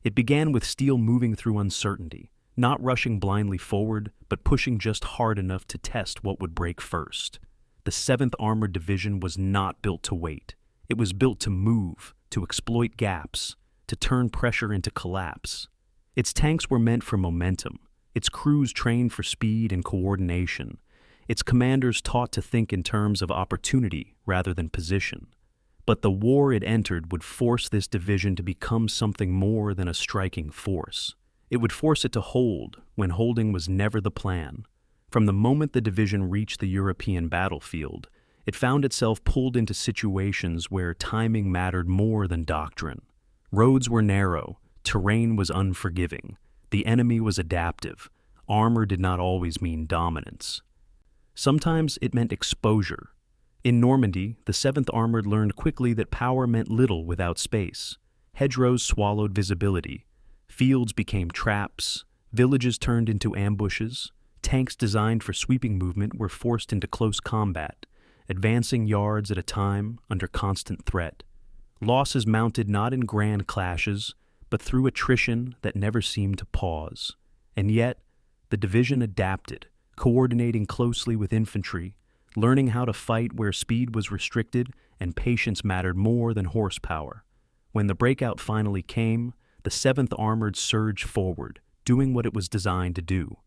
It began with steel moving through uncertainty, not rushing blindly forward, but pushing just hard enough to test what would break first. The 7th Armored Division was not built to wait. It was built to move, to exploit gaps, to turn pressure into collapse. Its tanks were meant for momentum, its crews trained for speed and coordination, its commanders taught to think in terms of opportunity rather than position. But the war it entered would force this division to become something more than a striking force. It would force it to hold when holding was never the plan. From the moment the division reached the European battlefield, it found itself pulled into situations where timing mattered more than doctrine. Roads were narrow, terrain was unforgiving, the enemy was adaptive, armor did not always mean dominance. Sometimes it meant exposure. In Normandy, the 7th Armored learned quickly that power meant little without space. Hedgerows swallowed visibility. Fields became traps. Villages turned into ambushes. Tanks designed for sweeping movement were forced into close combat, advancing yards at a time under constant threat. Losses mounted not in grand clashes, but through attrition that never seemed to pause. And yet, the division adapted, coordinating closely with infantry, learning how to fight where speed was restricted and patience mattered more than horsepower. When the breakout finally came, the 7th Armored surged forward, doing what it was designed to do.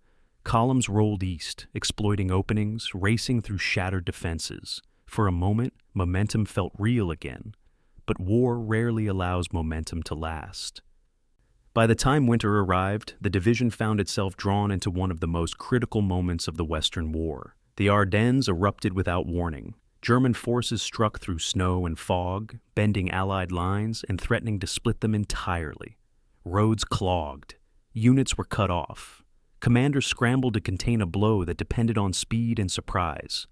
Columns rolled east, exploiting openings, racing through shattered defenses. For a moment, momentum felt real again. But war rarely allows momentum to last. By the time winter arrived, the division found itself drawn into one of the most critical moments of the Western War. The Ardennes erupted without warning. German forces struck through snow and fog, bending Allied lines and threatening to split them entirely. Roads clogged. Units were cut off. Commanders scrambled to contain a blow that depended on speed and surprise.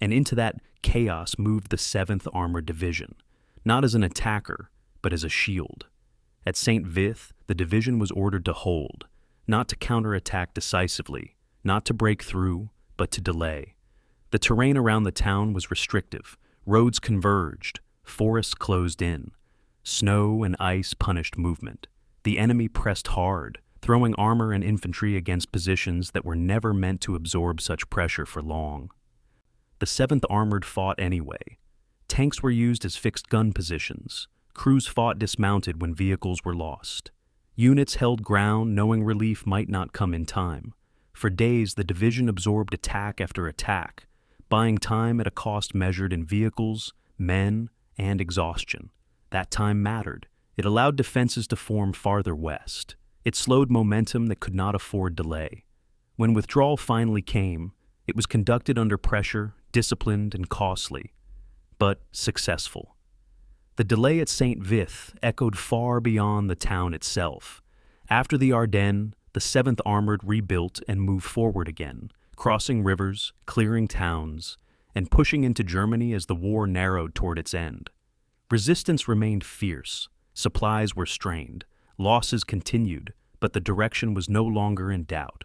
And into that chaos moved the 7th Armored Division, not as an attacker, but as a shield. At St. Vith, the division was ordered to hold, not to counterattack decisively, not to break through, but to delay. The terrain around the town was restrictive. Roads converged. Forests closed in. Snow and ice punished movement. The enemy pressed hard, throwing armor and infantry against positions that were never meant to absorb such pressure for long. The 7th Armored fought anyway. Tanks were used as fixed gun positions. Crews fought dismounted when vehicles were lost. Units held ground knowing relief might not come in time. For days, the division absorbed attack after attack, buying time at a cost measured in vehicles, men, and exhaustion. That time mattered. It allowed defenses to form farther west. It slowed momentum that could not afford delay. When withdrawal finally came, it was conducted under pressure, disciplined and costly, but successful. The delay at St. Vith echoed far beyond the town itself. After the Ardennes, the 7th Armored rebuilt and moved forward again, crossing rivers, clearing towns, and pushing into Germany as the war narrowed toward its end. Resistance remained fierce, supplies were strained, losses continued, but the direction was no longer in doubt.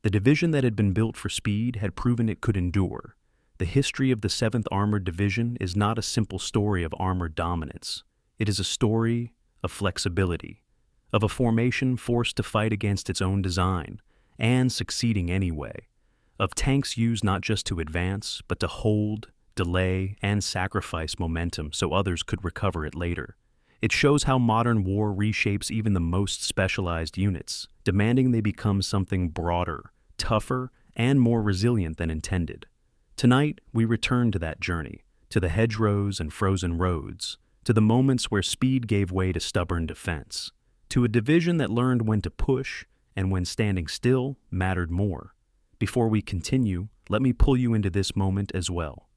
The division that had been built for speed had proven it could endure. The history of the 7th Armored Division is not a simple story of armored dominance. It is a story of flexibility, of a formation forced to fight against its own design, and succeeding anyway, of tanks used not just to advance, but to hold, delay, and sacrifice momentum so others could recover it later. It shows how modern war reshapes even the most specialized units, demanding they become something broader, tougher, and more resilient than intended. Tonight, we return to that journey, to the hedgerows and frozen roads, to the moments where speed gave way to stubborn defense, to a division that learned when to push and when standing still mattered more. Before we continue, let me pull you into this moment as well.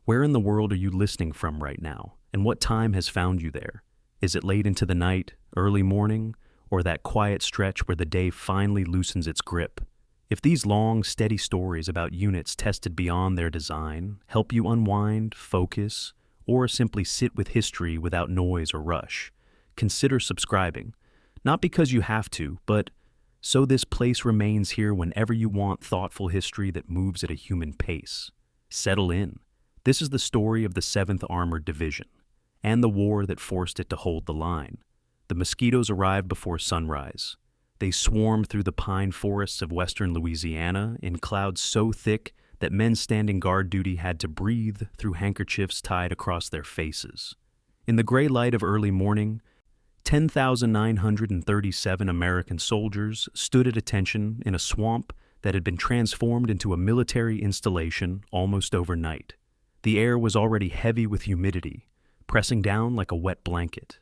Where in the world are you listening from right now, and what time has found you there? Is it late into the night, early morning, or that quiet stretch where the day finally loosens its grip? If these long, steady stories about units tested beyond their design help you unwind, focus, or simply sit with history without noise or rush, consider subscribing. Not because you have to, but so this place remains here whenever you want thoughtful history that moves at a human pace. Settle in. This is the story of the 7th Armored Division, and the war that forced it to hold the line. The mosquitoes arrived before sunrise. They swarmed through the pine forests of western Louisiana in clouds so thick that men standing guard duty had to breathe through handkerchiefs tied across their faces. In the gray light of early morning, 10,937 American soldiers stood at attention in a swamp that had been transformed into a military installation almost overnight. The air was already heavy with humidity, pressing down like a wet blanket.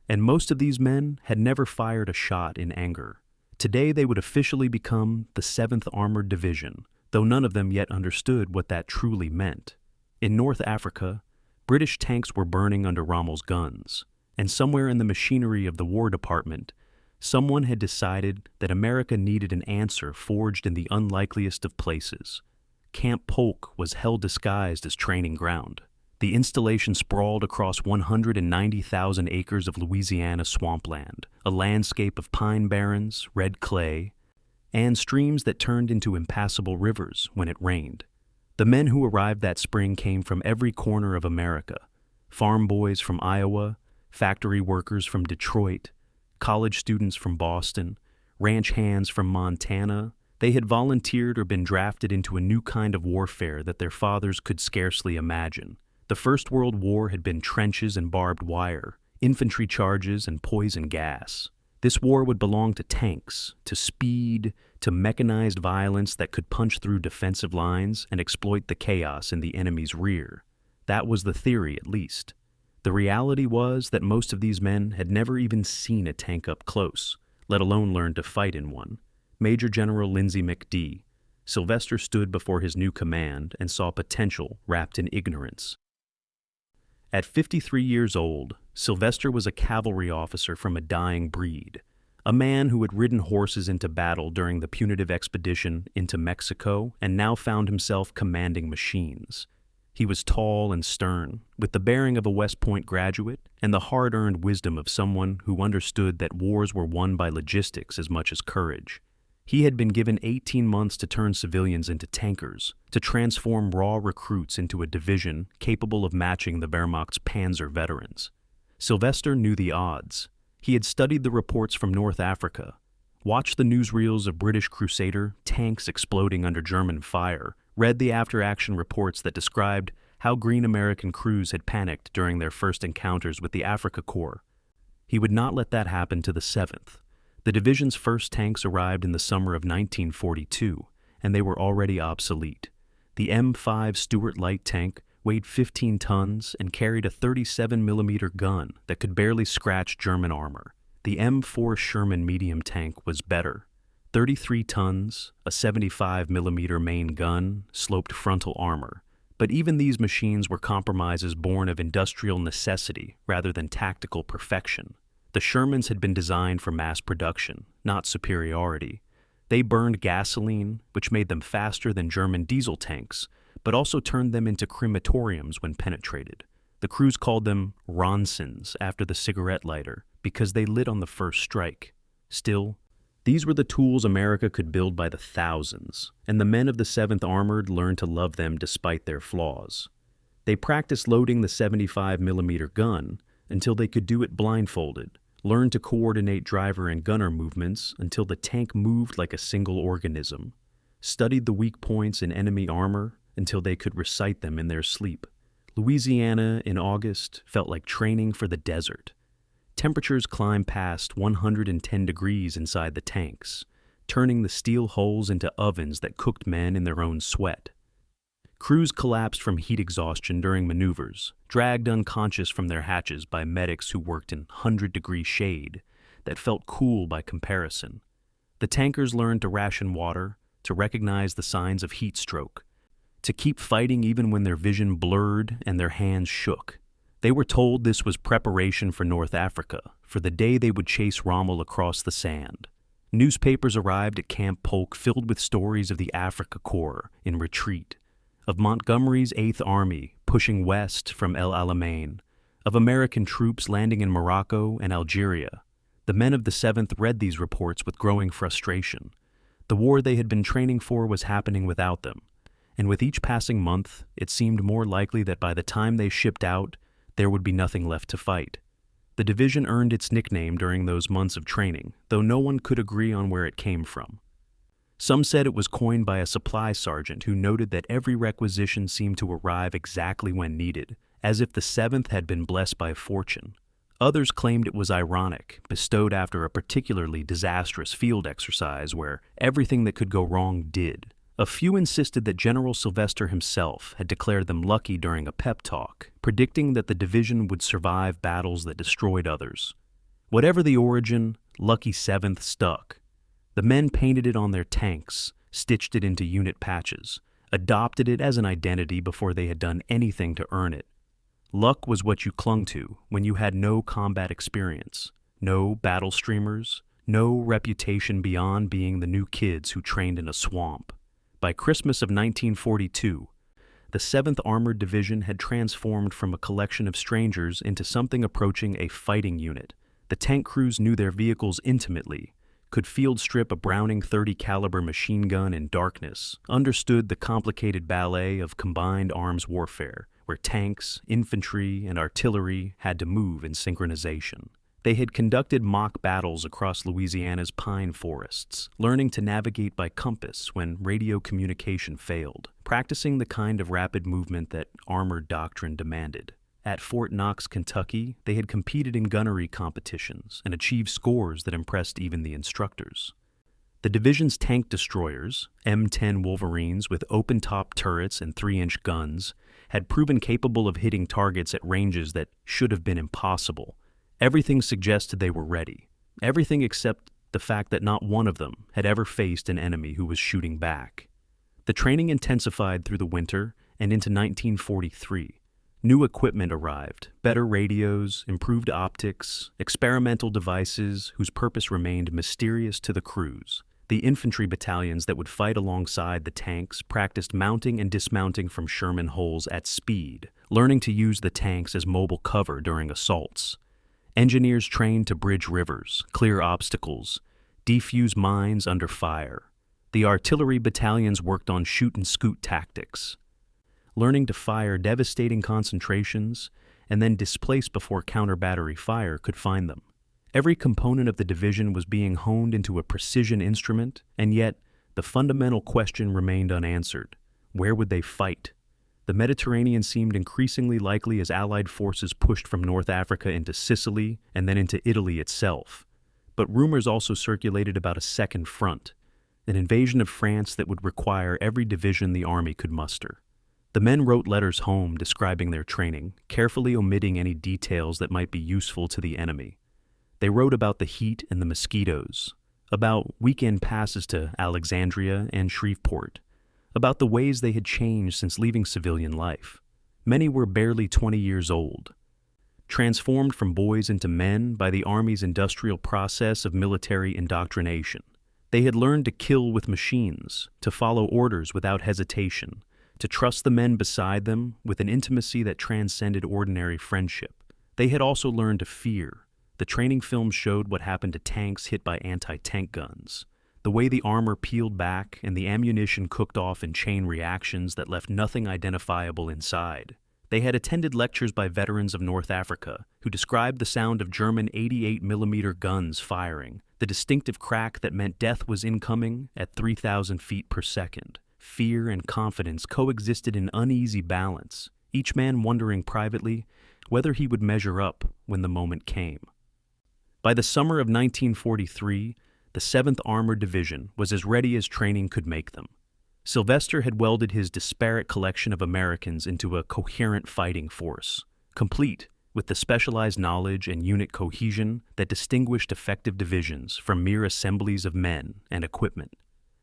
And most of these men had never fired a shot in anger. Today they would officially become the 7th Armored Division, though none of them yet understood what that truly meant. In North Africa, British tanks were burning under Rommel's guns, and somewhere in the machinery of the War Department, someone had decided that America needed an answer forged in the unlikeliest of places. Camp Polk was hell disguised as training ground. The installation sprawled across 190,000 acres of Louisiana swampland, a landscape of pine barrens, red clay, and streams that turned into impassable rivers when it rained. The men who arrived that spring came from every corner of America: farm boys from Iowa, factory workers from Detroit, college students from Boston, ranch hands from Montana. They had volunteered or been drafted into a new kind of warfare that their fathers could scarcely imagine. The First World War had been trenches and barbed wire, infantry charges and poison gas. This war would belong to tanks, to speed, to mechanized violence that could punch through defensive lines and exploit the chaos in the enemy's rear. That was the theory, at least. The reality was that most of these men had never even seen a tank up close, let alone learned to fight in one. Major General Lindsay McD. Sylvester stood before his new command and saw potential wrapped in ignorance. At 53 years old, Sylvester was a cavalry officer from a dying breed, a man who had ridden horses into battle during the punitive expedition into Mexico and now found himself commanding machines. He was tall and stern, with the bearing of a West Point graduate and the hard-earned wisdom of someone who understood that wars were won by logistics as much as courage. He had been given 18 months to turn civilians into tankers, to transform raw recruits into a division capable of matching the Wehrmacht's Panzer veterans. Sylvester knew the odds. He had studied the reports from North Africa, watched the newsreels of British Crusader tanks exploding under German fire, read the after-action reports that described how green American crews had panicked during their first encounters with the Afrika Korps. He would not let that happen to the 7th. The division's first tanks arrived in the summer of 1942, and they were already obsolete. The M5 Stuart light tank weighed 15 tons and carried a 37mm gun that could barely scratch German armor. The M4 Sherman medium tank was better. 33 tons, a 75mm main gun, sloped frontal armor. But even these machines were compromises born of industrial necessity rather than tactical perfection. The Shermans had been designed for mass production, not superiority. They burned gasoline, which made them faster than German diesel tanks, but also turned them into crematoriums when penetrated. The crews called them Ronsons after the cigarette lighter because they lit on the first strike. Still, these were the tools America could build by the thousands, and the men of the 7th Armored learned to love them despite their flaws. They practiced loading the 75mm gun until they could do it blindfolded, learned to coordinate driver and gunner movements until the tank moved like a single organism, studied the weak points in enemy armor until they could recite them in their sleep. Louisiana in August felt like training for the desert. Temperatures climbed past 110 degrees inside the tanks, turning the steel hulls into ovens that cooked men in their own sweat. Crews collapsed from heat exhaustion during maneuvers, dragged unconscious from their hatches by medics who worked in 100-degree shade that felt cool by comparison. The tankers learned to ration water, to recognize the signs of heat stroke, to keep fighting even when their vision blurred and their hands shook. They were told this was preparation for North Africa, for the day they would chase Rommel across the sand. Newspapers arrived at Camp Polk filled with stories of the Afrika Korps in retreat, of Montgomery's 8th Army pushing west from El Alamein, of American troops landing in Morocco and Algeria. The men of the 7th read these reports with growing frustration. The war they had been training for was happening without them, and with each passing month, it seemed more likely that by the time they shipped out, there would be nothing left to fight. The division earned its nickname during those months of training, though no one could agree on where it came from. Some said it was coined by a supply sergeant who noted that every requisition seemed to arrive exactly when needed, as if the 7th had been blessed by fortune. Others claimed it was ironic, bestowed after a particularly disastrous field exercise where everything that could go wrong did. A few insisted that General Sylvester himself had declared them lucky during a pep talk, predicting that the division would survive battles that destroyed others. Whatever the origin, Lucky 7th stuck. The men painted it on their tanks, stitched it into unit patches, adopted it as an identity before they had done anything to earn it. Luck was what you clung to when you had no combat experience, no battle streamers, no reputation beyond being the new kids who trained in a swamp. By Christmas of 1942, the 7th Armored Division had transformed from a collection of strangers into something approaching a fighting unit. The tank crews knew their vehicles intimately, could field strip a Browning 30 caliber machine gun in darkness, understood the complicated ballet of combined arms warfare, where tanks, infantry, and artillery had to move in synchronization. They had conducted mock battles across Louisiana's pine forests, learning to navigate by compass when radio communication failed, practicing the kind of rapid movement that armored doctrine demanded. At Fort Knox, Kentucky, they had competed in gunnery competitions and achieved scores that impressed even the instructors. The division's tank destroyers, M10 Wolverines with open-top turrets and 3-inch guns, had proven capable of hitting targets at ranges that should have been impossible. Everything suggested they were ready. Everything except the fact that not one of them had ever faced an enemy who was shooting back. The training intensified through the winter and into 1943. New equipment arrived, better radios, improved optics, experimental devices whose purpose remained mysterious to the crews. The infantry battalions that would fight alongside the tanks practiced mounting and dismounting from Sherman holes at speed, learning to use the tanks as mobile cover during assaults. Engineers trained to bridge rivers, clear obstacles, defuse mines under fire. The artillery battalions worked on shoot-and-scoot tactics, learning to fire devastating concentrations and then displace before counter-battery fire could find them. Every component of the division was being honed into a precision instrument, and yet the fundamental question remained unanswered. Where would they fight? The Mediterranean seemed increasingly likely as Allied forces pushed from North Africa into Sicily and then into Italy itself. But rumors also circulated about a second front, an invasion of France that would require every division the army could muster. The men wrote letters home describing their training, carefully omitting any details that might be useful to the enemy. They wrote about the heat and the mosquitoes, about weekend passes to Alexandria and Shreveport, about the ways they had changed since leaving civilian life. Many were barely 20 years old, transformed from boys into men by the Army's industrial process of military indoctrination. They had learned to kill with machines, to follow orders without hesitation, to trust the men beside them with an intimacy that transcended ordinary friendship. They had also learned to fear. The training film showed what happened to tanks hit by anti-tank guns, the way the armor peeled back and the ammunition cooked off in chain reactions that left nothing identifiable inside. They had attended lectures by veterans of North Africa who described the sound of German 88mm guns firing, the distinctive crack that meant death was incoming at 3,000 feet per second. Fear and confidence coexisted in uneasy balance, each man wondering privately whether he would measure up when the moment came. By the summer of 1943, the 7th Armored Division was as ready as training could make them. Sylvester had welded his disparate collection of Americans into a coherent fighting force, complete with the specialized knowledge and unit cohesion that distinguished effective divisions from mere assemblies of men and equipment.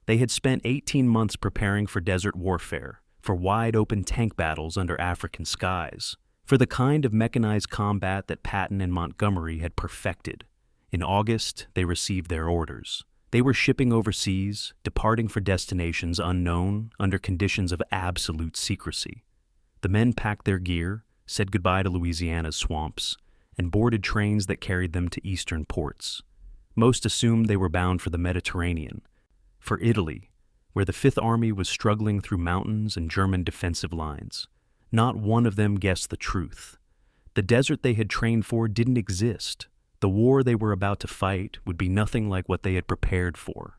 They had spent 18 months preparing for desert warfare, for wide-open tank battles under African skies, for the kind of mechanized combat that Patton and Montgomery had perfected. In August, they received their orders. They were shipping overseas, departing for destinations unknown under conditions of absolute secrecy. The men packed their gear, said goodbye to Louisiana's swamps, and boarded trains that carried them to eastern ports. Most assumed they were bound for the Mediterranean, for Italy, where the Fifth Army was struggling through mountains and German defensive lines. Not one of them guessed the truth. The desert they had trained for didn't exist. The war they were about to fight would be nothing like what they had prepared for.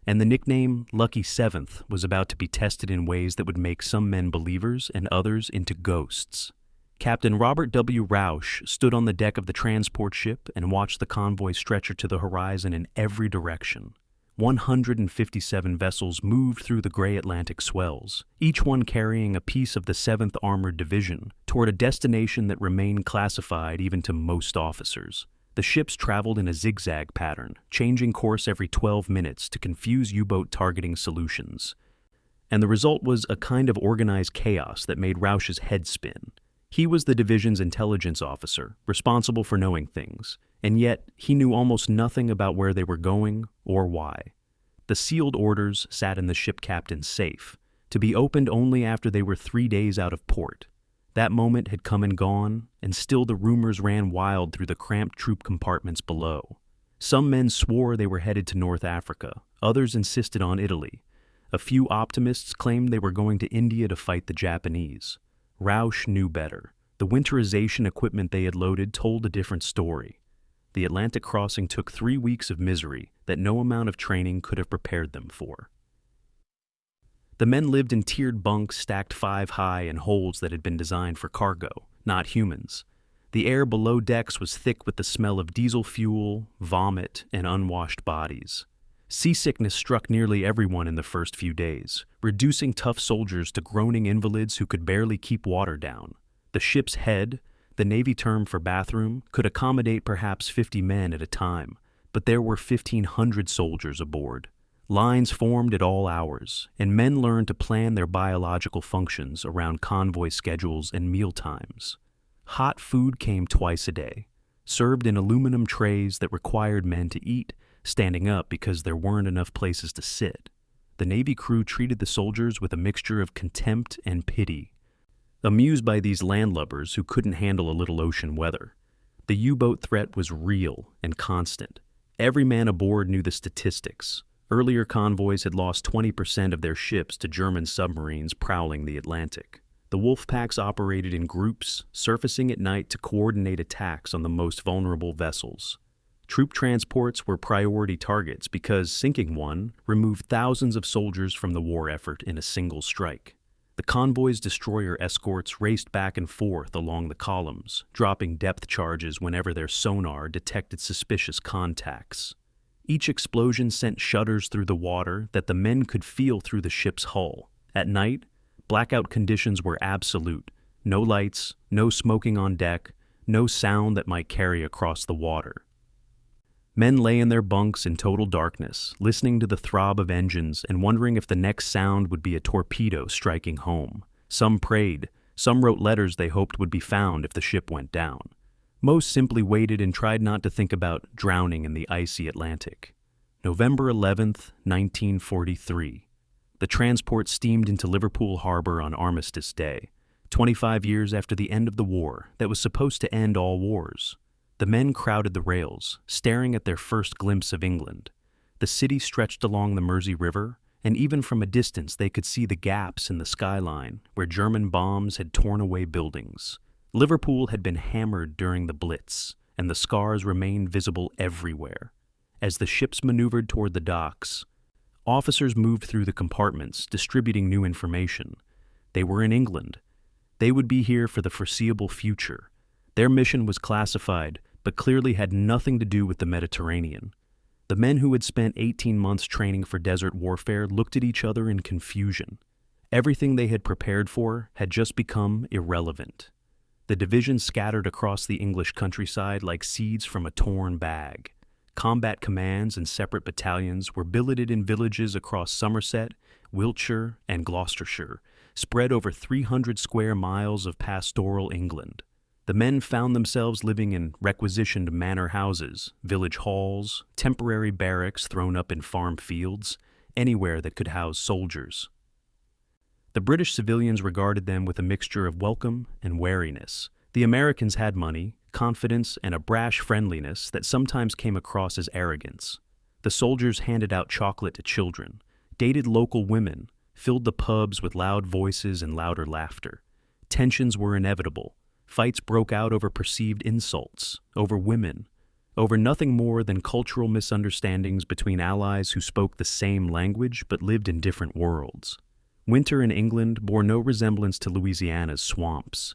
And the nickname Lucky Seventh was about to be tested in ways that would make some men believers and others into ghosts. Captain Robert W. Rausch stood on the deck of the transport ship and watched the convoy stretcher to the horizon in every direction. 157 vessels moved through the gray Atlantic swells, each one carrying a piece of the 7th Armored Division toward a destination that remained classified even to most officers. The ships traveled in a zigzag pattern, changing course every 12 minutes to confuse U-boat targeting solutions. And the result was a kind of organized chaos that made Rausch's head spin. He was the division's intelligence officer, responsible for knowing things, and yet he knew almost nothing about where they were going or why. The sealed orders sat in the ship captain's safe, to be opened only after they were 3 days out of port. That moment had come and gone, and still the rumors ran wild through the cramped troop compartments below. Some men swore they were headed to North Africa, others insisted on Italy. A few optimists claimed they were going to India to fight the Japanese. Rausch knew better. The winterization equipment they had loaded told a different story. The Atlantic crossing took 3 weeks of misery that no amount of training could have prepared them for. The men lived in tiered bunks stacked 5 high in holds that had been designed for cargo, not humans. The air below decks was thick with the smell of diesel fuel, vomit, and unwashed bodies. Seasickness struck nearly everyone in the first few days, reducing tough soldiers to groaning invalids who could barely keep water down. The ship's head, the Navy term for bathroom, could accommodate perhaps 50 men at a time, but there were 1,500 soldiers aboard. Lines formed at all hours, and men learned to plan their biological functions around convoy schedules and meal times. Hot food came twice a day, served in aluminum trays that required men to eat standing up because there weren't enough places to sit. The Navy crew treated the soldiers with a mixture of contempt and pity, amused by these landlubbers who couldn't handle a little ocean weather. The U-boat threat was real and constant. Every man aboard knew the statistics. Earlier convoys had lost 20% of their ships to German submarines prowling the Atlantic. The wolf packs operated in groups, surfacing at night to coordinate attacks on the most vulnerable vessels. Troop transports were priority targets because sinking one removed thousands of soldiers from the war effort in a single strike. The convoy's destroyer escorts raced back and forth along the columns, dropping depth charges whenever their sonar detected suspicious contacts. Each explosion sent shudders through the water that the men could feel through the ship's hull. At night, blackout conditions were absolute. No lights, no smoking on deck, no sound that might carry across the water. Men lay in their bunks in total darkness, listening to the throb of engines and wondering if the next sound would be a torpedo striking home. Some prayed, some wrote letters they hoped would be found if the ship went down. Most simply waited and tried not to think about drowning in the icy Atlantic. November 11th, 1943. The transport steamed into Liverpool Harbor on Armistice Day, 25 years after the end of the war that was supposed to end all wars. The men crowded the rails, staring at their first glimpse of England. The city stretched along the Mersey River, and even from a distance they could see the gaps in the skyline where German bombs had torn away buildings. Liverpool had been hammered during the Blitz, and the scars remained visible everywhere. As the ships maneuvered toward the docks, officers moved through the compartments, distributing new information. They were in England. They would be here for the foreseeable future. Their mission was classified, but clearly had nothing to do with the Mediterranean. The men who had spent 18 months training for desert warfare looked at each other in confusion. Everything they had prepared for had just become irrelevant. The division scattered across the English countryside like seeds from a torn bag. Combat commands and separate battalions were billeted in villages across Somerset, Wiltshire, and Gloucestershire, spread over 300 square miles of pastoral England. The men found themselves living in requisitioned manor houses, village halls, temporary barracks thrown up in farm fields, anywhere that could house soldiers. The British civilians regarded them with a mixture of welcome and wariness. The Americans had money, confidence, and a brash friendliness that sometimes came across as arrogance. The soldiers handed out chocolate to children, dated local women, filled the pubs with loud voices and louder laughter. Tensions were inevitable. Fights broke out over perceived insults, over women, over nothing more than cultural misunderstandings between allies who spoke the same language but lived in different worlds. Winter in England bore no resemblance to Louisiana's swamps.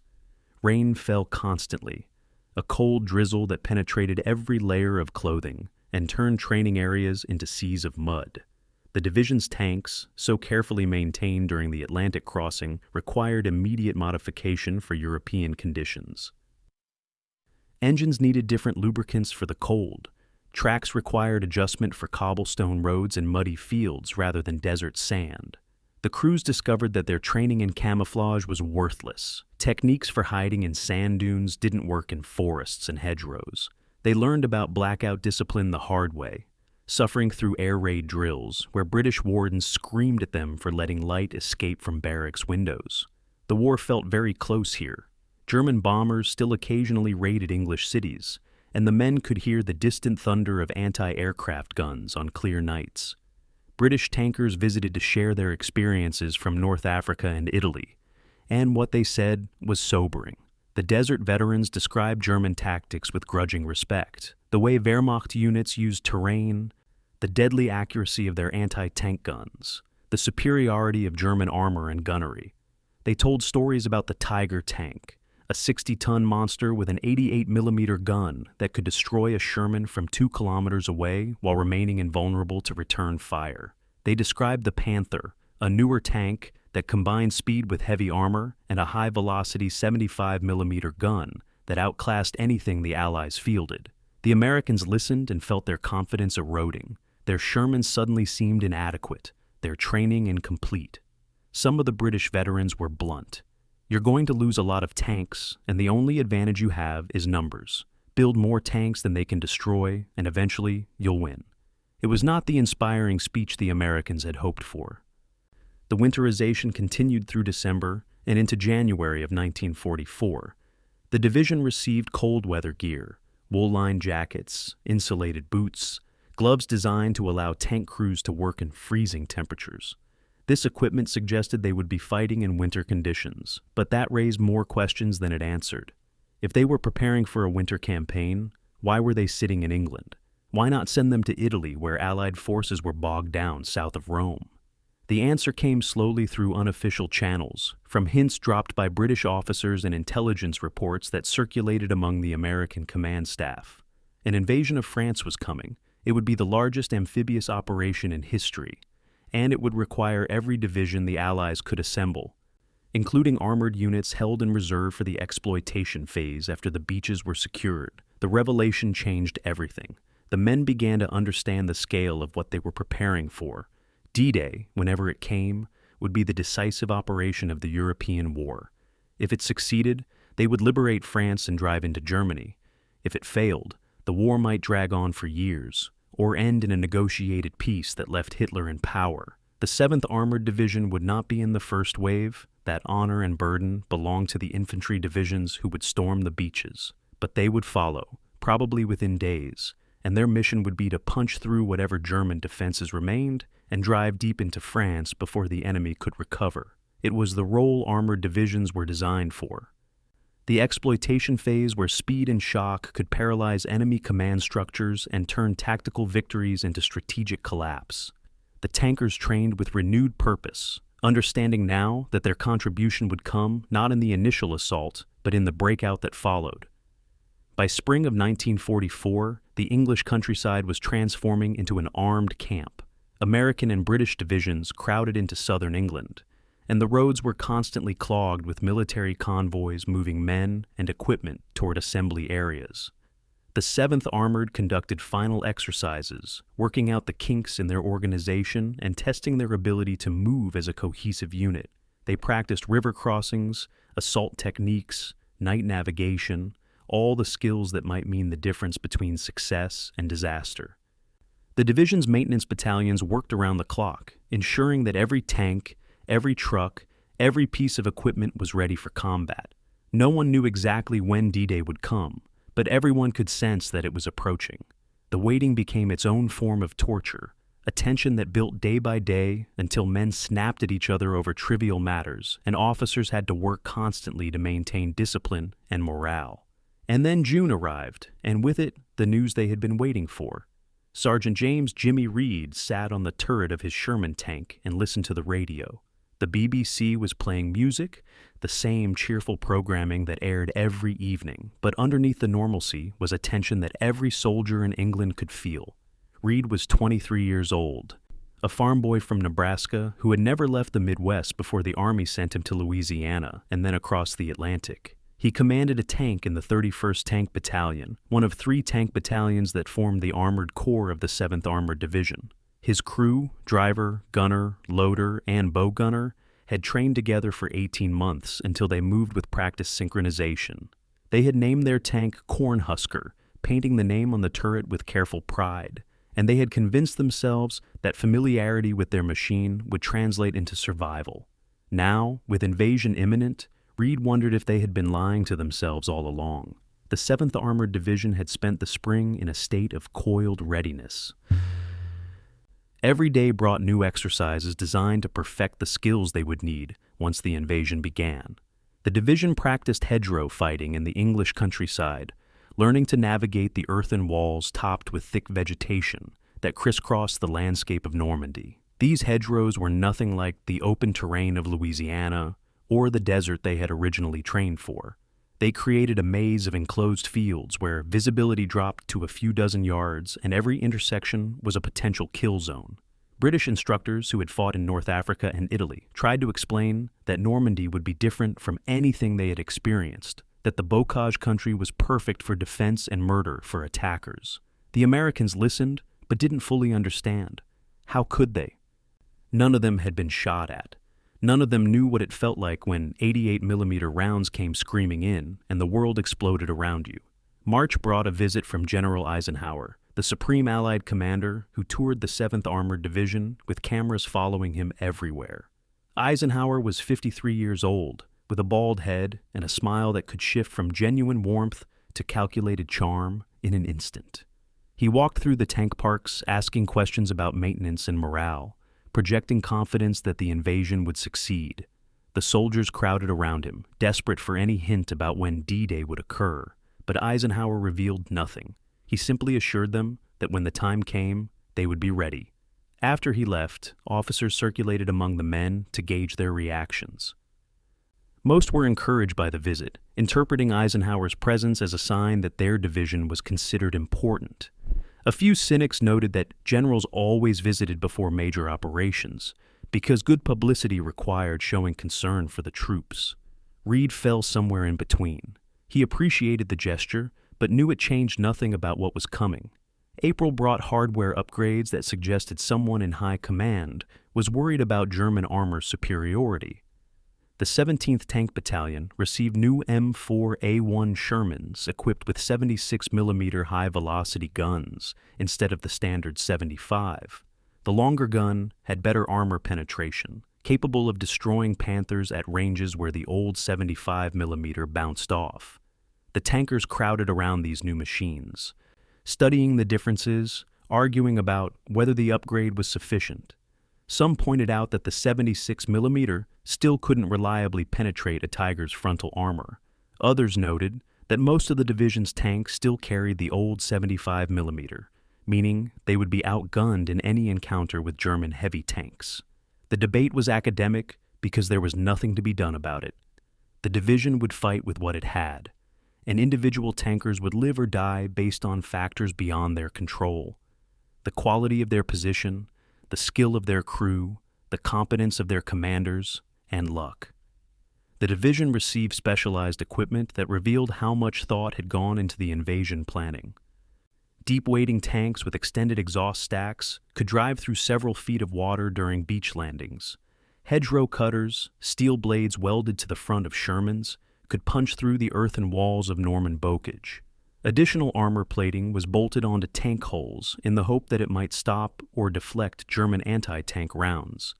Rain fell constantly, a cold drizzle that penetrated every layer of clothing and turned training areas into seas of mud. The division's tanks, so carefully maintained during the Atlantic crossing, required immediate modification for European conditions. Engines needed different lubricants for the cold. Tracks required adjustment for cobblestone roads and muddy fields rather than desert sand. The crews discovered that their training in camouflage was worthless. Techniques for hiding in sand dunes didn't work in forests and hedgerows. They learned about blackout discipline the hard way, suffering through air raid drills where British wardens screamed at them for letting light escape from barracks windows. The war felt very close here. German bombers still occasionally raided English cities, and the men could hear the distant thunder of anti-aircraft guns on clear nights. British tankers visited to share their experiences from North Africa and Italy, and what they said was sobering. The desert veterans described German tactics with grudging respect. The way Wehrmacht units used terrain, the deadly accuracy of their anti-tank guns, the superiority of German armor and gunnery. They told stories about the Tiger tank, a 60-ton monster with an 88mm gun that could destroy a Sherman from 2 kilometers away while remaining invulnerable to return fire. They described the Panther, a newer tank that combined speed with heavy armor and a high-velocity 75mm gun that outclassed anything the Allies fielded. The Americans listened and felt their confidence eroding. Their Shermans suddenly seemed inadequate, their training incomplete. Some of the British veterans were blunt. You're going to lose a lot of tanks, and the only advantage you have is numbers. Build more tanks than they can destroy, and eventually you'll win. It was not the inspiring speech the Americans had hoped for. The winterization continued through December and into January of 1944. The division received cold weather gear, wool-lined jackets, insulated boots, gloves designed to allow tank crews to work in freezing temperatures. This equipment suggested they would be fighting in winter conditions, but that raised more questions than it answered. If they were preparing for a winter campaign, why were they sitting in England? Why not send them to Italy, where Allied forces were bogged down south of Rome? The answer came slowly through unofficial channels, from hints dropped by British officers and intelligence reports that circulated among the American command staff. An invasion of France was coming. It would be the largest amphibious operation in history, and it would require every division the Allies could assemble, including armored units held in reserve for the exploitation phase after the beaches were secured. The revelation changed everything. The men began to understand the scale of what they were preparing for. D-Day, whenever it came, would be the decisive operation of the European war. If it succeeded, they would liberate France and drive into Germany. If it failed, the war might drag on for years, or end in a negotiated peace that left Hitler in power. The 7th Armored Division would not be in the first wave. That honor and burden belonged to the infantry divisions who would storm the beaches. But they would follow, probably within days, and their mission would be to punch through whatever German defenses remained and drive deep into France before the enemy could recover. It was the role armored divisions were designed for. The exploitation phase, where speed and shock could paralyze enemy command structures and turn tactical victories into strategic collapse. The tankers trained with renewed purpose, understanding now that their contribution would come not in the initial assault, but in the breakout that followed. By spring of 1944, the English countryside was transforming into an armed camp. American and British divisions crowded into southern England, and the roads were constantly clogged with military convoys moving men and equipment toward assembly areas. The 7th Armored conducted final exercises, working out the kinks in their organization and testing their ability to move as a cohesive unit. They practiced river crossings, assault techniques, night navigation, all the skills that might mean the difference between success and disaster. The division's maintenance battalions worked around the clock, ensuring that every tank, every truck, every piece of equipment was ready for combat. No one knew exactly when D-Day would come, but everyone could sense that it was approaching. The waiting became its own form of torture, a tension that built day by day until men snapped at each other over trivial matters and officers had to work constantly to maintain discipline and morale. And then June arrived, and with it, the news they had been waiting for. Sergeant James Jimmy Reed sat on the turret of his Sherman tank and listened to the radio. The BBC was playing music, the same cheerful programming that aired every evening, but underneath the normalcy was a tension that every soldier in England could feel. Reed was 23 years old, a farm boy from Nebraska who had never left the Midwest before the Army sent him to Louisiana and then across the Atlantic. He commanded a tank in the 31st Tank Battalion, one of 3 tank battalions that formed the armored corps of the 7th Armored Division. His crew, driver, gunner, loader, and bow gunner had trained together for 18 months until they moved with practice synchronization. They had named their tank Cornhusker, painting the name on the turret with careful pride, and they had convinced themselves that familiarity with their machine would translate into survival. Now, with invasion imminent, Reed wondered if they had been lying to themselves all along. The 7th Armored Division had spent the spring in a state of coiled readiness. Every day brought new exercises designed to perfect the skills they would need once the invasion began. The division practiced hedgerow fighting in the English countryside, learning to navigate the earthen walls topped with thick vegetation that crisscrossed the landscape of Normandy. These hedgerows were nothing like the open terrain of Louisiana or the desert they had originally trained for. They created a maze of enclosed fields where visibility dropped to a few dozen yards and every intersection was a potential kill zone. British instructors who had fought in North Africa and Italy tried to explain that Normandy would be different from anything they had experienced, that the Bocage country was perfect for defense and murder for attackers. The Americans listened, but didn't fully understand. How could they? None of them had been shot at. None of them knew what it felt like when 88mm rounds came screaming in and the world exploded around you. March brought a visit from General Eisenhower, the Supreme Allied commander who toured the 7th Armored Division with cameras following him everywhere. Eisenhower was 53 years old, with a bald head and a smile that could shift from genuine warmth to calculated charm in an instant. He walked through the tank parks asking questions about maintenance and morale, projecting confidence that the invasion would succeed. The soldiers crowded around him, desperate for any hint about when D-Day would occur, but Eisenhower revealed nothing. He simply assured them that when the time came, they would be ready. After he left, officers circulated among the men to gauge their reactions. Most were encouraged by the visit, interpreting Eisenhower's presence as a sign that their division was considered important. A few cynics noted that generals always visited before major operations, because good publicity required showing concern for the troops. Reed fell somewhere in between. He appreciated the gesture, but knew it changed nothing about what was coming. April brought hardware upgrades that suggested someone in high command was worried about German armor's superiority. The 17th Tank Battalion received new M4A1 Shermans equipped with 76mm high-velocity guns instead of the standard 75. The longer gun had better armor penetration, capable of destroying Panthers at ranges where the old 75mm bounced off. The tankers crowded around these new machines, studying the differences, arguing about whether the upgrade was sufficient. Some pointed out that the 76mm still couldn't reliably penetrate a Tiger's frontal armor. Others noted that most of the division's tanks still carried the old 75mm, meaning they would be outgunned in any encounter with German heavy tanks. The debate was academic because there was nothing to be done about it. The division would fight with what it had, and individual tankers would live or die based on factors beyond their control. The quality of their position, the skill of their crew, the competence of their commanders, and luck. The division received specialized equipment that revealed how much thought had gone into the invasion planning. Deep-wading tanks with extended exhaust stacks could drive through several feet of water during beach landings. Hedgerow cutters, steel blades welded to the front of Shermans, could punch through the earthen walls of Norman Bocage. Additional armor plating was bolted onto tank hulls in the hope that it might stop or deflect German anti-tank rounds.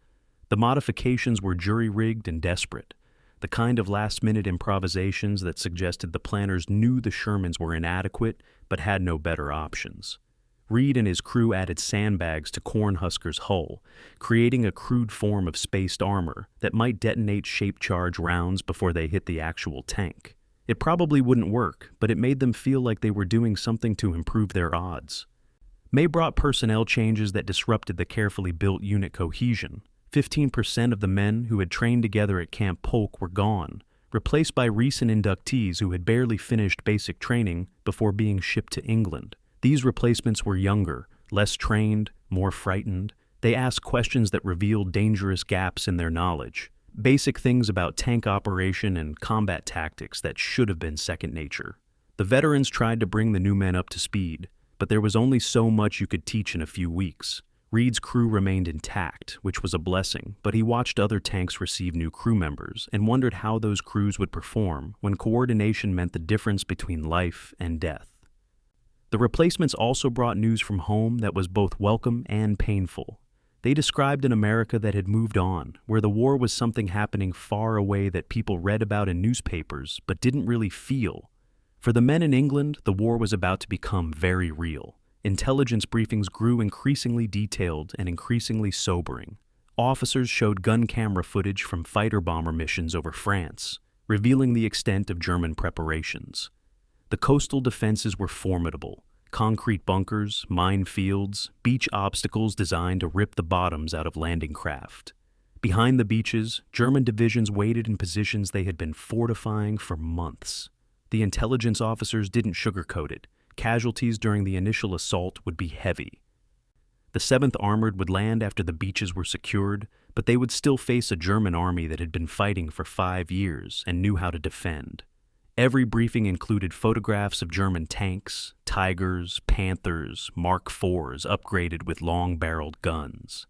The modifications were jury-rigged and desperate, the kind of last-minute improvisations that suggested the planners knew the Shermans were inadequate but had no better options. Reed and his crew added sandbags to Cornhusker's hull, creating a crude form of spaced armor that might detonate shape-charge rounds before they hit the actual tank. It probably wouldn't work, but it made them feel like they were doing something to improve their odds. May brought personnel changes that disrupted the carefully built unit cohesion. 15% of the men who had trained together at Camp Polk were gone, replaced by recent inductees who had barely finished basic training before being shipped to England. These replacements were younger, less trained, more frightened. They asked questions that revealed dangerous gaps in their knowledge. Basic things about tank operation and combat tactics that should have been second nature. The veterans tried to bring the new men up to speed, but there was only so much you could teach in a few weeks. Reed's crew remained intact, which was a blessing, but he watched other tanks receive new crew members and wondered how those crews would perform when coordination meant the difference between life and death. The replacements also brought news from home that was both welcome and painful. They described an America that had moved on, where the war was something happening far away that people read about in newspapers but didn't really feel. For the men in England, the war was about to become very real. Intelligence briefings grew increasingly detailed and increasingly sobering. Officers showed gun camera footage from fighter-bomber missions over France, revealing the extent of German preparations. The coastal defenses were formidable. Concrete bunkers, minefields, beach obstacles designed to rip the bottoms out of landing craft. Behind the beaches, German divisions waited in positions they had been fortifying for months. The intelligence officers didn't sugarcoat it. Casualties during the initial assault would be heavy. The 7th Armored would land after the beaches were secured, but they would still face a German army that had been fighting for 5 years and knew how to defend. Every briefing included photographs of German tanks, Tigers, Panthers, Mark IVs upgraded with long-barreled guns.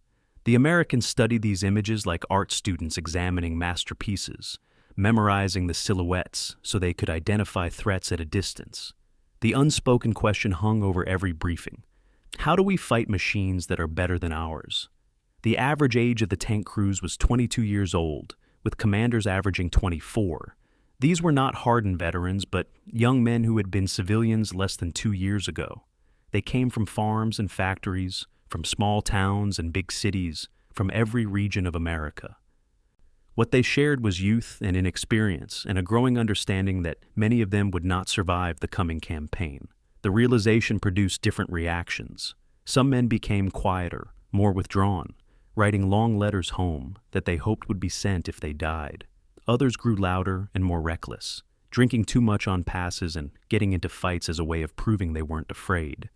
The Americans studied these images like art students examining masterpieces, memorizing the silhouettes so they could identify threats at a distance. The unspoken question hung over every briefing. How do we fight machines that are better than ours? The average age of the tank crews was 22 years old, with commanders averaging 24. These were not hardened veterans, but young men who had been civilians less than 2 years ago. They came from farms and factories, from small towns and big cities, from every region of America. What they shared was youth and inexperience, and a growing understanding that many of them would not survive the coming campaign. The realization produced different reactions. Some men became quieter, more withdrawn, writing long letters home that they hoped would be sent if they died. Others grew louder and more reckless, drinking too much on passes and getting into fights as a way of proving they weren't afraid.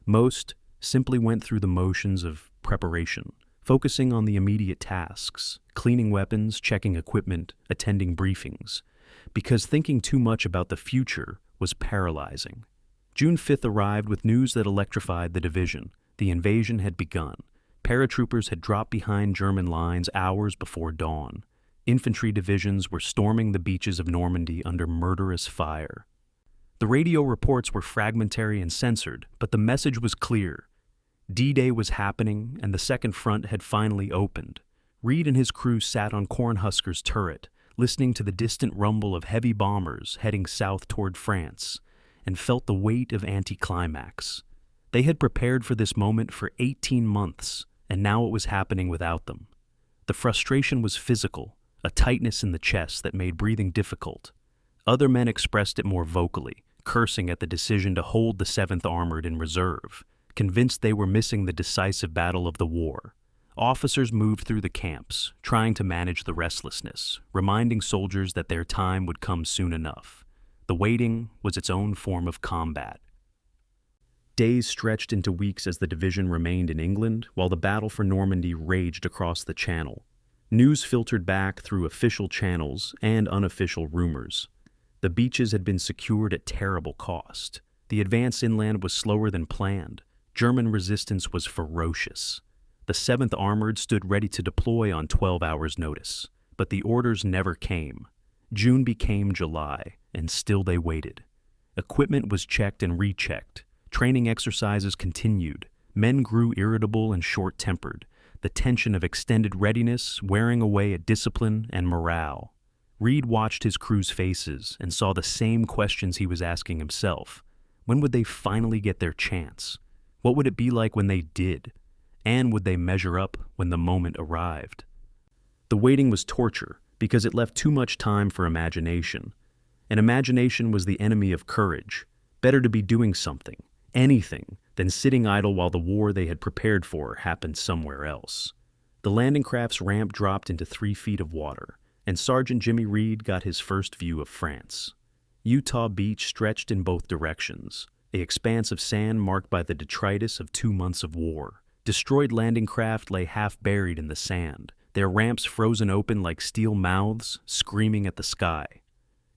Most simply went through the motions of preparation, focusing on the immediate tasks, cleaning weapons, checking equipment, attending briefings, because thinking too much about the future was paralyzing. June 5th arrived with news that electrified the division. The invasion had begun. Paratroopers had dropped behind German lines hours before dawn. Infantry divisions were storming the beaches of Normandy under murderous fire. The radio reports were fragmentary and censored, but the message was clear. D-Day was happening, and the Second Front had finally opened. Reed and his crew sat on Cornhusker's turret, listening to the distant rumble of heavy bombers heading south toward France, and felt the weight of anticlimax. They had prepared for this moment for 18 months, and now it was happening without them. The frustration was physical, a tightness in the chest that made breathing difficult. Other men expressed it more vocally, cursing at the decision to hold the 7th Armored in reserve, convinced they were missing the decisive battle of the war. Officers moved through the camps, trying to manage the restlessness, reminding soldiers that their time would come soon enough. The waiting was its own form of combat. Days stretched into weeks as the division remained in England, while the battle for Normandy raged across the Channel. News filtered back through official channels and unofficial rumors. The beaches had been secured at terrible cost. The advance inland was slower than planned. German resistance was ferocious. The 7th Armored stood ready to deploy on 12 hours' notice, but the orders never came. June became July, and still they waited. Equipment was checked and rechecked. Training exercises continued. Men grew irritable and short-tempered, the tension of extended readiness wearing away at discipline and morale. Reed watched his crew's faces and saw the same questions he was asking himself. When would they finally get their chance? What would it be like when they did? And would they measure up when the moment arrived? The waiting was torture because it left too much time for imagination. And imagination was the enemy of courage. Better to be doing something, anything, than sitting idle while the war they had prepared for happened somewhere else. The landing craft's ramp dropped into 3 feet of water, and Sergeant Jimmy Reed got his first view of France. Utah Beach stretched in both directions, an expanse of sand marked by the detritus of 2 months of war. Destroyed landing craft lay half buried in the sand, their ramps frozen open like steel mouths, screaming at the sky.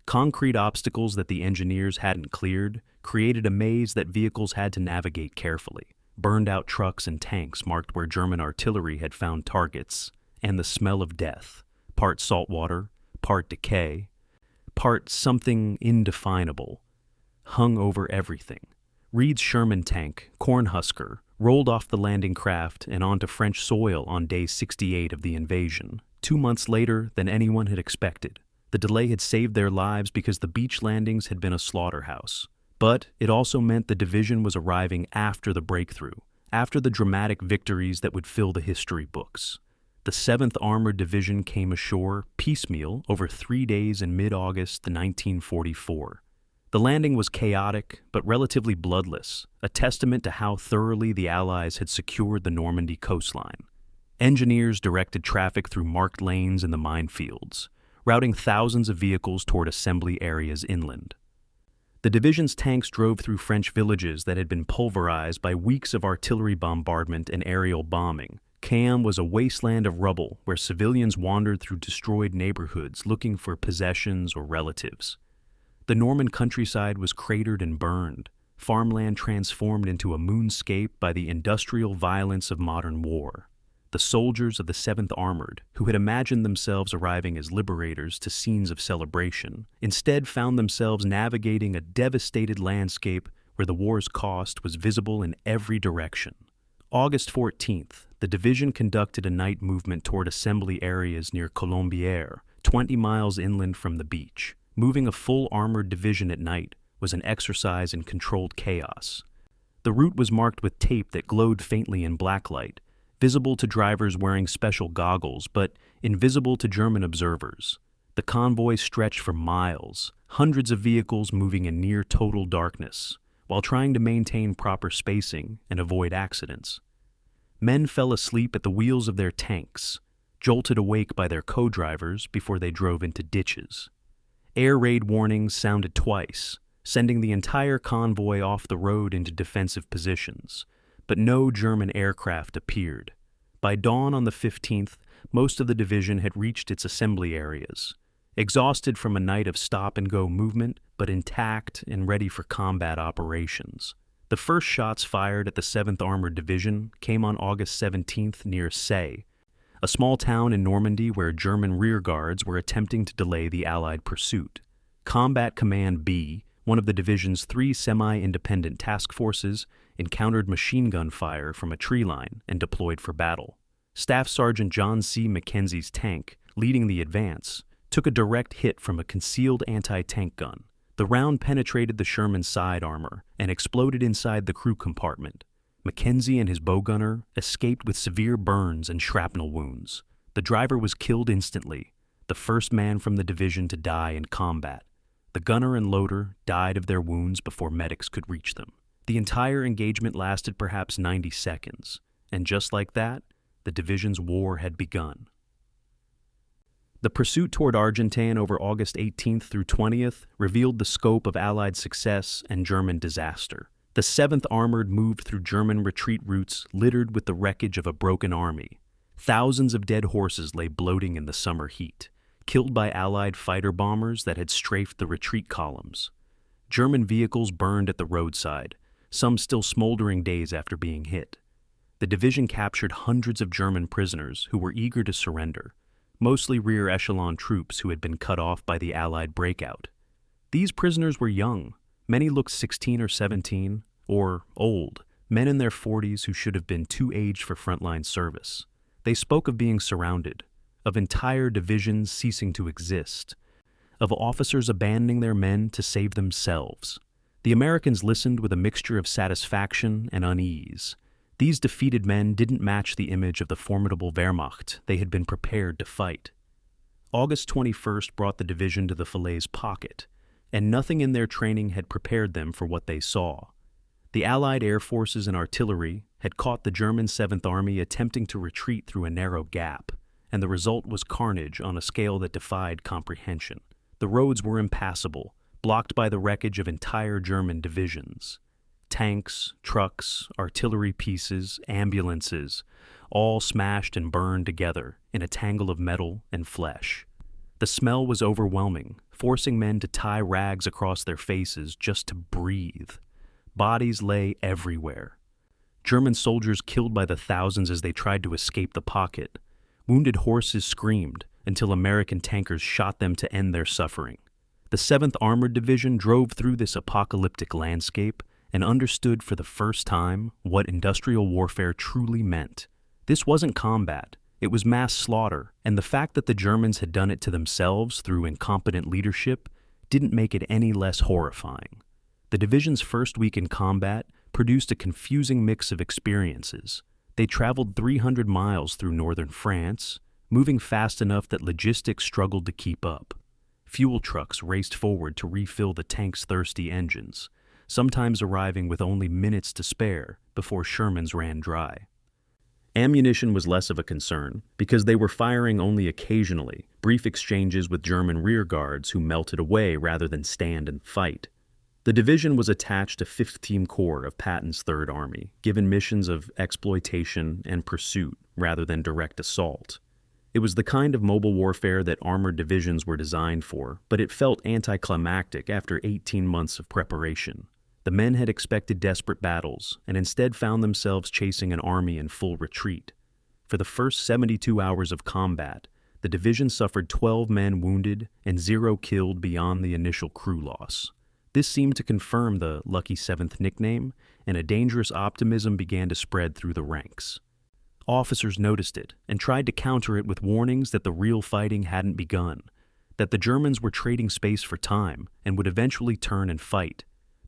Concrete obstacles that the engineers hadn't cleared created a maze that vehicles had to navigate carefully. Burned-out trucks and tanks marked where German artillery had found targets, and the smell of death, part saltwater, part decay, part something indefinable, hung over everything. Reed's Sherman tank, Cornhusker, rolled off the landing craft and onto French soil on day 68 of the invasion, 2 months later than anyone had expected. The delay had saved their lives because the beach landings had been a slaughterhouse. But it also meant the division was arriving after the breakthrough, after the dramatic victories that would fill the history books. The 7th Armored Division came ashore piecemeal over 3 days in mid-August 1944. The landing was chaotic, but relatively bloodless, a testament to how thoroughly the Allies had secured the Normandy coastline. Engineers directed traffic through marked lanes in the minefields, routing thousands of vehicles toward assembly areas inland. The division's tanks drove through French villages that had been pulverized by weeks of artillery bombardment and aerial bombing. Caen was a wasteland of rubble where civilians wandered through destroyed neighborhoods looking for possessions or relatives. The Norman countryside was cratered and burned, farmland transformed into a moonscape by the industrial violence of modern war. The soldiers of the 7th Armored, who had imagined themselves arriving as liberators to scenes of celebration, instead found themselves navigating a devastated landscape where the war's cost was visible in every direction. August 14th, the division conducted a night movement toward assembly areas near Colombières, 20 miles inland from the beach. Moving a full armored division at night was an exercise in controlled chaos. The route was marked with tape that glowed faintly in blacklight, visible to drivers wearing special goggles, but invisible to German observers. The convoy stretched for miles, hundreds of vehicles moving in near total darkness, while trying to maintain proper spacing and avoid accidents. Men fell asleep at the wheels of their tanks, jolted awake by their co-drivers before they drove into ditches. Air raid warnings sounded twice, sending the entire convoy off the road into defensive positions, but no German aircraft appeared. By dawn on the 15th, most of the division had reached its assembly areas, exhausted from a night of stop-and-go movement, but intact and ready for combat operations. The first shots fired at the 7th Armored Division came on August 17th near Say, a small town in Normandy where German rearguards were attempting to delay the Allied pursuit. Combat Command B, one of the division's 3 semi-independent task forces, encountered machine gun fire from a tree line and deployed for battle. Staff Sergeant John C. Mackenzie's tank, leading the advance, took a direct hit from a concealed anti-tank gun. The round penetrated the Sherman's side armor and exploded inside the crew compartment. Mackenzie and his bowgunner escaped with severe burns and shrapnel wounds. The driver was killed instantly, the first man from the division to die in combat. The gunner and loader died of their wounds before medics could reach them. The entire engagement lasted perhaps 90 seconds, and just like that, the division's war had begun. The pursuit toward Argentan over August 18th through 20th revealed the scope of Allied success and German disaster. The 7th Armored moved through German retreat routes littered with the wreckage of a broken army. Thousands of dead horses lay bloating in the summer heat, killed by Allied fighter bombers that had strafed the retreat columns. German vehicles burned at the roadside, some still smoldering days after being hit. The division captured hundreds of German prisoners who were eager to surrender, mostly rear echelon troops who had been cut off by the Allied breakout. These prisoners were young. Many looked 16 or 17, or old, men in their 40s who should have been too aged for frontline service. They spoke of being surrounded, of entire divisions ceasing to exist, of officers abandoning their men to save themselves. The Americans listened with a mixture of satisfaction and unease. These defeated men didn't match the image of the formidable Wehrmacht they had been prepared to fight. August 21st brought the division to the Falaise pocket, and nothing in their training had prepared them for what they saw. The Allied air forces and artillery had caught the German 7th Army attempting to retreat through a narrow gap, and the result was carnage on a scale that defied comprehension. The roads were impassable, blocked by the wreckage of entire German divisions. Tanks, trucks, artillery pieces, ambulances, all smashed and burned together in a tangle of metal and flesh. The smell was overwhelming, forcing men to tie rags across their faces just to breathe. Bodies lay everywhere. German soldiers killed by the thousands as they tried to escape the pocket. Wounded horses screamed until American tankers shot them to end their suffering. The 7th Armored Division drove through this apocalyptic landscape and understood for the first time what industrial warfare truly meant. This wasn't combat, it was mass slaughter, and the fact that the Germans had done it to themselves through incompetent leadership didn't make it any less horrifying. The division's first week in combat produced a confusing mix of experiences. They traveled 300 miles through northern France, moving fast enough that logistics struggled to keep up. Fuel trucks raced forward to refill the tanks' thirsty engines, sometimes arriving with only minutes to spare before Sherman's ran dry. Ammunition was less of a concern because they were firing only occasionally, brief exchanges with German rearguards who melted away rather than stand and fight. The division was attached to 5th Team Corps of Patton's Third Army, given missions of exploitation and pursuit rather than direct assault. It was the kind of mobile warfare that armored divisions were designed for, but it felt anticlimactic after 18 months of preparation. The men had expected desperate battles and instead found themselves chasing an army in full retreat. For the first 72 hours of combat, the division suffered 12 men wounded and 0 killed beyond the initial crew loss. This seemed to confirm the Lucky Seventh nickname, and a dangerous optimism began to spread through the ranks. Officers noticed it and tried to counter it with warnings that the real fighting hadn't begun, that the Germans were trading space for time and would eventually turn and fight.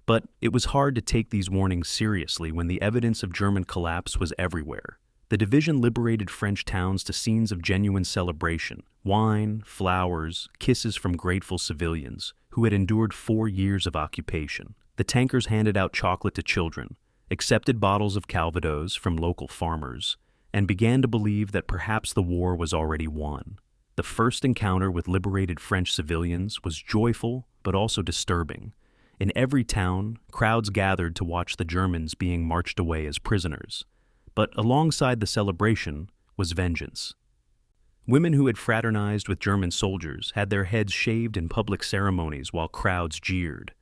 But it was hard to take these warnings seriously when the evidence of German collapse was everywhere. The division liberated French towns to scenes of genuine celebration, wine, flowers, kisses from grateful civilians who had endured 4 years of occupation. The tankers handed out chocolate to children, accepted bottles of Calvados from local farmers, and began to believe that perhaps the war was already won. The first encounter with liberated French civilians was joyful but also disturbing. In every town, crowds gathered to watch the Germans being marched away as prisoners. But alongside the celebration was vengeance. Women who had fraternized with German soldiers had their heads shaved in public ceremonies while crowds jeered.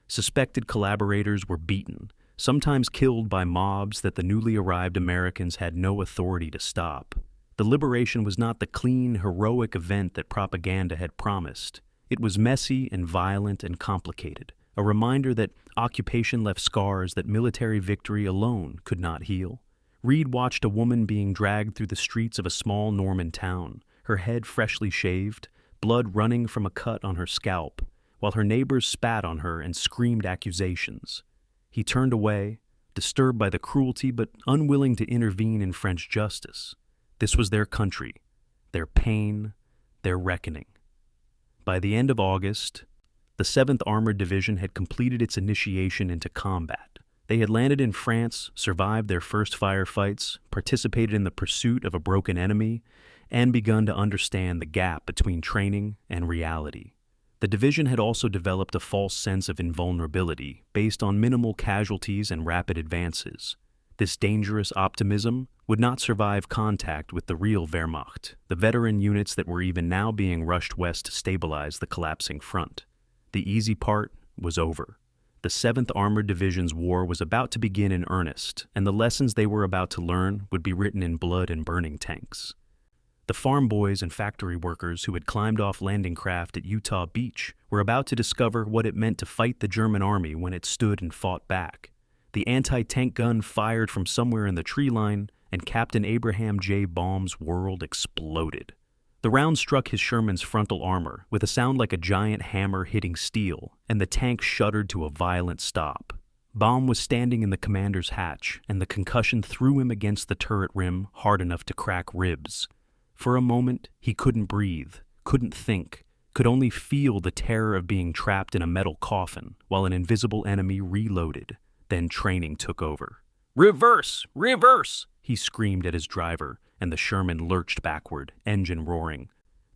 Suspected collaborators were beaten, sometimes killed by mobs that the newly arrived Americans had no authority to stop. The liberation was not the clean, heroic event that propaganda had promised. It was messy and violent and complicated, a reminder that occupation left scars that military victory alone could not heal. Reed watched a woman being dragged through the streets of a small Norman town, her head freshly shaved, blood running from a cut on her scalp, while her neighbors spat on her and screamed accusations. He turned away, disturbed by the cruelty but unwilling to intervene in French justice. This was their country, their pain, their reckoning. By the end of August, the 7th Armored Division had completed its initiation into combat. They had landed in France, survived their first firefights, participated in the pursuit of a broken enemy, and begun to understand the gap between training and reality. The division had also developed a false sense of invulnerability based on minimal casualties and rapid advances. This dangerous optimism would not survive contact with the real Wehrmacht, the veteran units that were even now being rushed west to stabilize the collapsing front. The easy part was over. The 7th Armored Division's war was about to begin in earnest, and the lessons they were about to learn would be written in blood and burning tanks. The farm boys and factory workers who had climbed off landing craft at Utah Beach were about to discover what it meant to fight the German army when it stood and fought back. The anti-tank gun fired from somewhere in the tree line, and Captain Abraham J. Baum's world exploded. The round struck his Sherman's frontal armor with a sound like a giant hammer hitting steel, and the tank shuddered to a violent stop. Baum was standing in the commander's hatch, and the concussion threw him against the turret rim hard enough to crack ribs. For a moment, he couldn't breathe, couldn't think, could only feel the terror of being trapped in a metal coffin while an invisible enemy reloaded. Then training took over. "Reverse! Reverse!" he screamed at his driver, and the Sherman lurched backward, engine roaring.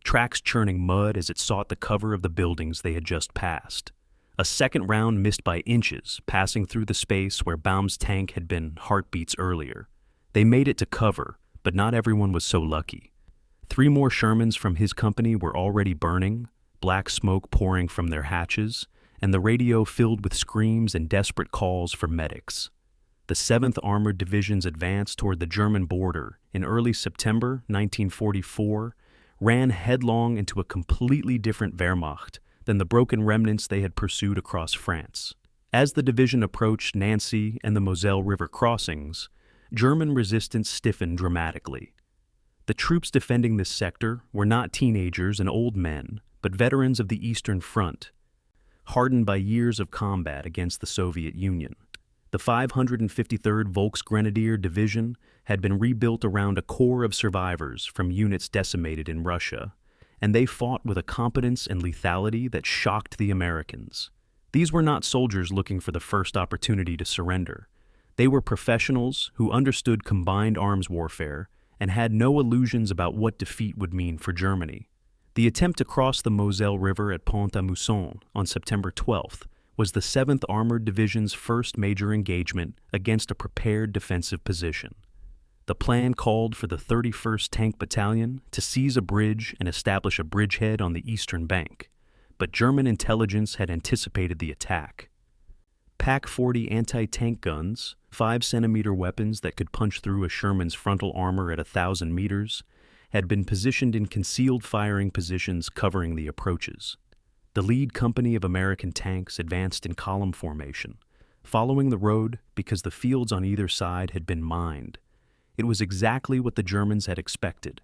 Tracks churning mud as it sought the cover of the buildings they had just passed. A second round missed by inches, passing through the space where Baum's tank had been heartbeats earlier. They made it to cover, but not everyone was so lucky. 3 more Shermans from his company were already burning, black smoke pouring from their hatches, and the radio filled with screams and desperate calls for medics. The 7th Armored Division's advance toward the German border in early September 1944 ran headlong into a completely different Wehrmacht than the broken remnants they had pursued across France. As the division approached Nancy and the Moselle River crossings, German resistance stiffened dramatically. The troops defending this sector were not teenagers and old men, but veterans of the Eastern Front, hardened by years of combat against the Soviet Union. The 553rd Volksgrenadier Division had been rebuilt around a core of survivors from units decimated in Russia, and they fought with a competence and lethality that shocked the Americans. These were not soldiers looking for the first opportunity to surrender. They were professionals who understood combined arms warfare and had no illusions about what defeat would mean for Germany. The attempt to cross the Moselle River at Pont-à-Mousson on September 12th was the 7th Armored Division's first major engagement against a prepared defensive position. The plan called for the 31st Tank Battalion to seize a bridge and establish a bridgehead on the eastern bank, but German intelligence had anticipated the attack. PaK-40 anti-tank guns, 5-centimeter weapons that could punch through a Sherman's frontal armor at 1,000 meters, had been positioned in concealed firing positions covering the approaches. The lead company of American tanks advanced in column formation, following the road because the fields on either side had been mined. It was exactly what the Germans had expected.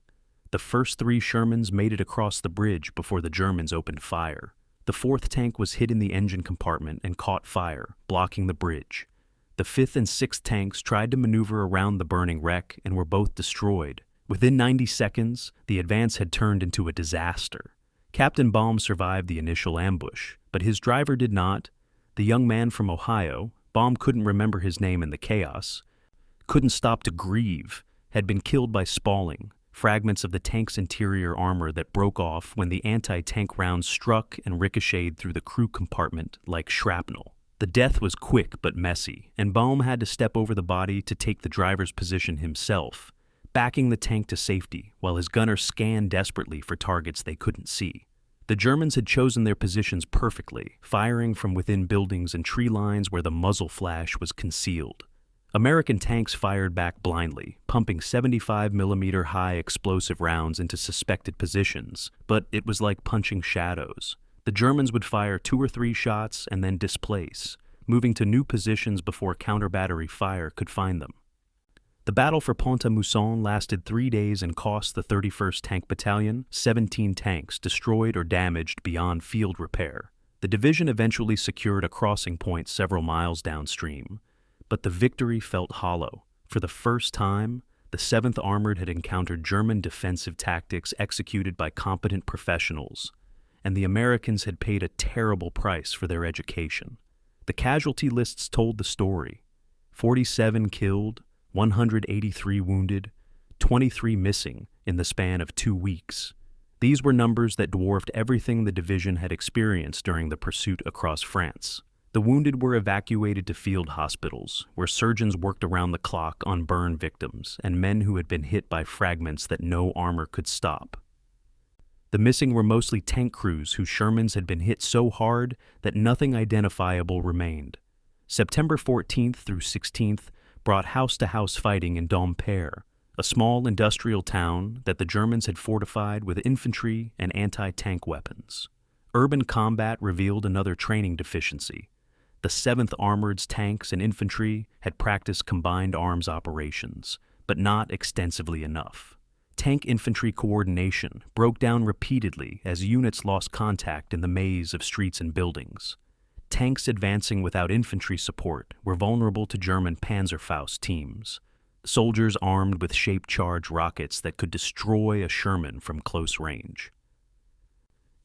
The first 3 Shermans made it across the bridge before the Germans opened fire. The 4th tank was hit in the engine compartment and caught fire, blocking the bridge. The 5th and 6th tanks tried to maneuver around the burning wreck and were both destroyed. Within 90 seconds, the advance had turned into a disaster. Captain Baum survived the initial ambush, but his driver did not. The young man from Ohio, Baum couldn't remember his name in the chaos, couldn't stop to grieve, had been killed by spalling, fragments of the tank's interior armor that broke off when the anti-tank rounds struck and ricocheted through the crew compartment like shrapnel. The death was quick but messy, and Baum had to step over the body to take the driver's position himself, backing the tank to safety while his gunners scanned desperately for targets they couldn't see. The Germans had chosen their positions perfectly, firing from within buildings and tree lines where the muzzle flash was concealed. American tanks fired back blindly, pumping 75mm high explosive rounds into suspected positions, but it was like punching shadows. The Germans would fire 2 or 3 shots and then displace, moving to new positions before counter-battery fire could find them. The battle for Pont-à-Mousson lasted 3 days and cost the 31st Tank Battalion 17 tanks destroyed or damaged beyond field repair. The division eventually secured a crossing point several miles downstream, but the victory felt hollow. For the first time, the 7th Armored had encountered German defensive tactics executed by competent professionals, and the Americans had paid a terrible price for their education. The casualty lists told the story: 47 killed, 183 wounded, 23 missing in the span of 2 weeks. These were numbers that dwarfed everything the division had experienced during the pursuit across France. The wounded were evacuated to field hospitals, where surgeons worked around the clock on burn victims and men who had been hit by fragments that no armor could stop. The missing were mostly tank crews whose Shermans had been hit so hard that nothing identifiable remained. September 14th through 16th brought house-to-house fighting in Dompierre, a small industrial town that the Germans had fortified with infantry and anti-tank weapons. Urban combat revealed another training deficiency. The 7th Armored's tanks and infantry had practiced combined arms operations, but not extensively enough. Tank infantry coordination broke down repeatedly as units lost contact in the maze of streets and buildings. Tanks advancing without infantry support were vulnerable to German Panzerfaust teams, soldiers armed with shape-charge rockets that could destroy a Sherman from close range.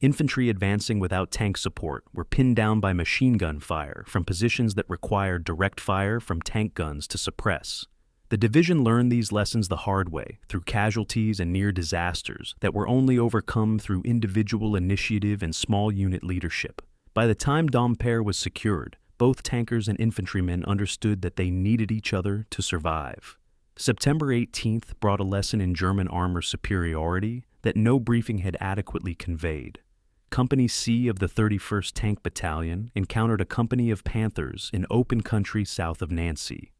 Infantry advancing without tank support were pinned down by machine gun fire from positions that required direct fire from tank guns to suppress. The division learned these lessons the hard way through casualties and near disasters that were only overcome through individual initiative and small unit leadership. By the time Dampierre was secured, both tankers and infantrymen understood that they needed each other to survive. September 18th brought a lesson in German armor superiority that no briefing had adequately conveyed. Company C of the 31st Tank Battalion encountered a company of Panthers in open country south of Nancy.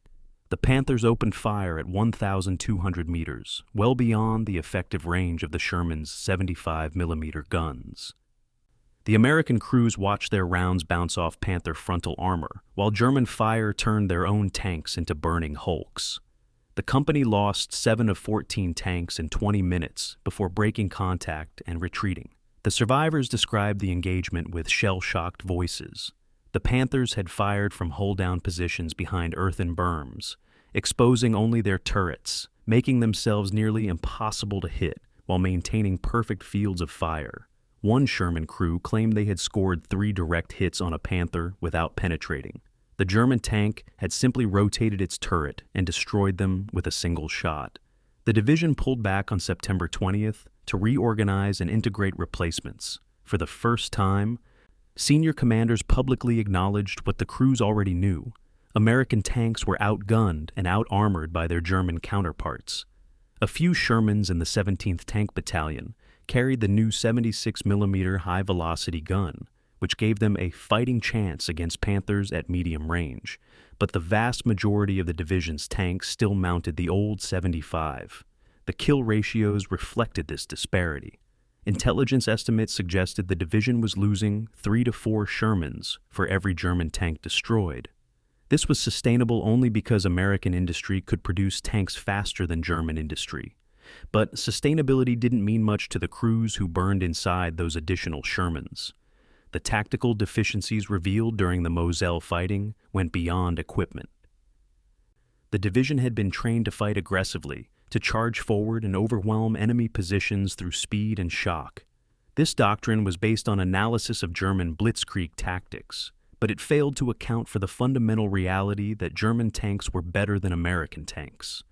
The Panthers opened fire at 1,200 meters, well beyond the effective range of the Sherman's 75mm guns. The American crews watched their rounds bounce off Panther frontal armor, while German fire turned their own tanks into burning hulks. The company lost 7 of 14 tanks in 20 minutes before breaking contact and retreating. The survivors described the engagement with shell-shocked voices. The Panthers had fired from hull-down positions behind earthen berms, exposing only their turrets, making themselves nearly impossible to hit while maintaining perfect fields of fire. One Sherman crew claimed they had scored 3 direct hits on a Panther without penetrating. The German tank had simply rotated its turret and destroyed them with a single shot. The division pulled back on September 20th to reorganize and integrate replacements. For the first time, senior commanders publicly acknowledged what the crews already knew. American tanks were outgunned and out-armored by their German counterparts. A few Shermans in the 17th Tank Battalion carried the new 76mm high-velocity gun, which gave them a fighting chance against Panthers at medium range, but the vast majority of the division's tanks still mounted the old 75. The kill ratios reflected this disparity. Intelligence estimates suggested the division was losing 3 to 4 Shermans for every German tank destroyed. This was sustainable only because American industry could produce tanks faster than German industry. But sustainability didn't mean much to the crews who burned inside those additional Shermans. The tactical deficiencies revealed during the Moselle fighting went beyond equipment. The division had been trained to fight aggressively, to charge forward and overwhelm enemy positions through speed and shock. This doctrine was based on analysis of German blitzkrieg tactics, but it failed to account for the fundamental reality that German tanks were better than American tanks.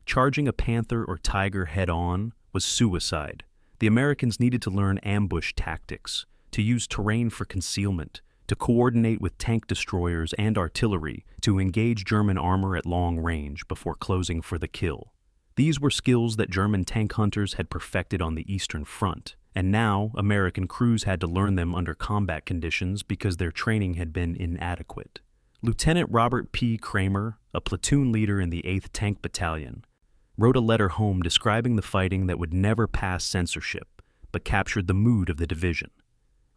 Charging a Panther or Tiger head-on was suicide. The Americans needed to learn ambush tactics, to use terrain for concealment, to coordinate with tank destroyers and artillery to engage German armor at long range before closing for the kill. These were skills that German tank hunters had perfected on the Eastern Front, and now American crews had to learn them under combat conditions because their training had been inadequate. Lieutenant Robert P. Kramer, a platoon leader in the 8th Tank Battalion, wrote a letter home describing the fighting that would never pass censorship, but captured the mood of the division.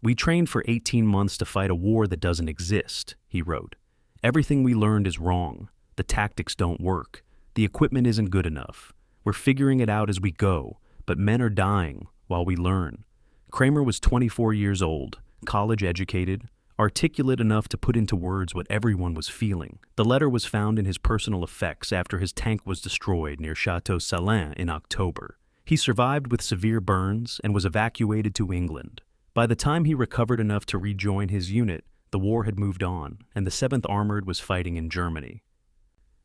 "We trained for 18 months to fight a war that doesn't exist," he wrote. "Everything we learned is wrong. The tactics don't work. The equipment isn't good enough. We're figuring it out as we go, but men are dying while we learn." Kramer was 24 years old, college-educated, articulate enough to put into words what everyone was feeling. The letter was found in his personal effects after his tank was destroyed near Château Salins in October. He survived with severe burns and was evacuated to England. By the time he recovered enough to rejoin his unit, the war had moved on, and the 7th Armored was fighting in Germany.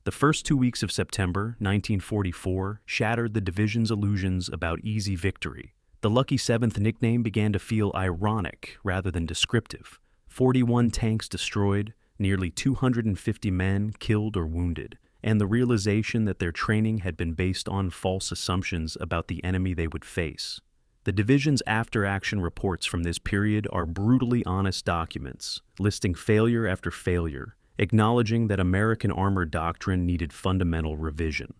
The first 2 weeks of September 1944 shattered the division's illusions about easy victory. The Lucky 7th nickname began to feel ironic rather than descriptive. 41 tanks destroyed, nearly 250 men killed or wounded, and the realization that their training had been based on false assumptions about the enemy they would face. The division's after-action reports from this period are brutally honest documents, listing failure after failure, acknowledging that American armor doctrine needed fundamental revision.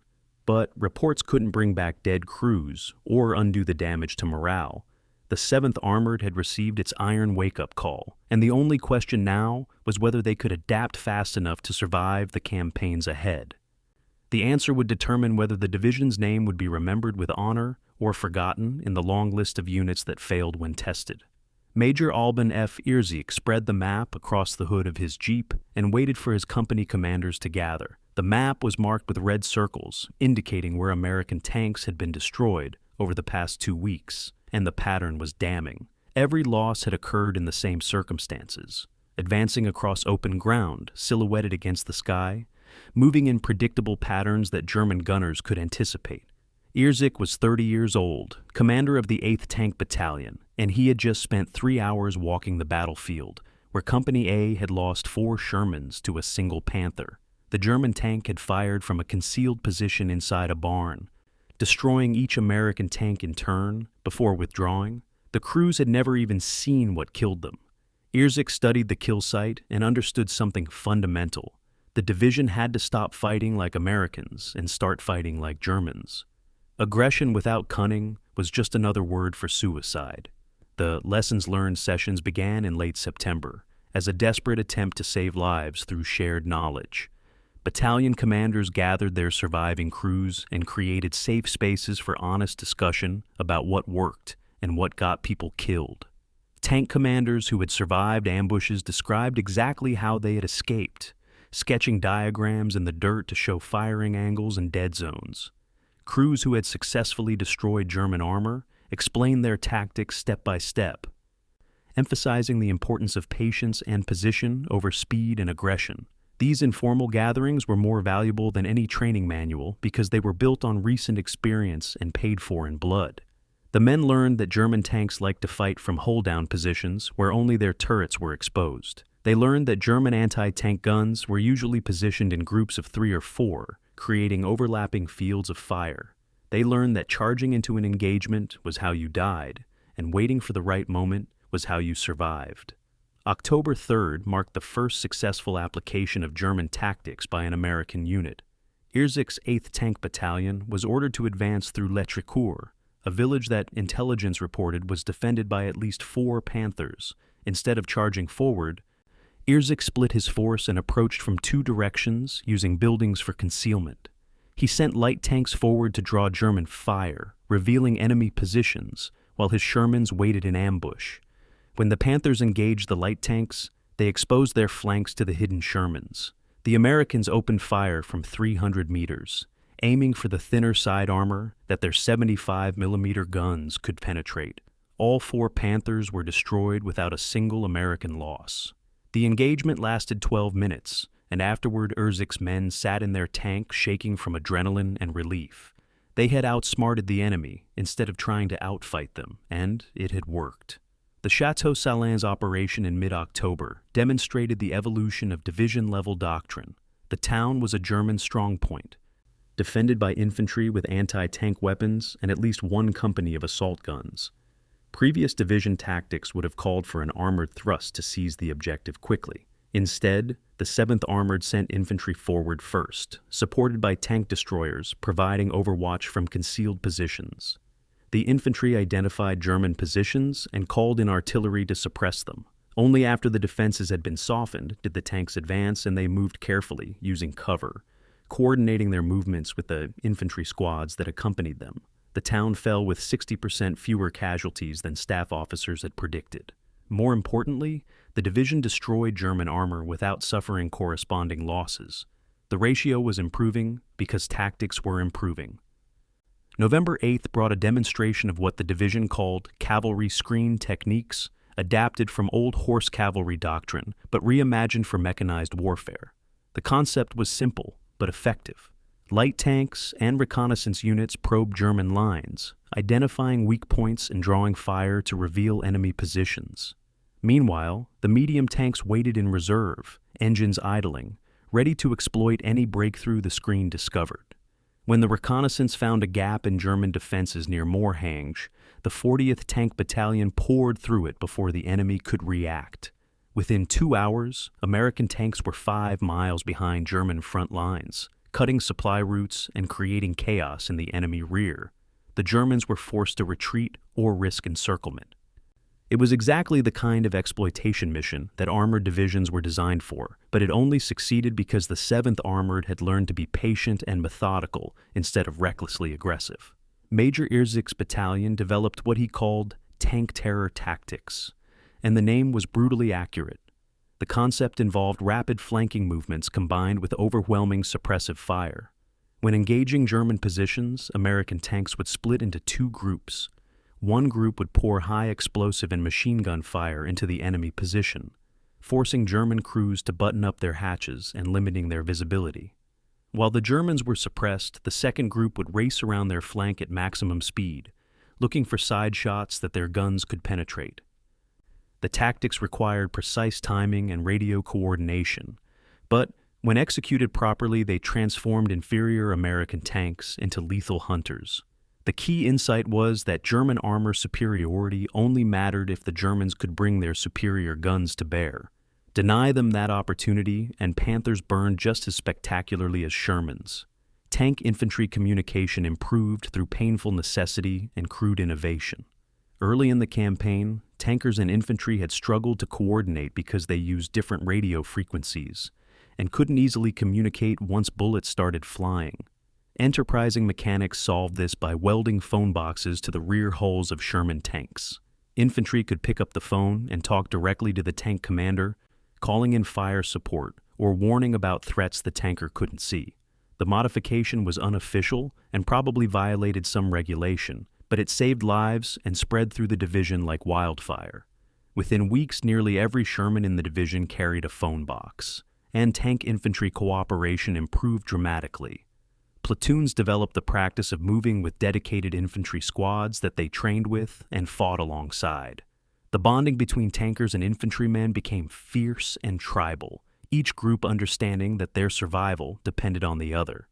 But reports couldn't bring back dead crews or undo the damage to morale. The 7th Armored had received its iron wake-up call, and the only question now was whether they could adapt fast enough to survive the campaigns ahead. The answer would determine whether the division's name would be remembered with honor or forgotten in the long list of units that failed when tested. Major Alban F. Erzig spread the map across the hood of his Jeep and waited for his company commanders to gather. The map was marked with red circles, indicating where American tanks had been destroyed over the past 2 weeks, and the pattern was damning. Every loss had occurred in the same circumstances, advancing across open ground, silhouetted against the sky, moving in predictable patterns that German gunners could anticipate. Erzig was 30 years old, commander of the 8th Tank Battalion, and he had just spent 3 hours walking the battlefield, where Company A had lost 4 Shermans to a single Panther. The German tank had fired from a concealed position inside a barn, destroying each American tank in turn before withdrawing. The crews had never even seen what killed them. Erzig studied the kill site and understood something fundamental. The division had to stop fighting like Americans and start fighting like Germans. Aggression without cunning was just another word for suicide. The lessons learned sessions began in late September as a desperate attempt to save lives through shared knowledge. Battalion commanders gathered their surviving crews and created safe spaces for honest discussion about what worked and what got people killed. Tank commanders who had survived ambushes described exactly how they had escaped, sketching diagrams in the dirt to show firing angles and dead zones. Crews who had successfully destroyed German armor explained their tactics step by step, emphasizing the importance of patience and position over speed and aggression. These informal gatherings were more valuable than any training manual because they were built on recent experience and paid for in blood. The men learned that German tanks liked to fight from hold-down positions where only their turrets were exposed. They learned that German anti-tank guns were usually positioned in groups of 3 or 4, creating overlapping fields of fire. They learned that charging into an engagement was how you died, and waiting for the right moment was how you survived. October 3rd marked the first successful application of German tactics by an American unit. Erzig's 8th Tank Battalion was ordered to advance through Le Tricourt, a village that intelligence reported was defended by at least 4 Panthers. Instead of charging forward, Erzig split his force and approached from 2 directions using buildings for concealment. He sent light tanks forward to draw German fire, revealing enemy positions, while his Shermans waited in ambush. When the Panthers engaged the light tanks, they exposed their flanks to the hidden Shermans. The Americans opened fire from 300 meters, aiming for the thinner side armor that their 75mm guns could penetrate. All 4 Panthers were destroyed without a single American loss. The engagement lasted 12 minutes, and afterward Erzig's men sat in their tank shaking from adrenaline and relief. They had outsmarted the enemy instead of trying to outfight them, and it had worked. The Chateau Salins operation in mid-October demonstrated the evolution of division-level doctrine. The town was a German strongpoint, defended by infantry with anti-tank weapons and at least 1 company of assault guns. Previous division tactics would have called for an armored thrust to seize the objective quickly. Instead, the 7th Armored sent infantry forward first, supported by tank destroyers providing overwatch from concealed positions. The infantry identified German positions and called in artillery to suppress them. Only after the defenses had been softened did the tanks advance, and they moved carefully, using cover, coordinating their movements with the infantry squads that accompanied them. The town fell with 60% fewer casualties than staff officers had predicted. More importantly, the division destroyed German armor without suffering corresponding losses. The ratio was improving because tactics were improving. November 8th brought a demonstration of what the division called cavalry screen techniques, adapted from old horse cavalry doctrine, but reimagined for mechanized warfare. The concept was simple, but effective. Light tanks and reconnaissance units probed German lines, identifying weak points and drawing fire to reveal enemy positions. Meanwhile, the medium tanks waited in reserve, engines idling, ready to exploit any breakthrough the screen discovered. When the reconnaissance found a gap in German defenses near Morhange, the 40th Tank Battalion poured through it before the enemy could react. Within 2 hours, American tanks were 5 miles behind German front lines, cutting supply routes and creating chaos in the enemy rear. The Germans were forced to retreat or risk encirclement. It was exactly the kind of exploitation mission that armored divisions were designed for, but it only succeeded because the 7th Armored had learned to be patient and methodical instead of recklessly aggressive. Major Irzik's battalion developed what he called tank terror tactics, and the name was brutally accurate. The concept involved rapid flanking movements combined with overwhelming suppressive fire. When engaging German positions, American tanks would split into two groups. One group would pour high explosive and machine gun fire into the enemy position, forcing German crews to button up their hatches and limiting their visibility. While the Germans were suppressed, the second group would race around their flank at maximum speed, looking for side shots that their guns could penetrate. The tactics required precise timing and radio coordination, but when executed properly, they transformed inferior American tanks into lethal hunters. The key insight was that German armor superiority only mattered if the Germans could bring their superior guns to bear. Deny them that opportunity, and Panthers burned just as spectacularly as Shermans. Tank infantry communication improved through painful necessity and crude innovation. Early in the campaign, tankers and infantry had struggled to coordinate because they used different radio frequencies and couldn't easily communicate once bullets started flying. Enterprising mechanics solved this by welding phone boxes to the rear hulls of Sherman tanks. Infantry could pick up the phone and talk directly to the tank commander, calling in fire support or warning about threats the tanker couldn't see. The modification was unofficial and probably violated some regulation, but it saved lives and spread through the division like wildfire. Within weeks, nearly every Sherman in the division carried a phone box, and tank infantry cooperation improved dramatically. Platoons developed the practice of moving with dedicated infantry squads that they trained with and fought alongside. The bonding between tankers and infantrymen became fierce and tribal, each group understanding that their survival depended on the other.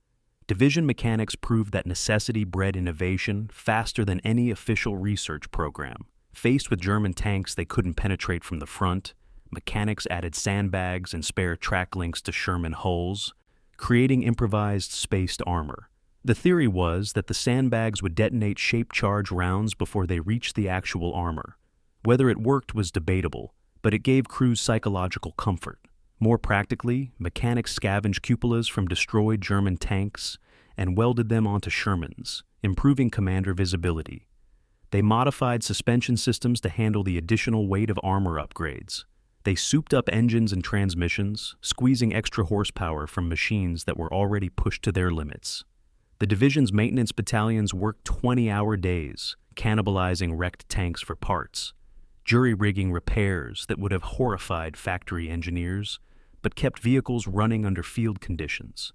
Division mechanics proved that necessity bred innovation faster than any official research program. Faced with German tanks they couldn't penetrate from the front, mechanics added sandbags and spare track links to Sherman hulls, creating improvised spaced armor. The theory was that the sandbags would detonate shape-charge rounds before they reached the actual armor. Whether it worked was debatable, but it gave crews psychological comfort. More practically, mechanics scavenged cupolas from destroyed German tanks and welded them onto Shermans, improving commander visibility. They modified suspension systems to handle the additional weight of armor upgrades. They souped up engines and transmissions, squeezing extra horsepower from machines that were already pushed to their limits. The division's maintenance battalions worked 20-hour days, cannibalizing wrecked tanks for parts, jury-rigging repairs that would have horrified factory engineers, but kept vehicles running under field conditions.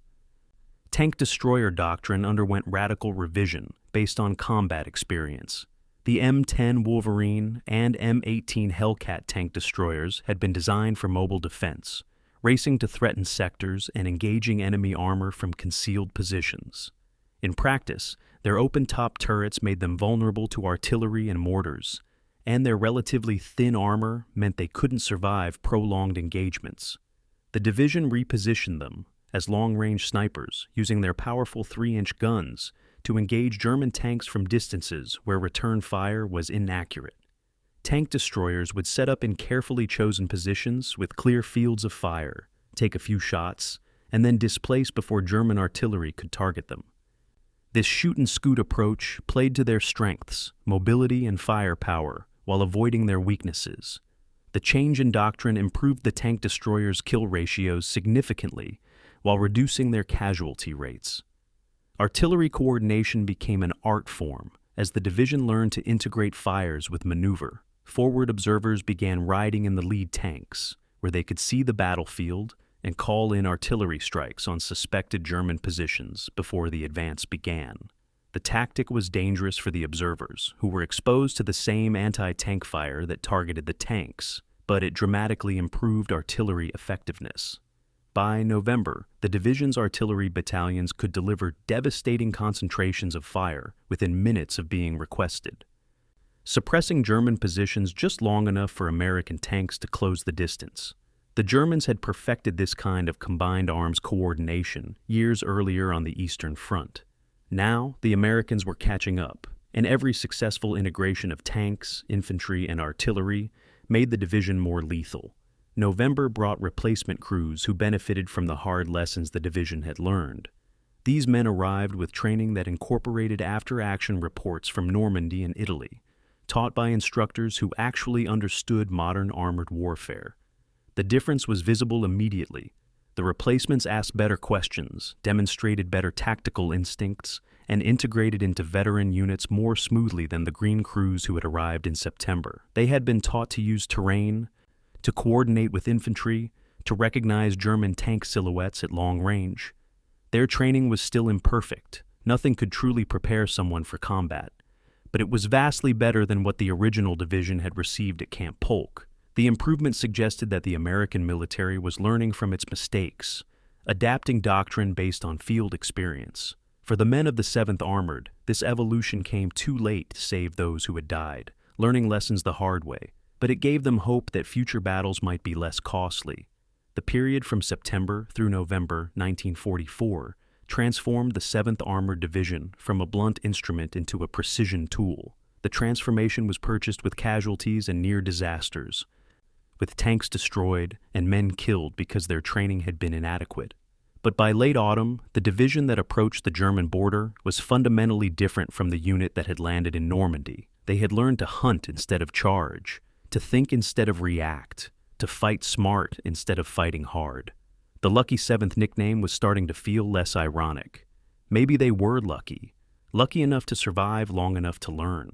Tank destroyer doctrine underwent radical revision based on combat experience. The M10 Wolverine and M18 Hellcat tank destroyers had been designed for mobile defense, racing to threaten sectors and engaging enemy armor from concealed positions. In practice, their open-top turrets made them vulnerable to artillery and mortars, and their relatively thin armor meant they couldn't survive prolonged engagements. The division repositioned them as long-range snipers, using their powerful 3-inch guns to engage German tanks from distances where return fire was inaccurate. Tank destroyers would set up in carefully chosen positions with clear fields of fire, take a few shots, and then displace before German artillery could target them. This shoot-and-scoot approach played to their strengths, mobility and firepower, while avoiding their weaknesses. The change in doctrine improved the tank destroyers' kill ratios significantly while reducing their casualty rates. Artillery coordination became an art form as the division learned to integrate fires with maneuver. Forward observers began riding in the lead tanks, where they could see the battlefield and call in artillery strikes on suspected German positions before the advance began. The tactic was dangerous for the observers, who were exposed to the same anti-tank fire that targeted the tanks, but it dramatically improved artillery effectiveness. By November, the division's artillery battalions could deliver devastating concentrations of fire within minutes of being requested, suppressing German positions just long enough for American tanks to close the distance. The Germans had perfected this kind of combined arms coordination years earlier on the Eastern Front. Now, the Americans were catching up, and every successful integration of tanks, infantry, and artillery made the division more lethal. November brought replacement crews who benefited from the hard lessons the division had learned. These men arrived with training that incorporated after-action reports from Normandy and Italy, taught by instructors who actually understood modern armored warfare. The difference was visible immediately. The replacements asked better questions, demonstrated better tactical instincts, and integrated into veteran units more smoothly than the green crews who had arrived in September. They had been taught to use terrain, to coordinate with infantry, to recognize German tank silhouettes at long range. Their training was still imperfect. Nothing could truly prepare someone for combat. But it was vastly better than what the original division had received at Camp Polk. The improvement suggested that the American military was learning from its mistakes, adapting doctrine based on field experience. For the men of the 7th Armored, this evolution came too late to save those who had died, learning lessons the hard way, but it gave them hope that future battles might be less costly. The period from September through November 1944 transformed the 7th Armored Division from a blunt instrument into a precision tool. The transformation was purchased with casualties and near disasters, with tanks destroyed and men killed because their training had been inadequate. But by late autumn, the division that approached the German border was fundamentally different from the unit that had landed in Normandy. They had learned to hunt instead of charge, to think instead of react, to fight smart instead of fighting hard. The Lucky 7th nickname was starting to feel less ironic. Maybe they were lucky enough to survive long enough to learn.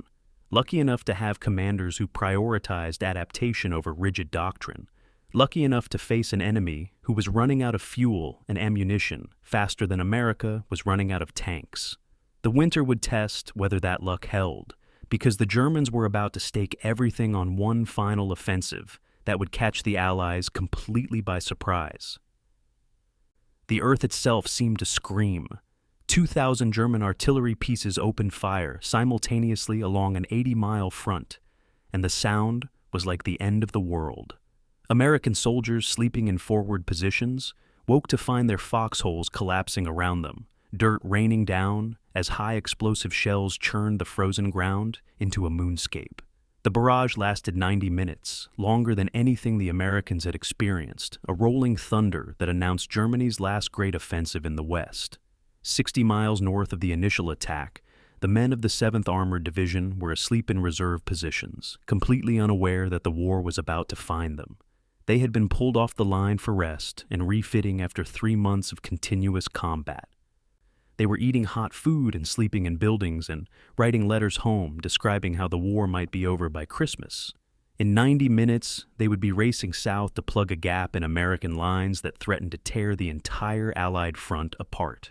Lucky enough to have commanders who prioritized adaptation over rigid doctrine. Lucky enough to face an enemy who was running out of fuel and ammunition faster than America was running out of tanks. The winter would test whether that luck held, because the Germans were about to stake everything on one final offensive that would catch the Allies completely by surprise. The earth itself seemed to scream. 2,000 German artillery pieces opened fire simultaneously along an 80-mile front, and the sound was like the end of the world. American soldiers sleeping in forward positions woke to find their foxholes collapsing around them, dirt raining down as high explosive shells churned the frozen ground into a moonscape. The barrage lasted 90 minutes, longer than anything the Americans had experienced, a rolling thunder that announced Germany's last great offensive in the West. 60 miles north of the initial attack, the men of the 7th Armored Division were asleep in reserve positions, completely unaware that the war was about to find them. They had been pulled off the line for rest and refitting after 3 months of continuous combat. They were eating hot food and sleeping in buildings and writing letters home describing how the war might be over by Christmas. In 90 minutes, they would be racing south to plug a gap in American lines that threatened to tear the entire Allied front apart.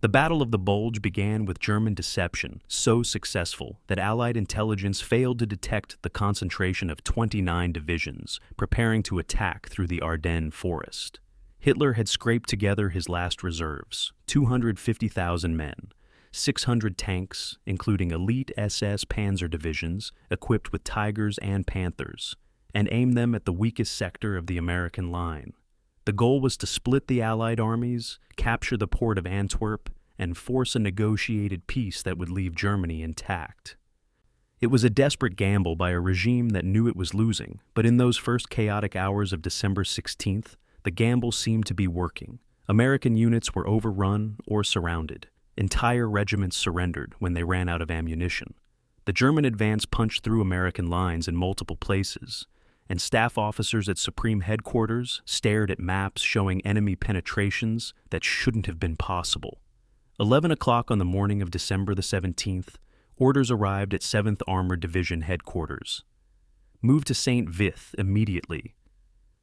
The Battle of the Bulge began with German deception so successful that Allied intelligence failed to detect the concentration of 29 divisions preparing to attack through the Ardennes forest. Hitler had scraped together his last reserves, 250,000 men, 600 tanks, including elite SS Panzer divisions equipped with Tigers and Panthers, and aimed them at the weakest sector of the American line. The goal was to split the Allied armies, capture the port of Antwerp, and force a negotiated peace that would leave Germany intact. It was a desperate gamble by a regime that knew it was losing, but in those first chaotic hours of December 16th, the gamble seemed to be working. American units were overrun or surrounded. Entire regiments surrendered when they ran out of ammunition. The German advance punched through American lines in multiple places, and staff officers at Supreme Headquarters stared at maps showing enemy penetrations that shouldn't have been possible. 11 o'clock on the morning of December the 17th, orders arrived at 7th Armored Division Headquarters. Move to St. Vith immediately.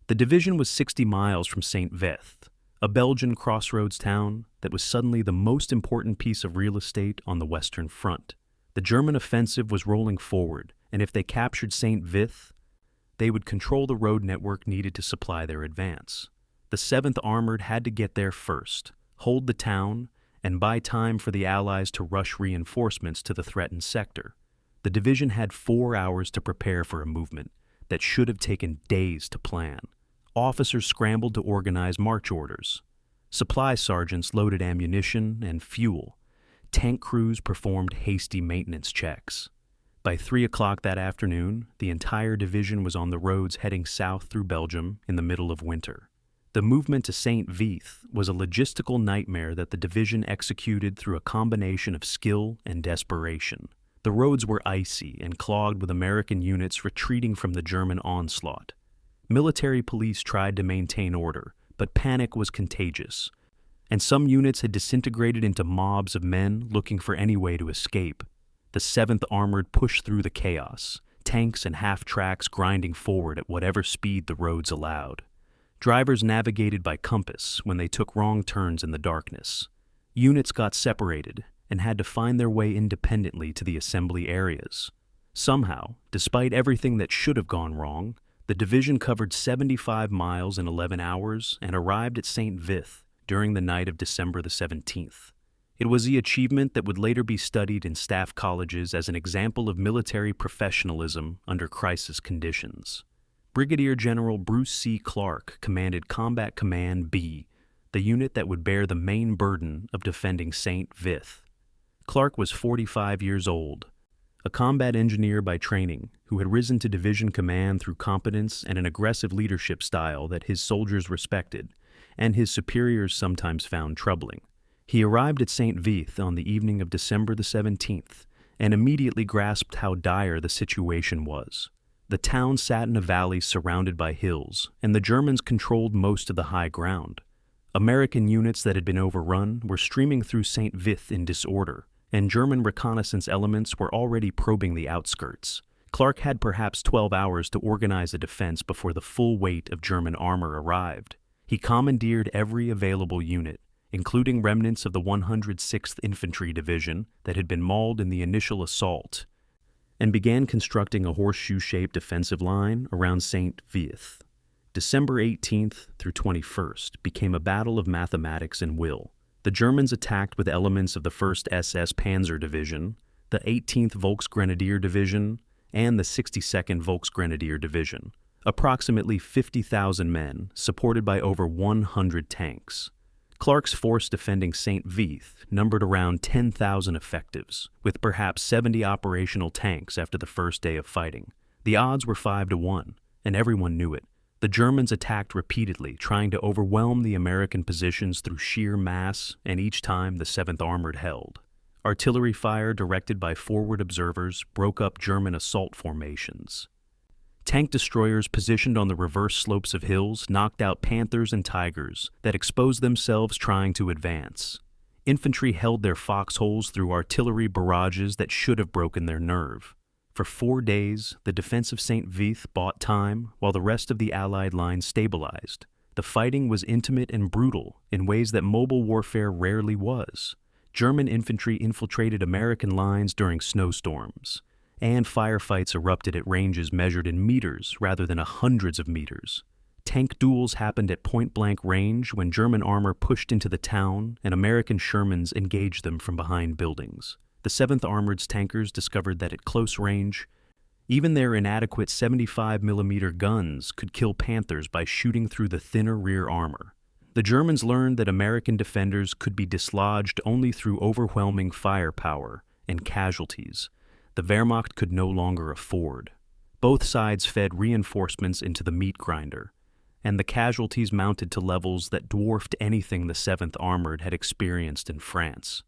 The division was 60 miles from St. Vith, a Belgian crossroads town that was suddenly the most important piece of real estate on the Western Front. The German offensive was rolling forward, and if they captured St. Vith, they would control the road network needed to supply their advance. The 7th Armored had to get there first, hold the town, and buy time for the Allies to rush reinforcements to the threatened sector. The division had 4 hours to prepare for a movement that should have taken days to plan. Officers scrambled to organize march orders. Supply sergeants loaded ammunition and fuel. Tank crews performed hasty maintenance checks. By 3 o'clock that afternoon, the entire division was on the roads heading south through Belgium in the middle of winter. The movement to St. Vith was a logistical nightmare that the division executed through a combination of skill and desperation. The roads were icy and clogged with American units retreating from the German onslaught. Military police tried to maintain order, but panic was contagious, and some units had disintegrated into mobs of men looking for any way to escape. The 7th Armored pushed through the chaos, tanks and half-tracks grinding forward at whatever speed the roads allowed. Drivers navigated by compass when they took wrong turns in the darkness. Units got separated and had to find their way independently to the assembly areas. Somehow, despite everything that should have gone wrong, the division covered 75 miles in 11 hours and arrived at St. Vith during the night of December the 17th. It was the achievement that would later be studied in staff colleges as an example of military professionalism under crisis conditions. Brigadier General Bruce C. Clark commanded Combat Command B, the unit that would bear the main burden of defending St. Vith. Clark was 45 years old, a combat engineer by training who had risen to division command through competence and an aggressive leadership style that his soldiers respected and his superiors sometimes found troubling. He arrived at St. Vith on the evening of December the 17th and immediately grasped how dire the situation was. The town sat in a valley surrounded by hills, and the Germans controlled most of the high ground. American units that had been overrun were streaming through St. Vith in disorder, and German reconnaissance elements were already probing the outskirts. Clark had perhaps 12 hours to organize a defense before the full weight of German armor arrived. He commandeered every available unit, including remnants of the 106th Infantry Division that had been mauled in the initial assault, and began constructing a horseshoe-shaped defensive line around St. Vith. December 18th through 21st became a battle of mathematics and will. The Germans attacked with elements of the 1st SS Panzer Division, the 18th Volksgrenadier Division, and the 62nd Volksgrenadier Division, approximately 50,000 men, supported by over 100 tanks. Clark's force defending St. Vith numbered around 10,000 effectives, with perhaps 70 operational tanks after the first day of fighting. The odds were 5-1, and everyone knew it. The Germans attacked repeatedly, trying to overwhelm the American positions through sheer mass, and each time the 7th Armored held. Artillery fire directed by forward observers broke up German assault formations. Tank destroyers positioned on the reverse slopes of hills knocked out Panthers and Tigers that exposed themselves trying to advance. Infantry held their foxholes through artillery barrages that should have broken their nerve. For 4 days, the defense of St. Vith bought time while the rest of the Allied line stabilized. The fighting was intimate and brutal in ways that mobile warfare rarely was. German infantry infiltrated American lines during snowstorms, and firefights erupted at ranges measured in meters rather than hundreds of meters. Tank duels happened at point-blank range when German armor pushed into the town and American Shermans engaged them from behind buildings. The 7th Armored's tankers discovered that at close range, even their inadequate 75mm guns could kill Panthers by shooting through the thinner rear armor. The Germans learned that American defenders could be dislodged only through overwhelming firepower and casualties the Wehrmacht could no longer afford. Both sides fed reinforcements into the meat grinder, and the casualties mounted to levels that dwarfed anything the 7th Armored had experienced in France.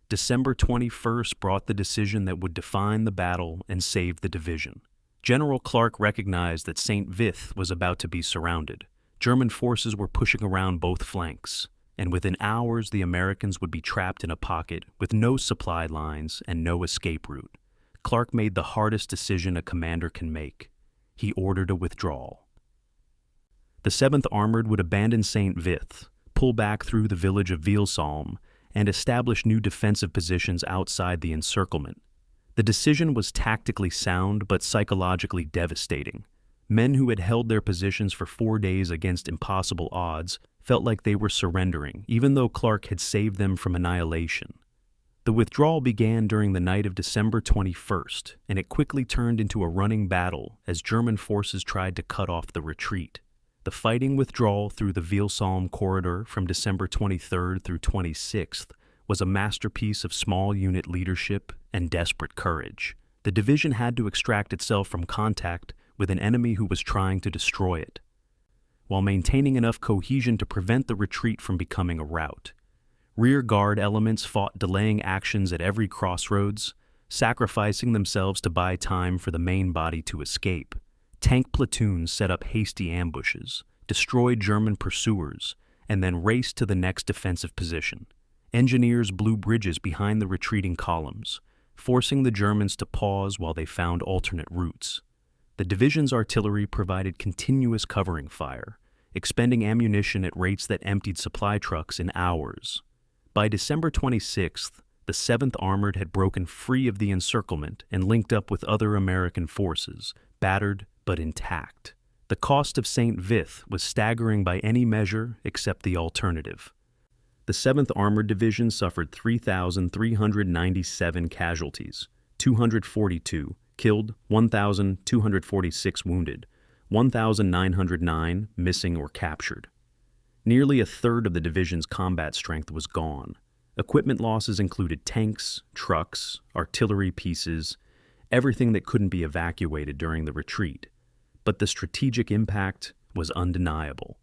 December 21st brought the decision that would define the battle and save the division. General Clark recognized that St. Vith was about to be surrounded. German forces were pushing around both flanks, and within hours the Americans would be trapped in a pocket with no supply lines and no escape route. Clark made the hardest decision a commander can make. He ordered a withdrawal. The 7th Armored would abandon St. Vith, pull back through the village of Vielsalm, and establish new defensive positions outside the encirclement. The decision was tactically sound but psychologically devastating. Men who had held their positions for 4 days against impossible odds felt like they were surrendering, even though Clark had saved them from annihilation. The withdrawal began during the night of December 21st, and it quickly turned into a running battle as German forces tried to cut off the retreat. The fighting withdrawal through the Vielsalm corridor from December 23rd through 26th was a masterpiece of small unit leadership and desperate courage. The division had to extract itself from contact with an enemy who was trying to destroy it. while maintaining enough cohesion to prevent the retreat from becoming a rout. Rear guard elements fought delaying actions at every crossroads, sacrificing themselves to buy time for the main body to escape. Tank platoons set up hasty ambushes, destroyed German pursuers, and then raced to the next defensive position. Engineers blew bridges behind the retreating columns, forcing the Germans to pause while they found alternate routes. The division's artillery provided continuous covering fire, expending ammunition at rates that emptied supply trucks in hours. By December 26th, the 7th Armored had broken free of the encirclement and linked up with other American forces, battered but intact. The cost of St. Vith was staggering by any measure except the alternative. The 7th Armored Division suffered 3,397 casualties, 242 killed, 1,246 wounded, 1,909 missing or captured. Nearly a third of the division's combat strength was gone. Equipment losses included tanks, trucks, artillery pieces, everything that couldn't be evacuated during the retreat. But the strategic impact was undeniable.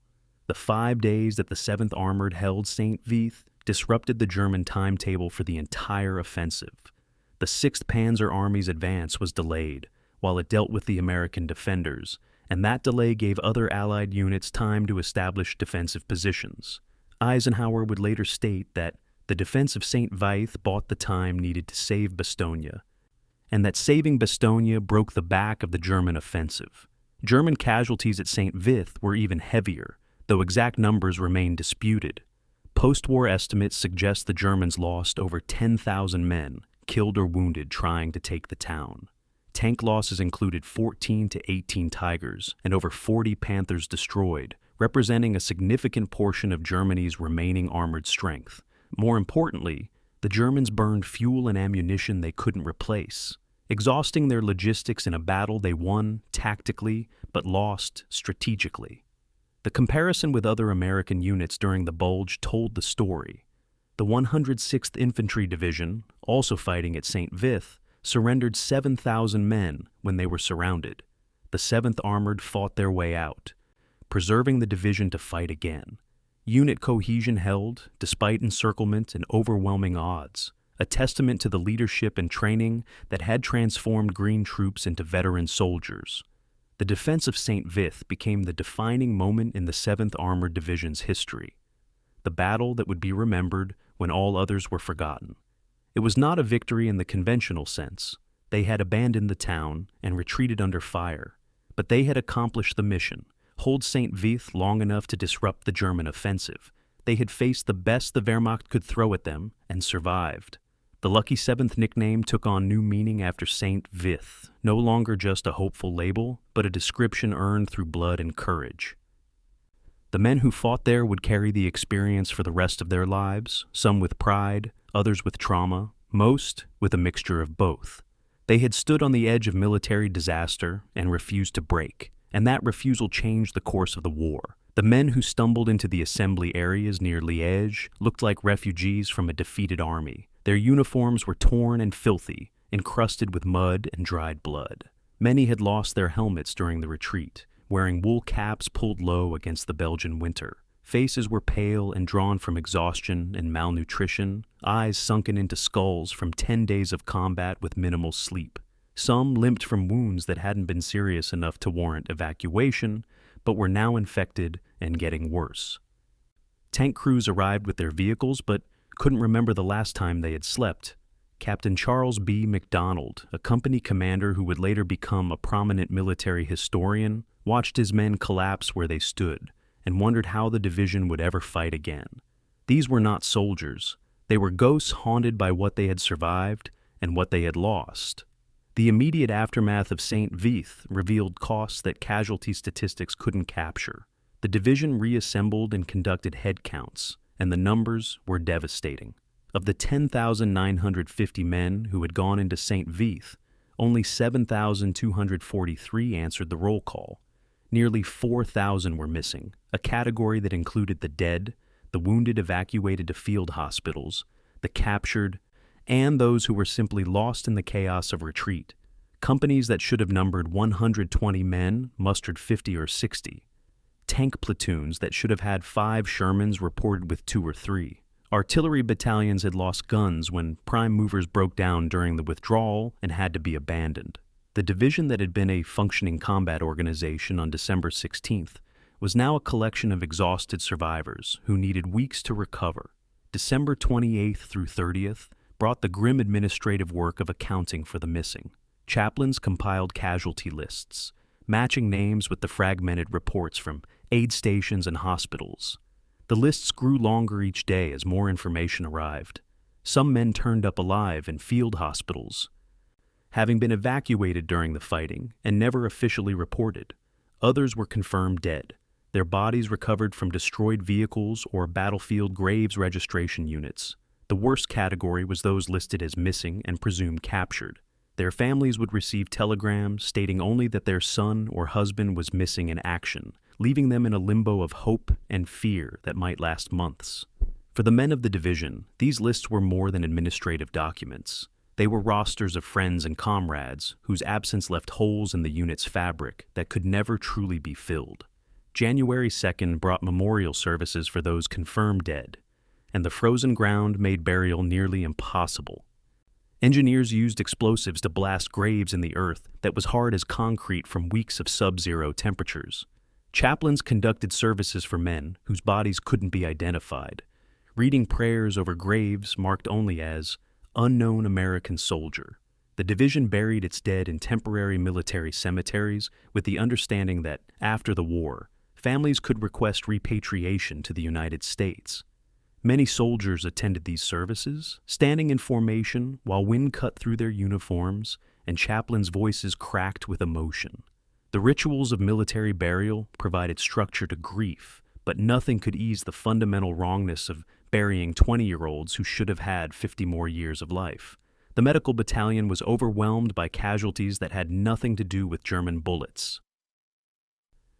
The 5 days that the 7th Armored held St. Vith disrupted the German timetable for the entire offensive. The 6th Panzer Army's advance was delayed, while it dealt with the American defenders, and that delay gave other Allied units time to establish defensive positions. Eisenhower would later state that the defense of St. Vith bought the time needed to save Bastogne, and that saving Bastogne broke the back of the German offensive. German casualties at St. Vith were even heavier, though exact numbers remain disputed. Post-war estimates suggest the Germans lost over 10,000 men, killed or wounded trying to take the town. Tank losses included 14 to 18 Tigers and over 40 Panthers destroyed, representing a significant portion of Germany's remaining armored strength. More importantly, the Germans burned fuel and ammunition they couldn't replace, exhausting their logistics in a battle they won tactically but lost strategically. The comparison with other American units during the Bulge told the story. The 106th Infantry Division, also fighting at St. Vith, surrendered 7,000 men when they were surrounded. The 7th Armored fought their way out, preserving the division to fight again. Unit cohesion held, despite encirclement and overwhelming odds, a testament to the leadership and training that had transformed Green troops into veteran soldiers. The defense of St. Vith became the defining moment in the 7th Armored Division's history, the battle that would be remembered when all others were forgotten. It was not a victory in the conventional sense. They had abandoned the town and retreated under fire, but they had accomplished the mission, hold St. Vith long enough to disrupt the German offensive. They had faced the best the Wehrmacht could throw at them and survived. The Lucky Seventh nickname took on new meaning after St. Vith, no longer just a hopeful label, but a description earned through blood and courage. The men who fought there would carry the experience for the rest of their lives, some with pride, others with trauma, most with a mixture of both. They had stood on the edge of military disaster and refused to break, and that refusal changed the course of the war. The men who stumbled into the assembly areas near Liège looked like refugees from a defeated army. Their uniforms were torn and filthy, encrusted with mud and dried blood. Many had lost their helmets during the retreat, wearing wool caps pulled low against the Belgian winter. Faces were pale and drawn from exhaustion and malnutrition, eyes sunken into skulls from 10 days of combat with minimal sleep. Some limped from wounds that hadn't been serious enough to warrant evacuation, but were now infected and getting worse. Tank crews arrived with their vehicles, but couldn't remember the last time they had slept. Captain Charles B. MacDonald, a company commander who would later become a prominent military historian, watched his men collapse where they stood and wondered how the division would ever fight again. These were not soldiers. They were ghosts haunted by what they had survived and what they had lost. The immediate aftermath of St. Vith revealed costs that casualty statistics couldn't capture. The division reassembled and conducted head counts, and the numbers were devastating. Of the 10,950 men who had gone into St. Vith, only 7,243 answered the roll call. Nearly 4,000 were missing, a category that included the dead, the wounded evacuated to field hospitals, the captured, and those who were simply lost in the chaos of retreat. Companies that should have numbered 120 men mustered 50 or 60. tank platoons that should have had 5 Shermans reported with 2 or 3. Artillery battalions had lost guns when prime movers broke down during the withdrawal and had to be abandoned. The division that had been a functioning combat organization on December 16th was now a collection of exhausted survivors who needed weeks to recover. December 28th through 30th brought the grim administrative work of accounting for the missing. Chaplains compiled casualty lists, matching names with the fragmented reports from aid stations and hospitals. The lists grew longer each day as more information arrived. Some men turned up alive in field hospitals, having been evacuated during the fighting and never officially reported. Others were confirmed dead, their bodies recovered from destroyed vehicles or battlefield graves registration units. The worst category was those listed as missing and presumed captured. Their families would receive telegrams stating only that their son or husband was missing in action, leaving them in a limbo of hope and fear that might last months. For the men of the division, these lists were more than administrative documents. They were rosters of friends and comrades whose absence left holes in the unit's fabric that could never truly be filled. January 2nd brought memorial services for those confirmed dead, and the frozen ground made burial nearly impossible. Engineers used explosives to blast graves in the earth that was hard as concrete from weeks of sub-zero temperatures. Chaplains conducted services for men whose bodies couldn't be identified, reading prayers over graves marked only as unknown American soldier. The division buried its dead in temporary military cemeteries with the understanding that, after the war, families could request repatriation to the United States. Many soldiers attended these services, standing in formation while wind cut through their uniforms and chaplains' voices cracked with emotion. The rituals of military burial provided structure to grief, but nothing could ease the fundamental wrongness of burying 20-year-olds who should have had 50 more years of life. The medical battalion was overwhelmed by casualties that had nothing to do with German bullets.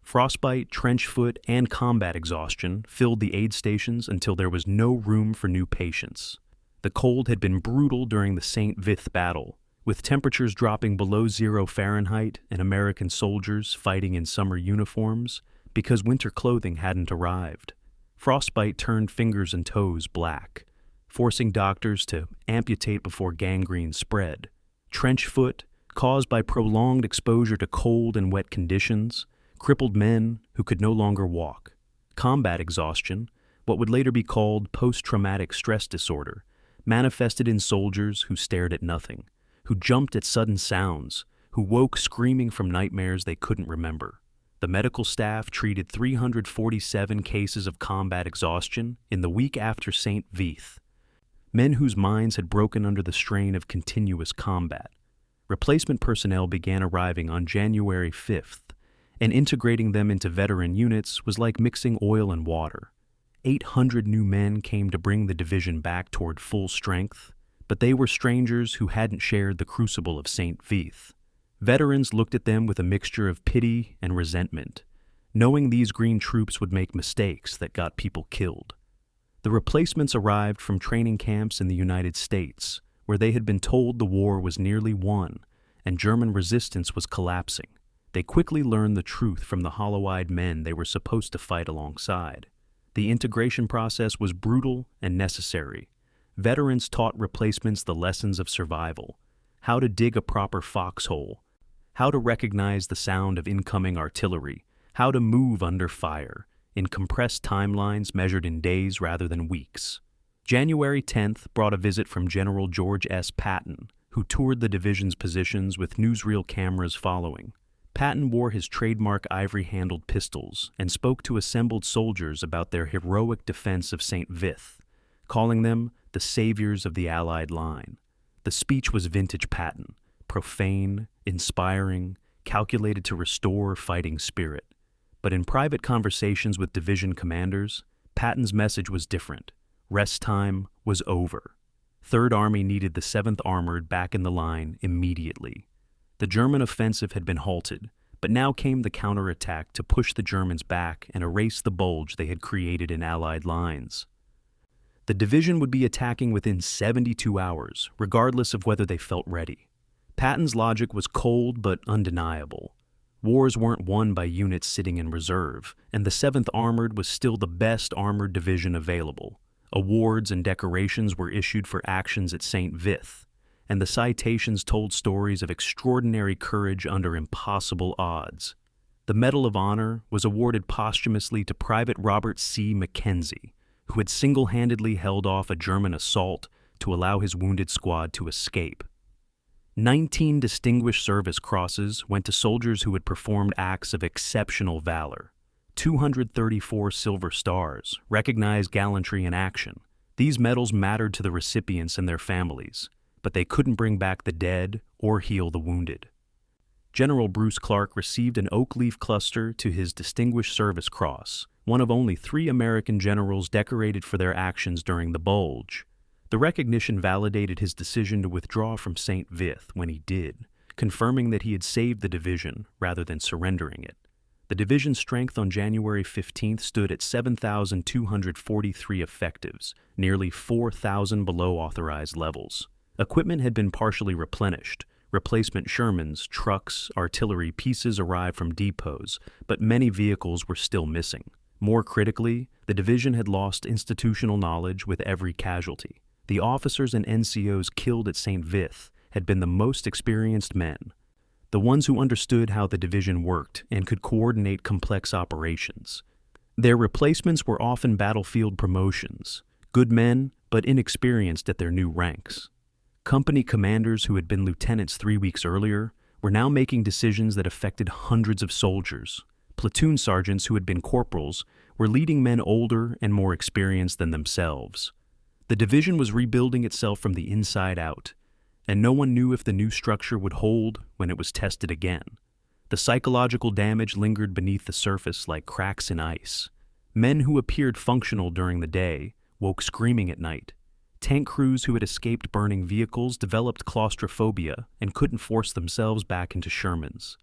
Frostbite, trench foot, and combat exhaustion filled the aid stations until there was no room for new patients. The cold had been brutal during the St. Vith battle, with temperatures dropping below 0 Fahrenheit and American soldiers fighting in summer uniforms because winter clothing hadn't arrived. Frostbite turned fingers and toes black, forcing doctors to amputate before gangrene spread. Trench foot, caused by prolonged exposure to cold and wet conditions, crippled men who could no longer walk. Combat exhaustion, what would later be called post-traumatic stress disorder, manifested in soldiers who stared at nothing, who jumped at sudden sounds, who woke screaming from nightmares they couldn't remember. The medical staff treated 347 cases of combat exhaustion in the week after St. Vith, men whose minds had broken under the strain of continuous combat. Replacement personnel began arriving on January 5th, and integrating them into veteran units was like mixing oil and water. 800 new men came to bring the division back toward full strength, but they were strangers who hadn't shared the crucible of St. Vith. Veterans looked at them with a mixture of pity and resentment, knowing these green troops would make mistakes that got people killed. The replacements arrived from training camps in the United States, where they had been told the war was nearly won and German resistance was collapsing. They quickly learned the truth from the hollow-eyed men they were supposed to fight alongside. The integration process was brutal and necessary. Veterans taught replacements the lessons of survival, how to dig a proper foxhole, how to recognize the sound of incoming artillery, how to move under fire, in compressed timelines measured in days rather than weeks. January 10th brought a visit from General George S. Patton, who toured the division's positions with newsreel cameras following. Patton wore his trademark ivory-handled pistols and spoke to assembled soldiers about their heroic defense of St. Vith, calling them the saviors of the Allied line. The speech was vintage Patton, profane, inspiring, calculated to restore fighting spirit. But in private conversations with division commanders, Patton's message was different. Rest time was over. Third Army needed the 7th Armored back in the line immediately. The German offensive had been halted, but now came the counterattack to push the Germans back and erase the bulge they had created in Allied lines. The division would be attacking within 72 hours, regardless of whether they felt ready. Patton's logic was cold but undeniable. Wars weren't won by units sitting in reserve, and the 7th Armored was still the best armored division available. Awards and decorations were issued for actions at St. Vith, and the citations told stories of extraordinary courage under impossible odds. The Medal of Honor was awarded posthumously to Private Robert C. Mackenzie, who had single-handedly held off a German assault to allow his wounded squad to escape. 19 Distinguished Service Crosses went to soldiers who had performed acts of exceptional valor. 234 Silver Stars recognized gallantry in action. These medals mattered to the recipients and their families, but they couldn't bring back the dead or heal the wounded. General Bruce Clark received an oak leaf cluster to his Distinguished Service Cross, one of only 3 American generals decorated for their actions during the Bulge. The recognition validated his decision to withdraw from St. Vith when he did, confirming that he had saved the division rather than surrendering it. The division's strength on January 15th stood at 7,243 effectives, nearly 4,000 below authorized levels. Equipment had been partially replenished. Replacement Shermans, trucks, artillery pieces arrived from depots, but many vehicles were still missing. More critically, the division had lost institutional knowledge with every casualty. The officers and NCOs killed at St. Vith had been the most experienced men, the ones who understood how the division worked and could coordinate complex operations. Their replacements were often battlefield promotions, good men but inexperienced at their new ranks. Company commanders who had been lieutenants 3 weeks earlier were now making decisions that affected hundreds of soldiers. Platoon sergeants who had been corporals were leading men older and more experienced than themselves. The division was rebuilding itself from the inside out, and no one knew if the new structure would hold when it was tested again. The psychological damage lingered beneath the surface like cracks in ice. Men who appeared functional during the day woke screaming at night. Tank crews who had escaped burning vehicles developed claustrophobia and couldn't force themselves back into Shermans.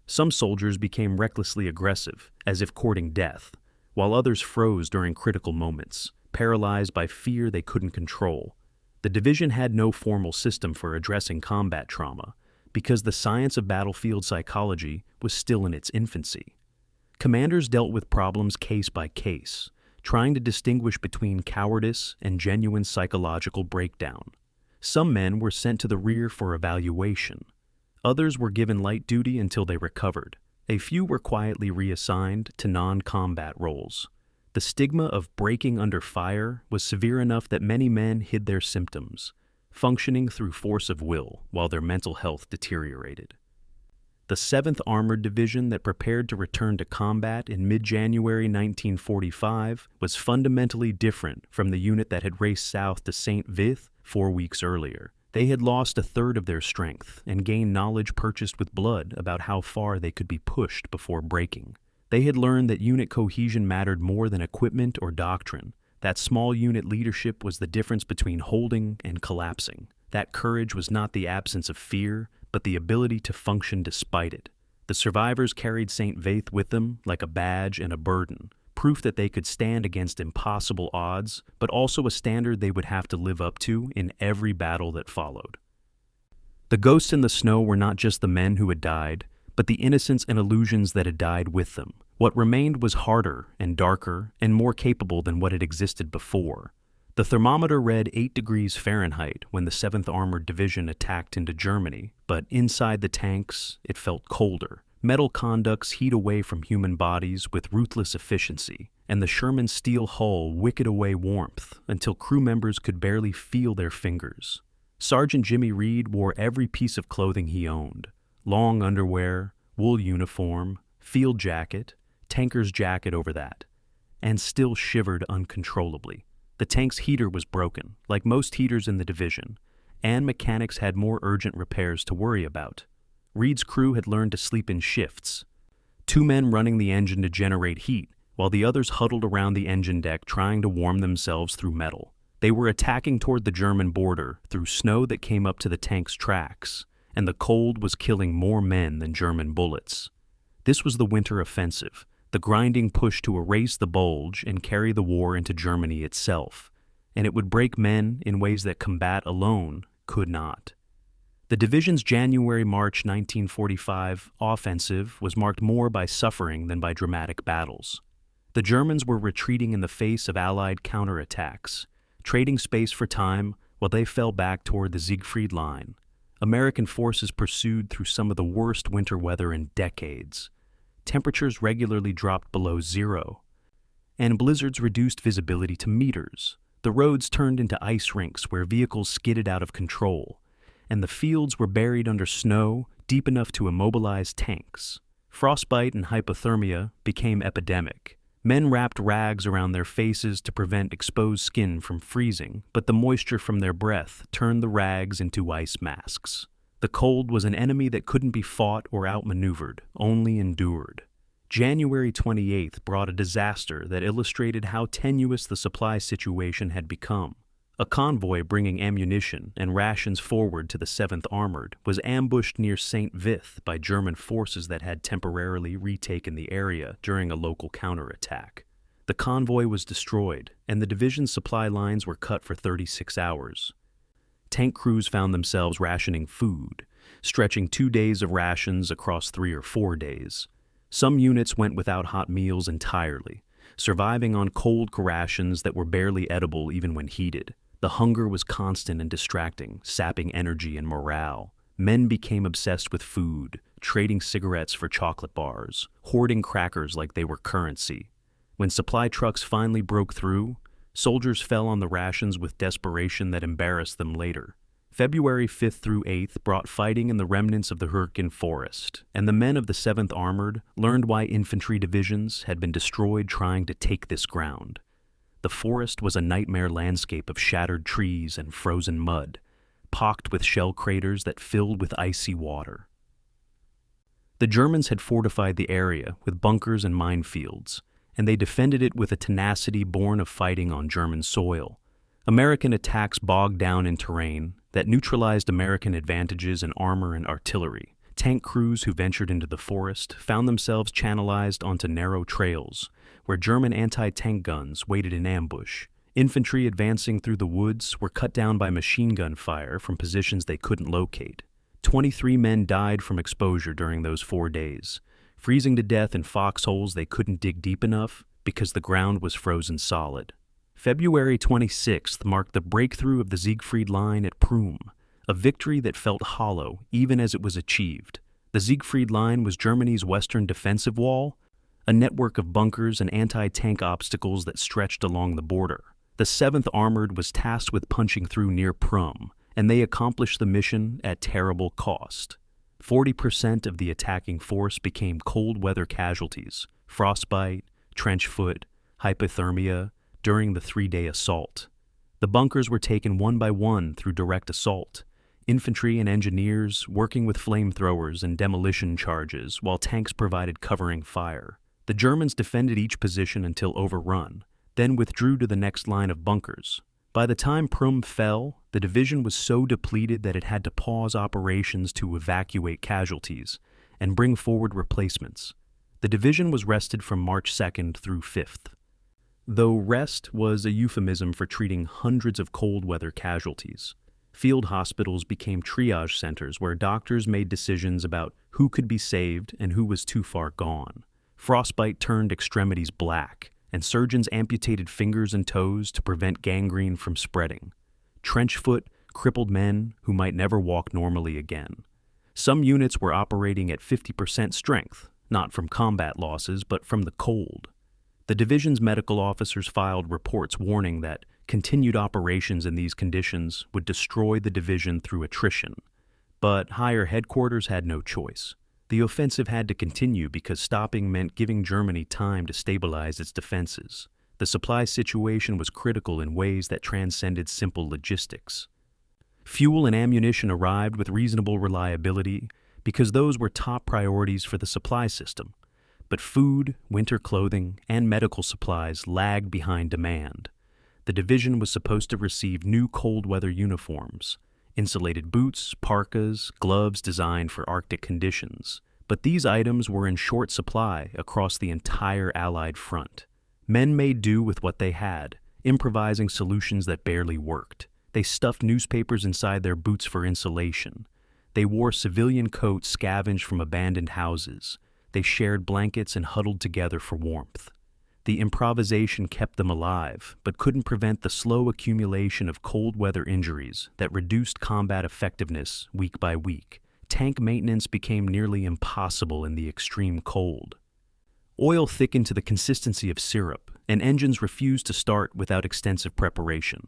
Some soldiers became recklessly aggressive, as if courting death, while others froze during critical moments, paralyzed by fear they couldn't control. The division had no formal system for addressing combat trauma, because the science of battlefield psychology was still in its infancy. Commanders dealt with problems case by case, trying to distinguish between cowardice and genuine psychological breakdown. Some men were sent to the rear for evaluation. Others were given light duty until they recovered. A few were quietly reassigned to non-combat roles. The stigma of breaking under fire was severe enough that many men hid their symptoms, functioning through force of will while their mental health deteriorated. The 7th Armored Division that prepared to return to combat in mid-January 1945 was fundamentally different from the unit that had raced south to St. Vith 4 weeks earlier. They had lost a third of their strength and gained knowledge purchased with blood about how far they could be pushed before breaking. They had learned that unit cohesion mattered more than equipment or doctrine, that small unit leadership was the difference between holding and collapsing, that courage was not the absence of fear, but the ability to function despite it. The survivors carried St. Vith with them like a badge and a burden, proof that they could stand against impossible odds, but also a standard they would have to live up to in every battle that followed. The ghosts in the snow were not just the men who had died, but the innocents and illusions that had died with them. What remained was harder and darker and more capable than what had existed before. The thermometer read 8 degrees Fahrenheit when the 7th Armored Division attacked into Germany, but inside the tanks, it felt colder. Metal conducts heat away from human bodies with ruthless efficiency, and the Sherman steel hull wicked away warmth until crew members could barely feel their fingers. Sergeant Jimmy Reed wore every piece of clothing he owned: long underwear, wool uniform, field jacket, tanker's jacket over that, and still shivered uncontrollably. The tank's heater was broken, like most heaters in the division, and mechanics had more urgent repairs to worry about. Reed's crew had learned to sleep in shifts, 2 men running the engine to generate heat, while the others huddled around the engine deck trying to warm themselves through metal. They were attacking toward the German border through snow that came up to the tank's tracks, and the cold was killing more men than German bullets. This was the winter offensive, the grinding push to erase the Bulge and carry the war into Germany itself, and it would break men in ways that combat alone could not. The division's January-March 1945 offensive was marked more by suffering than by dramatic battles. The Germans were retreating in the face of Allied counterattacks, trading space for time while they fell back toward the Siegfried Line. American forces pursued through some of the worst winter weather in decades. Temperatures regularly dropped below zero, and blizzards reduced visibility to meters. The roads turned into ice rinks where vehicles skidded out of control, and the fields were buried under snow deep enough to immobilize tanks. Frostbite and hypothermia became epidemic. Men wrapped rags around their faces to prevent exposed skin from freezing, but the moisture from their breath turned the rags into ice masks. The cold was an enemy that couldn't be fought or outmaneuvered, only endured. January 28th brought a disaster that illustrated how tenuous the supply situation had become. A convoy bringing ammunition and rations forward to the 7th Armored was ambushed near St. Vith by German forces that had temporarily retaken the area during a local counterattack. The convoy was destroyed, and the division's supply lines were cut for 36 hours. Tank crews found themselves rationing food, stretching 2 days of rations across 3 or 4 days. Some units went without hot meals entirely, surviving on cold rations that were barely edible even when heated. The hunger was constant and distracting, sapping energy and morale. Men became obsessed with food, trading cigarettes for chocolate bars, hoarding crackers like they were currency. When supply trucks finally broke through, soldiers fell on the rations with desperation that embarrassed them later. February 5th through 8th brought fighting in the remnants of the Hürtgen Forest, and the men of the 7th Armored learned why infantry divisions had been destroyed trying to take this ground. The forest was a nightmare landscape of shattered trees and frozen mud, pocked with shell craters that filled with icy water. The Germans had fortified the area with bunkers and minefields, and they defended it with a tenacity born of fighting on German soil. American attacks bogged down in terrain that neutralized American advantages in armor and artillery. Tank crews who ventured into the forest found themselves channelized onto narrow trails, where German anti-tank guns waited in ambush. Infantry advancing through the woods were cut down by machine gun fire from positions they couldn't locate. 23 men died from exposure during those 4 days, freezing to death in foxholes they couldn't dig deep enough because the ground was frozen solid. February 26th marked the breakthrough of the Siegfried Line at Prüm, a victory that felt hollow even as it was achieved. The Siegfried Line was Germany's western defensive wall, a network of bunkers and anti-tank obstacles that stretched along the border. The 7th Armored was tasked with punching through near Prüm, and they accomplished the mission at terrible cost. 40% of the attacking force became cold weather casualties, frostbite, trench foot, hypothermia, during the 3-day assault. The bunkers were taken one by one through direct assault, infantry and engineers working with flamethrowers and demolition charges while tanks provided covering fire. The Germans defended each position until overrun, then withdrew to the next line of bunkers. By the time Prüm fell, the division was so depleted that it had to pause operations to evacuate casualties and bring forward replacements. The division was rested from March 2nd through 5th. Though rest was a euphemism for treating hundreds of cold weather casualties, field hospitals became triage centers where doctors made decisions about who could be saved and who was too far gone. Frostbite turned extremities black, and surgeons amputated fingers and toes to prevent gangrene from spreading. Trench foot crippled men who might never walk normally again. Some units were operating at 50% strength, not from combat losses, but from the cold. The division's medical officers filed reports warning that continued operations in these conditions would destroy the division through attrition. But higher headquarters had no choice. The offensive had to continue because stopping meant giving Germany time to stabilize its defenses. The supply situation was critical in ways that transcended simple logistics. Fuel and ammunition arrived with reasonable reliability because those were top priorities for the supply system. But food, winter clothing, and medical supplies lagged behind demand. The division was supposed to receive new cold weather uniforms, insulated boots, parkas, gloves designed for Arctic conditions. But these items were in short supply across the entire Allied front. Men made do with what they had, improvising solutions that barely worked. They stuffed newspapers inside their boots for insulation. They wore civilian coats scavenged from abandoned houses. They shared blankets and huddled together for warmth. The improvisation kept them alive, but couldn't prevent the slow accumulation of cold weather injuries that reduced combat effectiveness week by week. Tank maintenance became nearly impossible in the extreme cold. Oil thickened to the consistency of syrup, and engines refused to start without extensive preparation.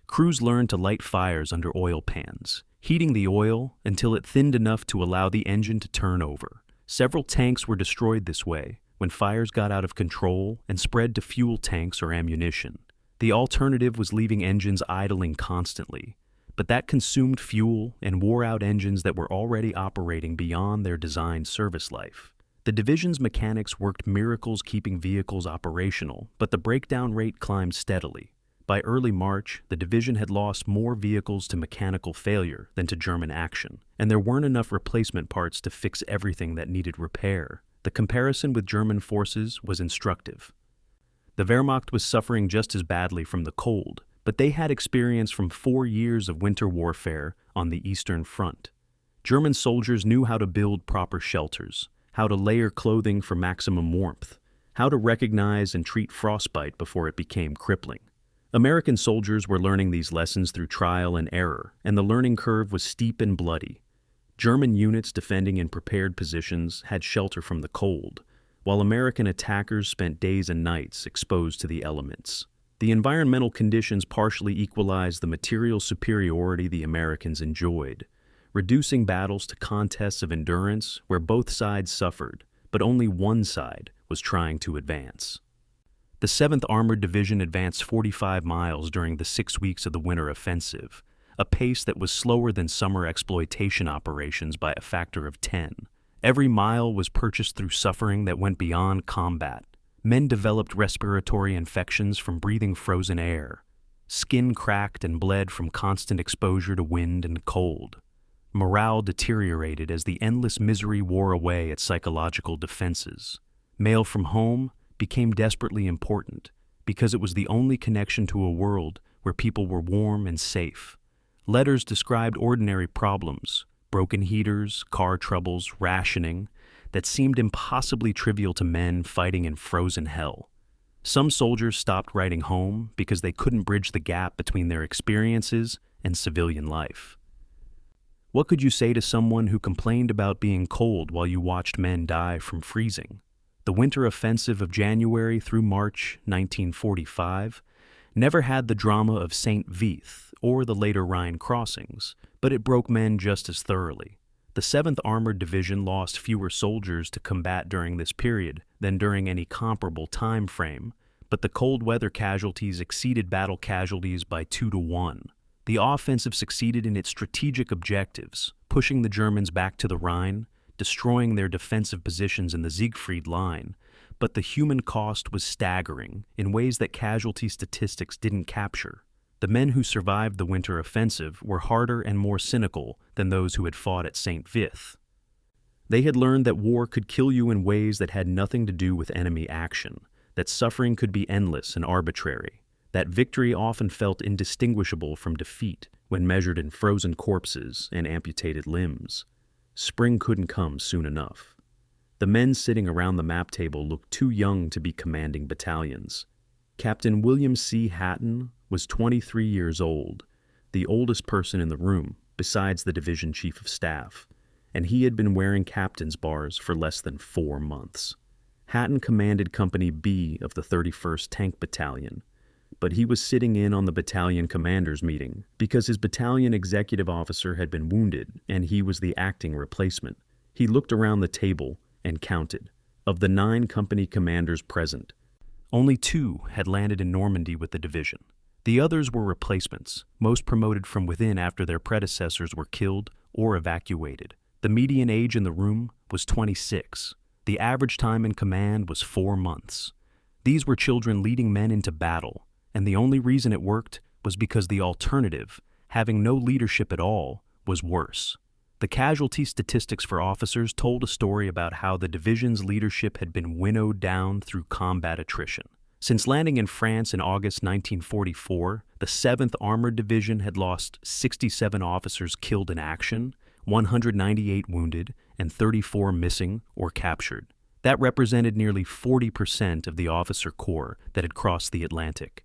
Crews learned to light fires under oil pans, heating the oil until it thinned enough to allow the engine to turn over. Several tanks were destroyed this way, when fires got out of control and spread to fuel tanks or ammunition. The alternative was leaving engines idling constantly, but that consumed fuel and wore out engines that were already operating beyond their designed service life. The division's mechanics worked miracles keeping vehicles operational, but the breakdown rate climbed steadily. By early March, the division had lost more vehicles to mechanical failure than to German action, and there weren't enough replacement parts to fix everything that needed repair. The comparison with German forces was instructive. The Wehrmacht was suffering just as badly from the cold, but they had experience from 4 years of winter warfare on the Eastern Front. German soldiers knew how to build proper shelters, how to layer clothing for maximum warmth, how to recognize and treat frostbite before it became crippling. American soldiers were learning these lessons through trial and error, and the learning curve was steep and bloody. German units defending in prepared positions had shelter from the cold, while American attackers spent days and nights exposed to the elements. The environmental conditions partially equalized the material superiority the Americans enjoyed, reducing battles to contests of endurance where both sides suffered, but only one side was trying to advance. The 7th Armored Division advanced 45 miles during the 6 weeks of the winter offensive, a pace that was slower than summer exploitation operations by a factor of 10. Every mile was purchased through suffering that went beyond combat. Men developed respiratory infections from breathing frozen air. Skin cracked and bled from constant exposure to wind and cold. Morale deteriorated as the endless misery wore away at psychological defenses. Mail from home became desperately important because it was the only connection to a world where people were warm and safe. Letters described ordinary problems, broken heaters, car troubles, rationing, that seemed impossibly trivial to men fighting in frozen hell. Some soldiers stopped writing home because they couldn't bridge the gap between their experiences and civilian life. What could you say to someone who complained about being cold while you watched men die from freezing? The winter offensive of January through March 1945 never had the drama of St. Vith or the later Rhine crossings, but it broke men just as thoroughly. The 7th Armored Division lost fewer soldiers to combat during this period than during any comparable time frame, but the cold weather casualties exceeded battle casualties by 2 to 1. The offensive succeeded in its strategic objectives, pushing the Germans back to the Rhine, destroying their defensive positions in the Siegfried Line, but the human cost was staggering in ways that casualty statistics didn't capture. The men who survived the winter offensive were harder and more cynical than those who had fought at St. Vith. They had learned that war could kill you in ways that had nothing to do with enemy action, that suffering could be endless and arbitrary, that victory often felt indistinguishable from defeat when measured in frozen corpses and amputated limbs. Spring couldn't come soon enough. The men sitting around the map table looked too young to be commanding battalions. Captain William C. Hatton was 23 years old, the oldest person in the room besides the division chief of staff, and he had been wearing captain's bars for less than 4 months. Hatton commanded Company B of the 31st Tank Battalion, but he was sitting in on the battalion commander's meeting because his battalion executive officer had been wounded and he was the acting replacement. He looked around the table and counted. Of the 9 company commanders present, only 2 had landed in Normandy with the division. The others were replacements, most promoted from within after their predecessors were killed or evacuated. The median age in the room was 26. The average time in command was 4 months. These were children leading men into battle, and the only reason it worked was because the alternative, having no leadership at all, was worse. The casualty statistics for officers told a story about how the division's leadership had been winnowed down through combat attrition. Since landing in France in August 1944, the 7th Armored Division had lost 67 officers killed in action, 198 wounded, and 34 missing or captured. That represented nearly 40% of the officer corps that had crossed the Atlantic.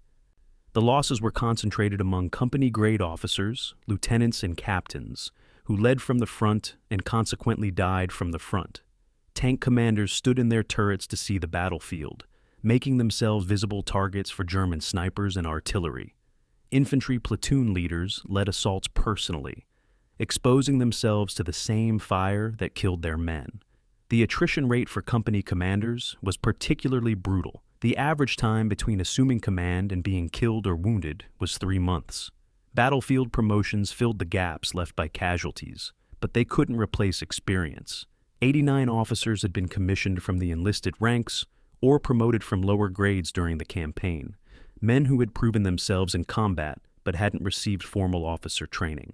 The losses were concentrated among company-grade officers, lieutenants, and captains, who led from the front and consequently died from the front. Tank commanders stood in their turrets to see the battlefield, making themselves visible targets for German snipers and artillery. Infantry platoon leaders led assaults personally, exposing themselves to the same fire that killed their men. The attrition rate for company commanders was particularly brutal. The average time between assuming command and being killed or wounded was 3 months. Battlefield promotions filled the gaps left by casualties, but they couldn't replace experience. 89 officers had been commissioned from the enlisted ranks or promoted from lower grades during the campaign, men who had proven themselves in combat but hadn't received formal officer training.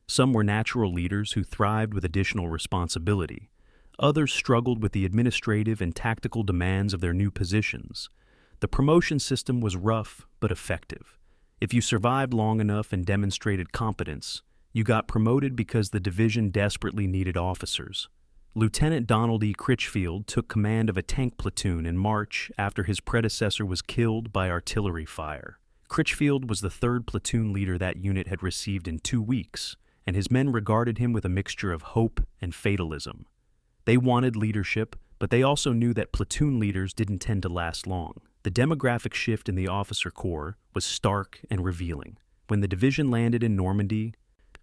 Some were natural leaders who thrived with additional responsibility. Others struggled with the administrative and tactical demands of their new positions. The promotion system was rough but effective. If you survived long enough and demonstrated competence, you got promoted because the division desperately needed officers. Lieutenant Donald E. Critchfield took command of a tank platoon in March after his predecessor was killed by artillery fire. Critchfield was the third platoon leader that unit had received in 2 weeks, and his men regarded him with a mixture of hope and fatalism. They wanted leadership, but they also knew that platoon leaders didn't tend to last long. The demographic shift in the officer corps was stark and revealing. When the division landed in Normandy,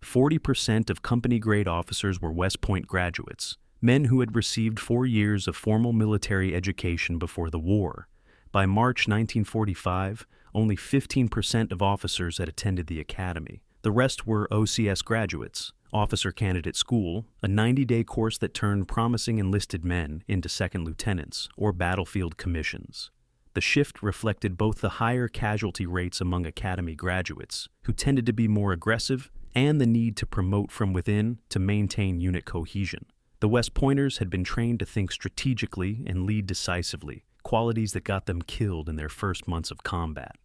40% of company-grade officers were West Point graduates, men who had received 4 years of formal military education before the war. By March 1945, only 15% of officers had attended the academy. The rest were OCS graduates, Officer Candidate School, a 90-day course that turned promising enlisted men into second lieutenants or battlefield commissions. The shift reflected both the higher casualty rates among academy graduates, who tended to be more aggressive, and the need to promote from within to maintain unit cohesion. The West Pointers had been trained to think strategically and lead decisively, qualities that got them killed in their first months of combat.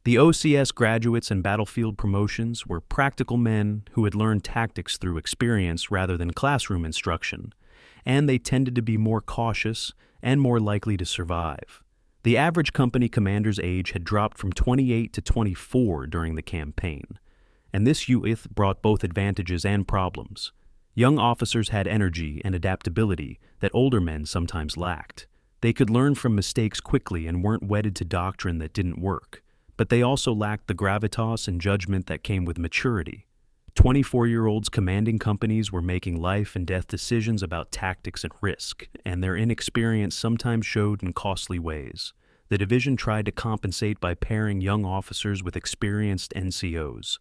The OCS graduates and battlefield promotions were practical men who had learned tactics through experience rather than classroom instruction, and they tended to be more cautious and more likely to survive. The average company commander's age had dropped from 28 to 24 during the campaign, and this youth brought both advantages and problems. Young officers had energy and adaptability that older men sometimes lacked. They could learn from mistakes quickly and weren't wedded to doctrine that didn't work. But they also lacked the gravitas and judgment that came with maturity. 24-year-olds commanding companies were making life and death decisions about tactics and risk, and their inexperience sometimes showed in costly ways. The division tried to compensate by pairing young officers with experienced NCOs,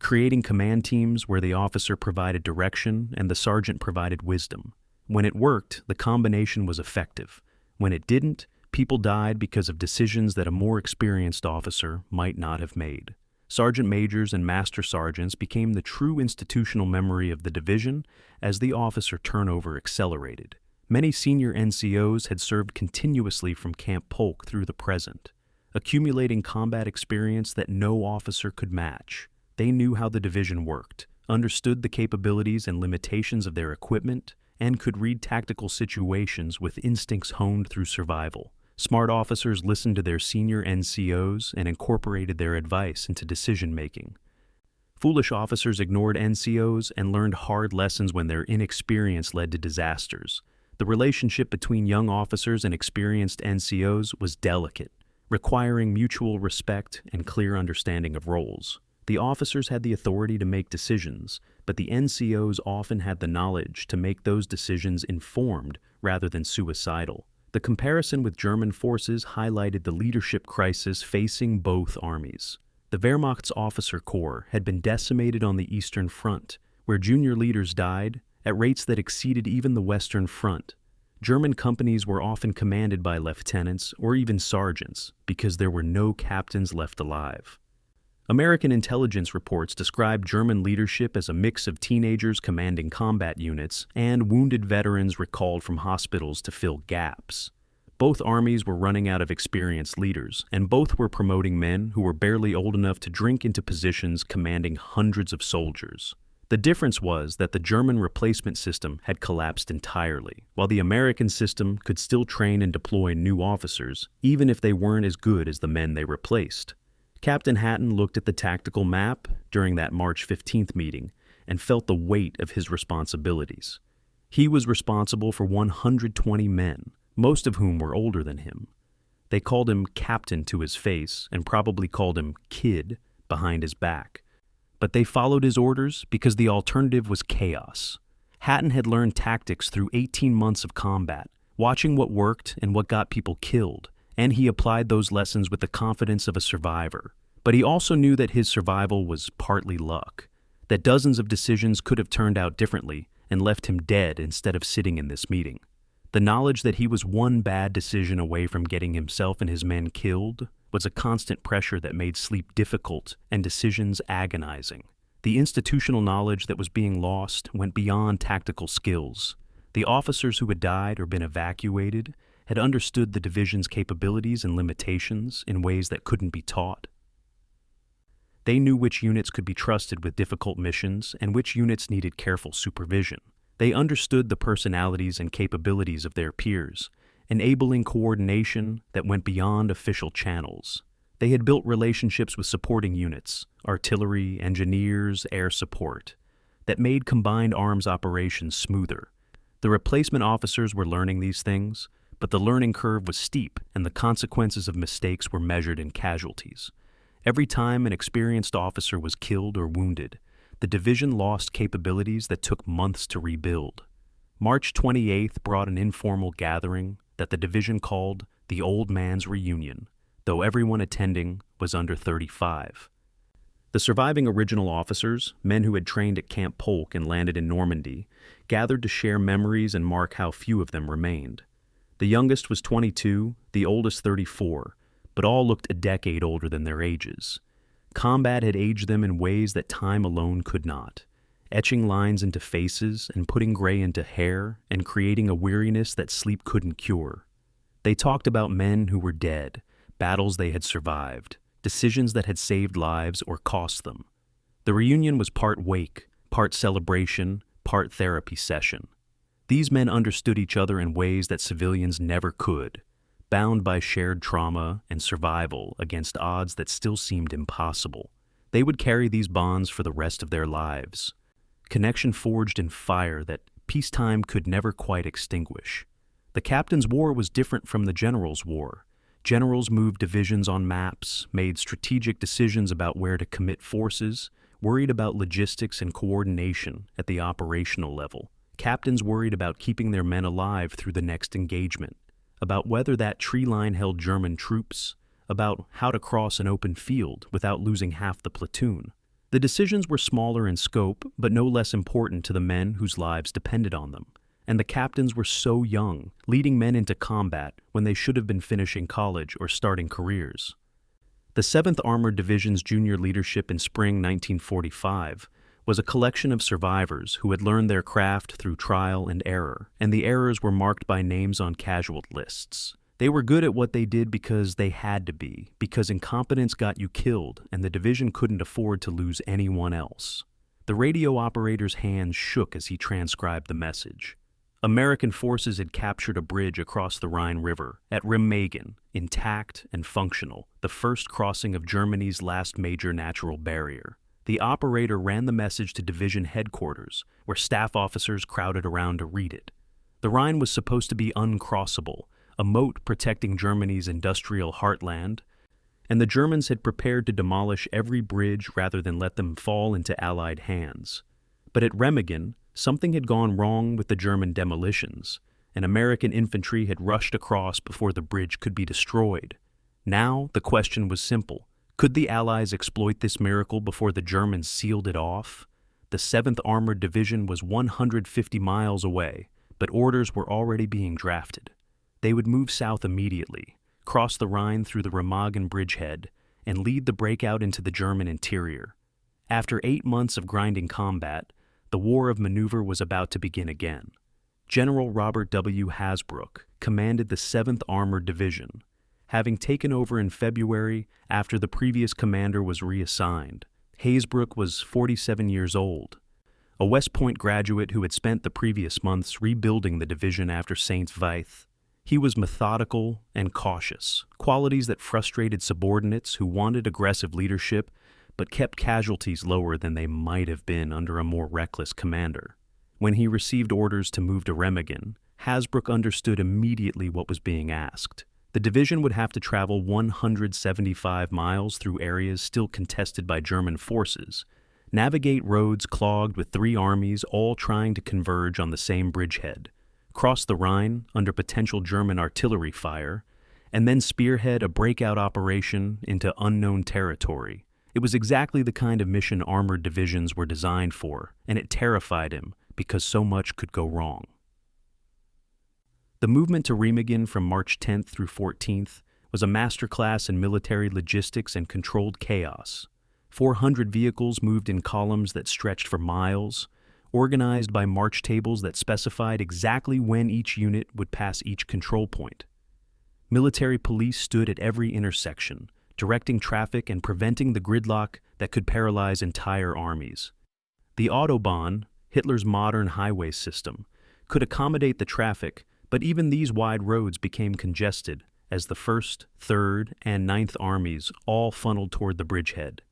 creating command teams where the officer provided direction and the sergeant provided wisdom. When it worked, the combination was effective. When it didn't, people died because of decisions that a more experienced officer might not have made. Sergeant majors and master sergeants became the true institutional memory of the division as the officer turnover accelerated. Many senior NCOs had served continuously from Camp Polk through the present, accumulating combat experience that no officer could match. They knew how the division worked, understood the capabilities and limitations of their equipment, and could read tactical situations with instincts honed through survival. Smart officers listened to their senior NCOs and incorporated their advice into decision-making. Foolish officers ignored NCOs and learned hard lessons when their inexperience led to disasters. The relationship between young officers and experienced NCOs was delicate, requiring mutual respect and clear understanding of roles. The officers had the authority to make decisions, but the NCOs often had the knowledge to make those decisions informed rather than suicidal. The comparison with German forces highlighted the leadership crisis facing both armies. The Wehrmacht's officer corps had been decimated on the Eastern Front, where junior leaders died at rates that exceeded even the Western Front. German companies were often commanded by lieutenants or even sergeants because there were no captains left alive. American intelligence reports described German leadership as a mix of teenagers commanding combat units and wounded veterans recalled from hospitals to fill gaps. Both armies were running out of experienced leaders, and both were promoting men who were barely old enough to drink into positions commanding hundreds of soldiers. The The difference was that the German replacement system had collapsed entirely, while the American system could still train and deploy new officers, even if they weren't as good as the men they replaced. Captain Hatton looked at the tactical map during that March 15th meeting and felt the weight of his responsibilities. He was responsible for 120 men, most of whom were older than him. They called him captain to his face and probably called him kid behind his back. But they followed his orders because the alternative was chaos. Hatton had learned tactics through 18 months of combat, watching what worked and what got people killed, and he applied those lessons with the confidence of a survivor. But he also knew that his survival was partly luck, that dozens of decisions could have turned out differently and left him dead instead of sitting in this meeting. The knowledge that he was one bad decision away from getting himself and his men killed was a constant pressure that made sleep difficult and decisions agonizing. The institutional knowledge that was being lost went beyond tactical skills. The officers who had died or been evacuated had understood the division's capabilities and limitations in ways that couldn't be taught. They knew which units could be trusted with difficult missions and which units needed careful supervision. They understood the personalities and capabilities of their peers, enabling coordination that went beyond official channels. They had built relationships with supporting units, artillery, engineers, air support, that made combined arms operations smoother. The replacement officers were learning these things, but the learning curve was steep and the consequences of mistakes were measured in casualties. Every time an experienced officer was killed or wounded, the division lost capabilities that took months to rebuild. March 28th brought an informal gathering that the division called the Old Man's Reunion, though everyone attending was under 35. The surviving original officers, men who had trained at Camp Polk and landed in Normandy, gathered to share memories and mark how few of them remained. The youngest was 22, the oldest 34, but all looked a decade older than their ages. Combat had aged them in ways that time alone could not, etching lines into faces and putting gray into hair and creating a weariness that sleep couldn't cure. They talked about men who were dead, battles they had survived, decisions that had saved lives or cost them. The reunion was part wake, part celebration, part therapy session. These men understood each other in ways that civilians never could, bound by shared trauma and survival against odds that still seemed impossible. They would carry these bonds for the rest of their lives. Connection forged in fire that peacetime could never quite extinguish. The captain's war was different from the general's war. Generals moved divisions on maps, made strategic decisions about where to commit forces, worried about logistics and coordination at the operational level. Captains worried about keeping their men alive through the next engagement, about whether that tree line held German troops, about how to cross an open field without losing half the platoon. The decisions were smaller in scope, but no less important to the men whose lives depended on them. And the captains were so young, leading men into combat when they should have been finishing college or starting careers. The 7th Armored Division's junior leadership in spring 1945 was a collection of survivors who had learned their craft through trial and error, and the errors were marked by names on casualty lists. They were good at what they did because they had to be, because incompetence got you killed and the division couldn't afford to lose anyone else. The radio operator's hands shook as he transcribed the message. American forces had captured a bridge across the Rhine River at Remagen, intact and functional, the first crossing of Germany's last major natural barrier. The operator ran the message to division headquarters, where staff officers crowded around to read it. The Rhine was supposed to be uncrossable, a moat protecting Germany's industrial heartland, and the Germans had prepared to demolish every bridge rather than let them fall into Allied hands. But at Remagen, something had gone wrong with the German demolitions, and American infantry had rushed across before the bridge could be destroyed. Now the question was simple. Could the Allies exploit this miracle before the Germans sealed it off? The 7th Armored Division was 150 miles away, but orders were already being drafted. They would move south immediately, cross the Rhine through the Remagen bridgehead, and lead the breakout into the German interior. After 8 months of grinding combat, the war of maneuver was about to begin again. General Robert W. Hasbrouck commanded the 7th Armored Division, having taken over in February after the previous commander was reassigned. Hasbrouck was 47 years old. a West Point graduate who had spent the previous months rebuilding the division after St. Vith. He was methodical and cautious, qualities that frustrated subordinates who wanted aggressive leadership but kept casualties lower than they might have been under a more reckless commander. When he received orders to move to Remagen, Hasbrouck understood immediately what was being asked. The division would have to travel 175 miles through areas still contested by German forces, navigate roads clogged with 3 armies all trying to converge on the same bridgehead, cross the Rhine under potential German artillery fire, and then spearhead a breakout operation into unknown territory. It was exactly the kind of mission armored divisions were designed for, and it terrified him because so much could go wrong. The movement to Remagen from March 10th through 14th was a masterclass in military logistics and controlled chaos. 400 vehicles moved in columns that stretched for miles, organized by march tables that specified exactly when each unit would pass each control point. Military police stood at every intersection, directing traffic and preventing the gridlock that could paralyze entire armies. The Autobahn, Hitler's modern highway system, could accommodate the traffic, but even these wide roads became congested as the 1st, 3rd, and 9th armies all funneled toward the bridgehead.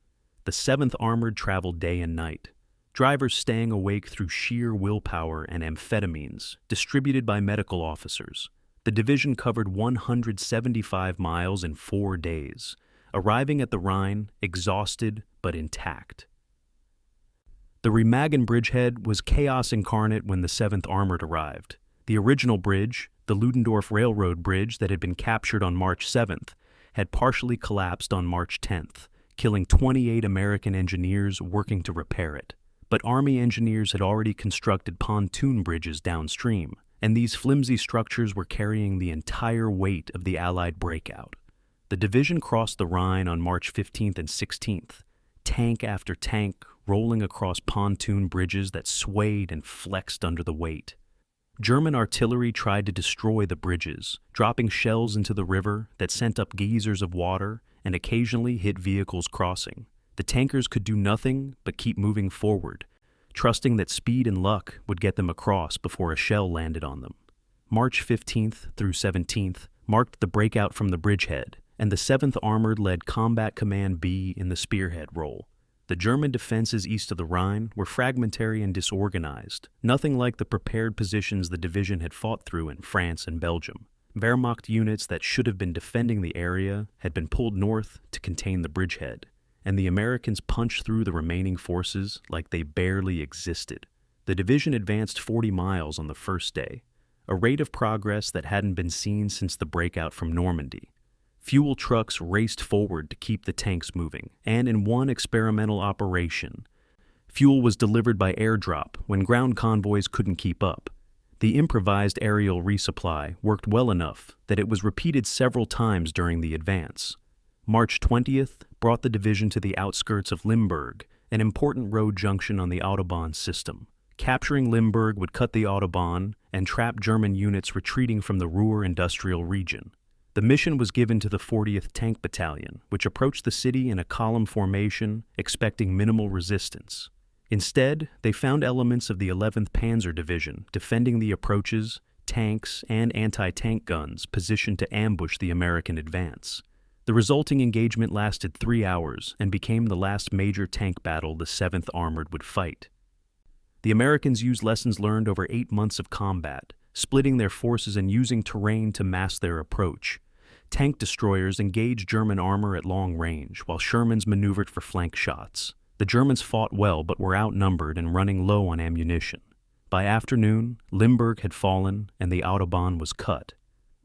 The 7th Armored traveled day and night, drivers staying awake through sheer willpower and amphetamines distributed by medical officers. The division covered 175 miles in 4 days, arriving at the Rhine exhausted but intact. The Remagen bridgehead was chaos incarnate when the 7th Armored arrived. The original bridge, the Ludendorff Railroad Bridge that had been captured on March 7th, had partially collapsed on March 10th, killing 28 American engineers working to repair it. But Army engineers had already constructed pontoon bridges downstream, and these flimsy structures were carrying the entire weight of the Allied breakout. The division crossed the Rhine on March 15th and 16th, tank after tank rolling across pontoon bridges that swayed and flexed under the weight. German artillery tried to destroy the bridges, dropping shells into the river that sent up geysers of water and occasionally hit vehicles crossing. The tankers could do nothing but keep moving forward, trusting that speed and luck would get them across before a shell landed on them. March 15th through 17th marked the breakout from the bridgehead, and the 7th Armored led Combat Command B in the spearhead role. The German defenses east of the Rhine were fragmentary and disorganized, nothing like the prepared positions the division had fought through in France and Belgium. Wehrmacht units that should have been defending the area had been pulled north to contain the bridgehead, and the Americans punched through the remaining forces like they barely existed. The division advanced 40 miles on the first day, a rate of progress that hadn't been seen since the breakout from Normandy. Fuel trucks raced forward to keep the tanks moving, and in one experimental operation, fuel was delivered by airdrop when ground convoys couldn't keep up. The improvised aerial resupply worked well enough that it was repeated several times during the advance. March 20th brought the division to the outskirts of Limburg, an important road junction on the Autobahn system. Capturing Limburg would cut the Autobahn and trap German units retreating from the Ruhr industrial region. The mission was given to the 40th Tank Battalion, which approached the city in a column formation, expecting minimal resistance. Instead, they found elements of the 11th Panzer Division defending the approaches, tanks, and anti-tank guns positioned to ambush the American advance. The resulting engagement lasted 3 hours and became the last major tank battle the 7th Armored would fight. The Americans used lessons learned over 8 months of combat, splitting their forces and using terrain to mask their approach. Tank destroyers engaged German armor at long range, while Shermans maneuvered for flank shots. The Germans fought well but were outnumbered and running low on ammunition. By afternoon, Limburg had fallen and the Autobahn was cut.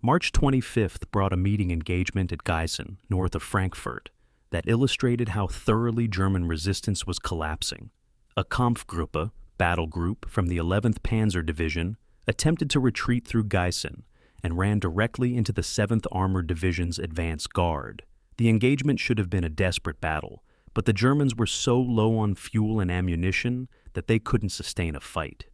March 25th brought a meeting engagement at Gießen, north of Frankfurt, that illustrated how thoroughly German resistance was collapsing. A Kampfgruppe, battle group, from the 11th Panzer Division attempted to retreat through Gießen and ran directly into the 7th Armored Division's advance guard. The engagement should have been a desperate battle, but the Germans were so low on fuel and ammunition that they couldn't sustain a fight.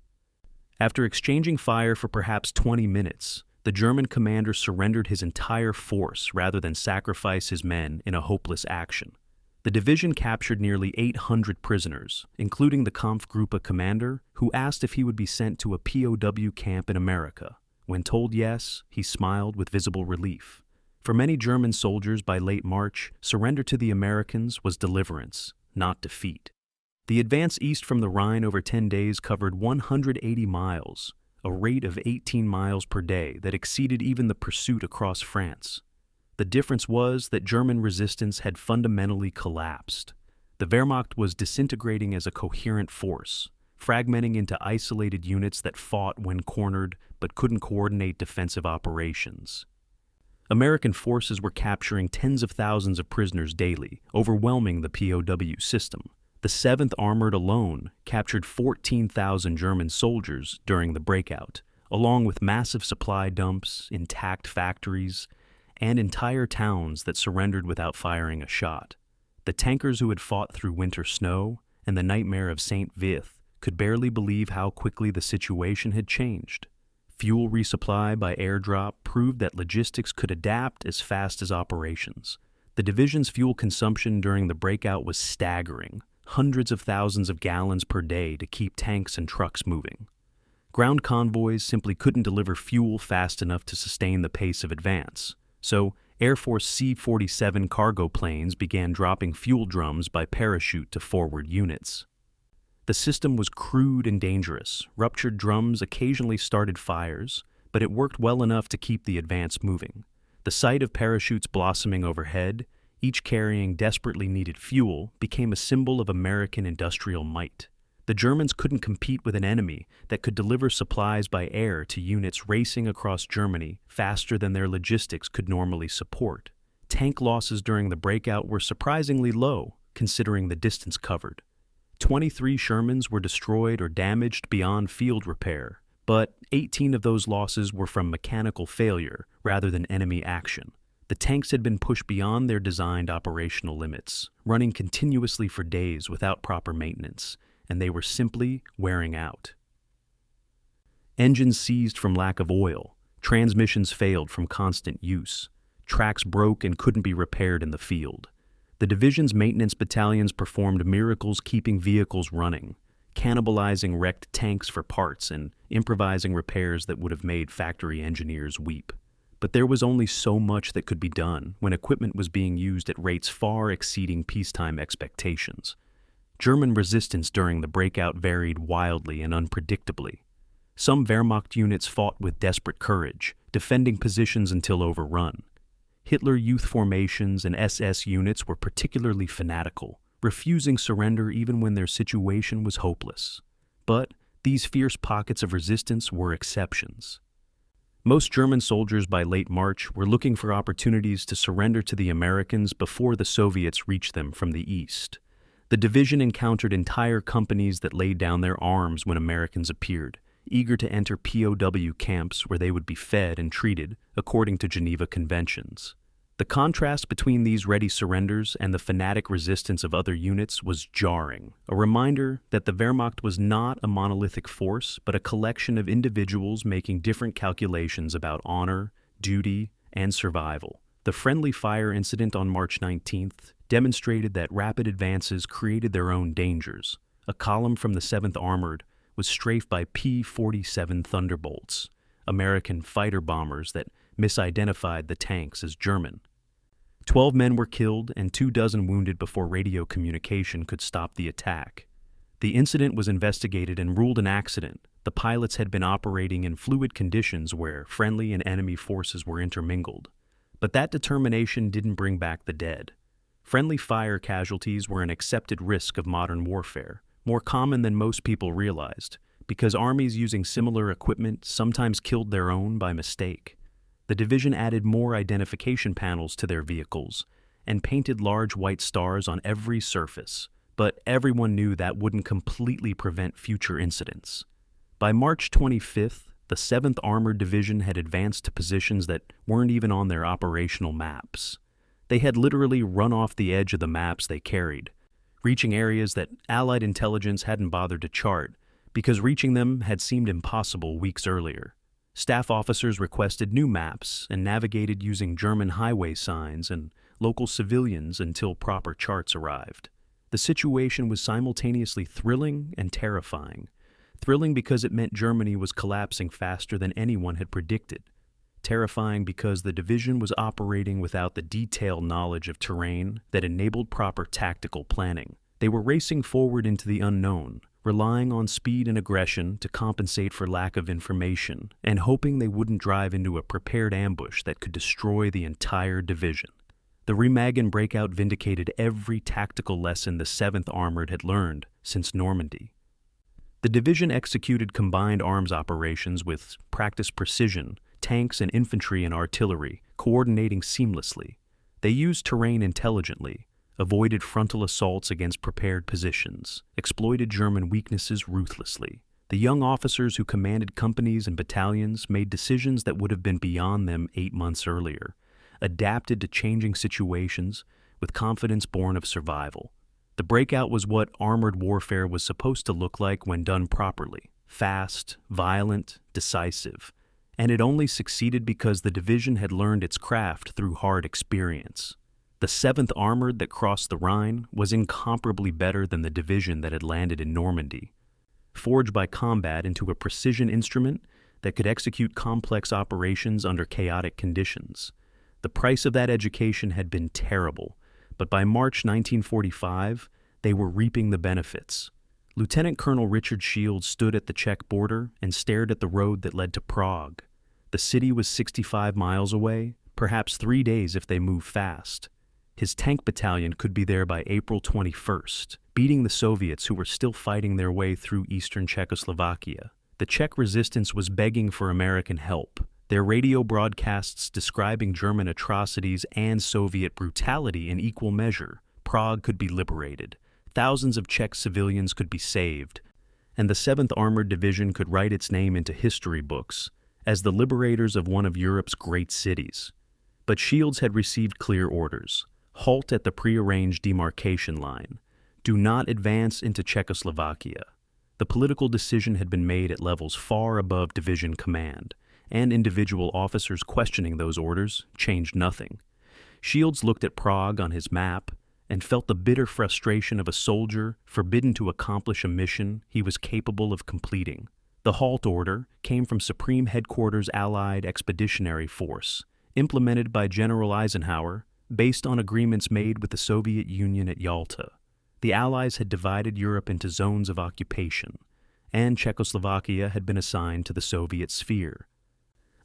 After exchanging fire for perhaps 20 minutes, the German commander surrendered his entire force rather than sacrifice his men in a hopeless action. The division captured nearly 800 prisoners, including the Kampfgruppe commander, who asked if he would be sent to a POW camp in America. When told yes, he smiled with visible relief. For many German soldiers by late March, surrender to the Americans was deliverance, not defeat. The advance east from the Rhine over 10 days covered 180 miles, a rate of 18 miles per day that exceeded even the pursuit across France. The difference was that German resistance had fundamentally collapsed. The Wehrmacht was disintegrating as a coherent force, fragmenting into isolated units that fought when cornered but couldn't coordinate defensive operations. American forces were capturing tens of thousands of prisoners daily, overwhelming the POW system. The 7th Armored alone captured 14,000 German soldiers during the breakout, along with massive supply dumps, intact factories, and entire towns that surrendered without firing a shot. The tankers who had fought through winter snow and the nightmare of St. Vith could barely believe how quickly the situation had changed. Fuel resupply by airdrop proved that logistics could adapt as fast as operations. The division's fuel consumption during the breakout was staggering, hundreds of thousands of gallons per day to keep tanks and trucks moving. Ground convoys simply couldn't deliver fuel fast enough to sustain the pace of advance, so Air Force C-47 cargo planes began dropping fuel drums by parachute to forward units. The system was crude and dangerous. Ruptured drums occasionally started fires, but it worked well enough to keep the advance moving. The sight of parachutes blossoming overhead, each carrying desperately needed fuel, became a symbol of American industrial might. The Germans couldn't compete with an enemy that could deliver supplies by air to units racing across Germany faster than their logistics could normally support. Tank losses during the breakout were surprisingly low, considering the distance covered. 23 Shermans were destroyed or damaged beyond field repair, but 18 of those losses were from mechanical failure rather than enemy action. The tanks had been pushed beyond their designed operational limits, running continuously for days without proper maintenance, and they were simply wearing out. Engines seized from lack of oil, transmissions failed from constant use, tracks broke and couldn't be repaired in the field. The division's maintenance battalions performed miracles keeping vehicles running, cannibalizing wrecked tanks for parts and improvising repairs that would have made factory engineers weep. But there was only so much that could be done when equipment was being used at rates far exceeding peacetime expectations. German resistance during the breakout varied wildly and unpredictably. Some Wehrmacht units fought with desperate courage, defending positions until overrun. Hitler Youth formations and SS units were particularly fanatical, refusing surrender even when their situation was hopeless. But these fierce pockets of resistance were exceptions. Most German soldiers by late March were looking for opportunities to surrender to the Americans before the Soviets reached them from the east. The division encountered entire companies that laid down their arms when Americans appeared, eager to enter POW camps where they would be fed and treated according to Geneva Conventions. The contrast between these ready surrenders and the fanatic resistance of other units was jarring, a reminder that the Wehrmacht was not a monolithic force, but a collection of individuals making different calculations about honor, duty, and survival. The friendly fire incident on March 19th demonstrated that rapid advances created their own dangers. A column from the 7th Armored was strafed by P-47 Thunderbolts, American fighter bombers that misidentified the tanks as German. 12 men were killed and 24 wounded before radio communication could stop the attack. The incident was investigated and ruled an accident. The pilots had been operating in fluid conditions where friendly and enemy forces were intermingled. But that determination didn't bring back the dead. Friendly fire casualties were an accepted risk of modern warfare, more common than most people realized, because armies using similar equipment sometimes killed their own by mistake. The division added more identification panels to their vehicles and painted large white stars on every surface, but everyone knew that wouldn't completely prevent future incidents. By March 25th, the 7th Armored Division had advanced to positions that weren't even on their operational maps. They had literally run off the edge of the maps they carried, reaching areas that Allied intelligence hadn't bothered to chart because reaching them had seemed impossible weeks earlier. Staff officers requested new maps and navigated using German highway signs and local civilians until proper charts arrived. The situation was simultaneously thrilling and terrifying. Thrilling because it meant Germany was collapsing faster than anyone had predicted. Terrifying because the division was operating without the detailed knowledge of terrain that enabled proper tactical planning. They were racing forward into the unknown, relying on speed and aggression to compensate for lack of information, and hoping they wouldn't drive into a prepared ambush that could destroy the entire division. The Remagen breakout vindicated every tactical lesson the 7th Armored had learned since Normandy. The division executed combined arms operations with practiced precision, tanks and infantry and artillery, coordinating seamlessly. They used terrain intelligently, avoided frontal assaults against prepared positions, exploited German weaknesses ruthlessly. The young officers who commanded companies and battalions made decisions that would have been beyond them 8 months earlier, adapted to changing situations with confidence born of survival. The breakout was what armored warfare was supposed to look like when done properly: fast, violent, decisive. And it only succeeded because the division had learned its craft through hard experience. The 7th Armored that crossed the Rhine was incomparably better than the division that had landed in Normandy. Forged by combat into a precision instrument that could execute complex operations under chaotic conditions. The price of that education had been terrible, but by March 1945, they were reaping the benefits. Lieutenant Colonel Richard Shields stood at the Czech border and stared at the road that led to Prague. The city was 65 miles away, perhaps 3 days if they moved fast. His tank battalion could be there by April 21st, beating the Soviets who were still fighting their way through eastern Czechoslovakia. The Czech resistance was begging for American help, their radio broadcasts describing German atrocities and Soviet brutality in equal measure. Prague could be liberated. Thousands of Czech civilians could be saved, and the 7th Armored Division could write its name into history books as the liberators of one of Europe's great cities. But Shields had received clear orders. Halt at the prearranged demarcation line. Do not advance into Czechoslovakia. The political decision had been made at levels far above division command, and individual officers questioning those orders changed nothing. Shields looked at Prague on his map and felt the bitter frustration of a soldier forbidden to accomplish a mission he was capable of completing. The halt order came from Supreme Headquarters Allied Expeditionary Force, implemented by General Eisenhower, based on agreements made with the Soviet Union at Yalta. The Allies had divided Europe into zones of occupation, and Czechoslovakia had been assigned to the Soviet sphere.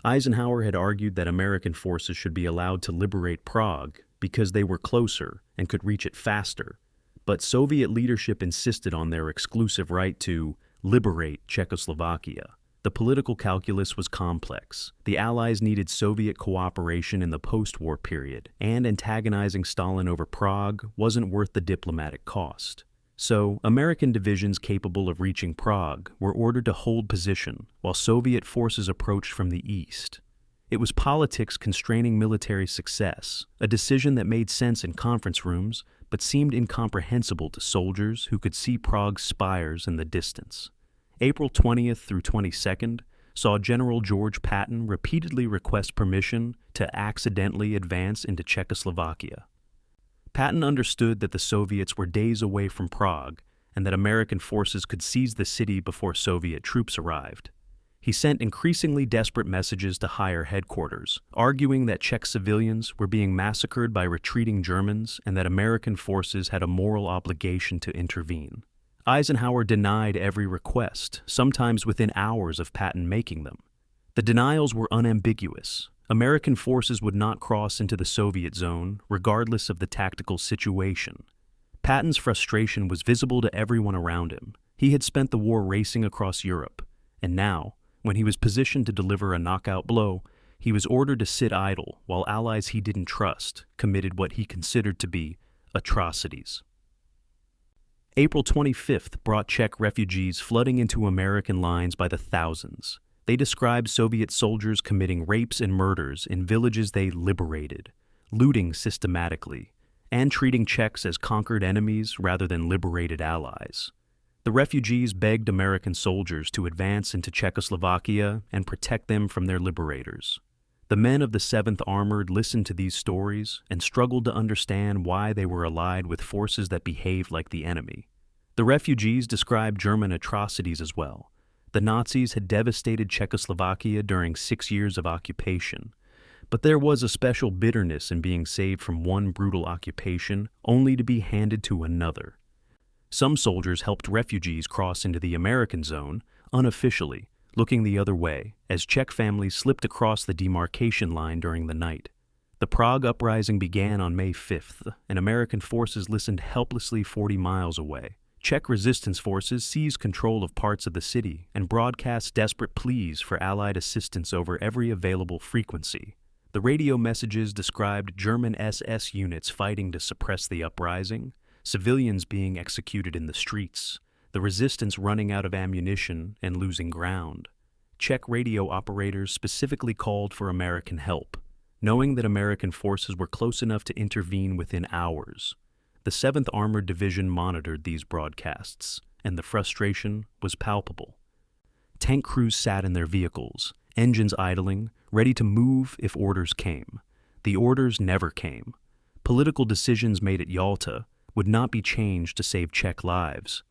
Eisenhower had argued that American forces should be allowed to liberate Prague because they were closer and could reach it faster, but Soviet leadership insisted on their exclusive right to liberate Czechoslovakia. The political calculus was complex. The Allies needed Soviet cooperation in the post-war period, and antagonizing Stalin over Prague wasn't worth the diplomatic cost. So, American divisions capable of reaching Prague were ordered to hold position while Soviet forces approached from the east. It was politics constraining military success, a decision that made sense in conference rooms but seemed incomprehensible to soldiers who could see Prague's spires in the distance. April 20th through 22nd saw General George Patton repeatedly request permission to accidentally advance into Czechoslovakia. Patton understood that the Soviets were days away from Prague and that American forces could seize the city before Soviet troops arrived. He sent increasingly desperate messages to higher headquarters, arguing that Czech civilians were being massacred by retreating Germans and that American forces had a moral obligation to intervene. Eisenhower denied every request, sometimes within hours of Patton making them. The denials were unambiguous. American forces would not cross into the Soviet zone, regardless of the tactical situation. Patton's frustration was visible to everyone around him. He had spent the war racing across Europe, and now, when he was positioned to deliver a knockout blow, he was ordered to sit idle while allies he didn't trust committed what he considered to be atrocities. April 25th brought Czech refugees flooding into American lines by the thousands. They described Soviet soldiers committing rapes and murders in villages they liberated, looting systematically, and treating Czechs as conquered enemies rather than liberated allies. The refugees begged American soldiers to advance into Czechoslovakia and protect them from their liberators. The men of the 7th Armored listened to these stories and struggled to understand why they were allied with forces that behaved like the enemy. The refugees described German atrocities as well. The Nazis had devastated Czechoslovakia during 6 years of occupation, but there was a special bitterness in being saved from one brutal occupation only to be handed to another. Some soldiers helped refugees cross into the American zone unofficially, looking the other way, as Czech families slipped across the demarcation line during the night. The Prague uprising began on May 5th, and American forces listened helplessly 40 miles away. Czech resistance forces seized control of parts of the city and broadcast desperate pleas for Allied assistance over every available frequency. The radio messages described German SS units fighting to suppress the uprising, civilians being executed in the streets, the resistance running out of ammunition and losing ground. Czech radio operators specifically called for American help, knowing that American forces were close enough to intervene within hours. The 7th Armored Division monitored these broadcasts, and the frustration was palpable. Tank crews sat in their vehicles, engines idling, ready to move if orders came. The orders never came. Political decisions made at Yalta would not be changed to save Czech lives.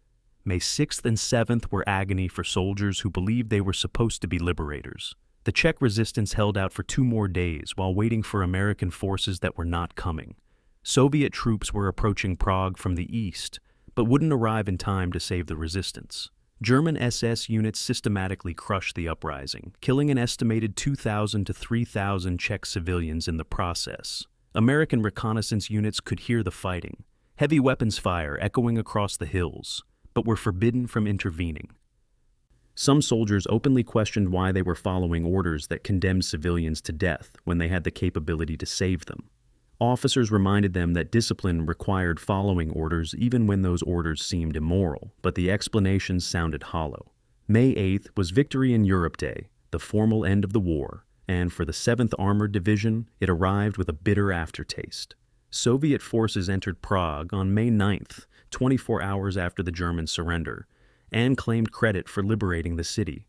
May 6th and 7th were agony for soldiers who believed they were supposed to be liberators. The Czech resistance held out for 2 more days while waiting for American forces that were not coming. Soviet troops were approaching Prague from the east, but wouldn't arrive in time to save the resistance. German SS units systematically crushed the uprising, killing an estimated 2,000 to 3,000 Czech civilians in the process. American reconnaissance units could hear the fighting, heavy weapons fire echoing across the hills, but were forbidden from intervening. Some soldiers openly questioned why they were following orders that condemned civilians to death when they had the capability to save them. Officers reminded them that discipline required following orders even when those orders seemed immoral, but the explanations sounded hollow. May 8th was Victory in Europe Day, the formal end of the war, and for the 7th Armored Division, it arrived with a bitter aftertaste. Soviet forces entered Prague on May 9th, 24 hours after the German surrender, and claimed credit for liberating the city.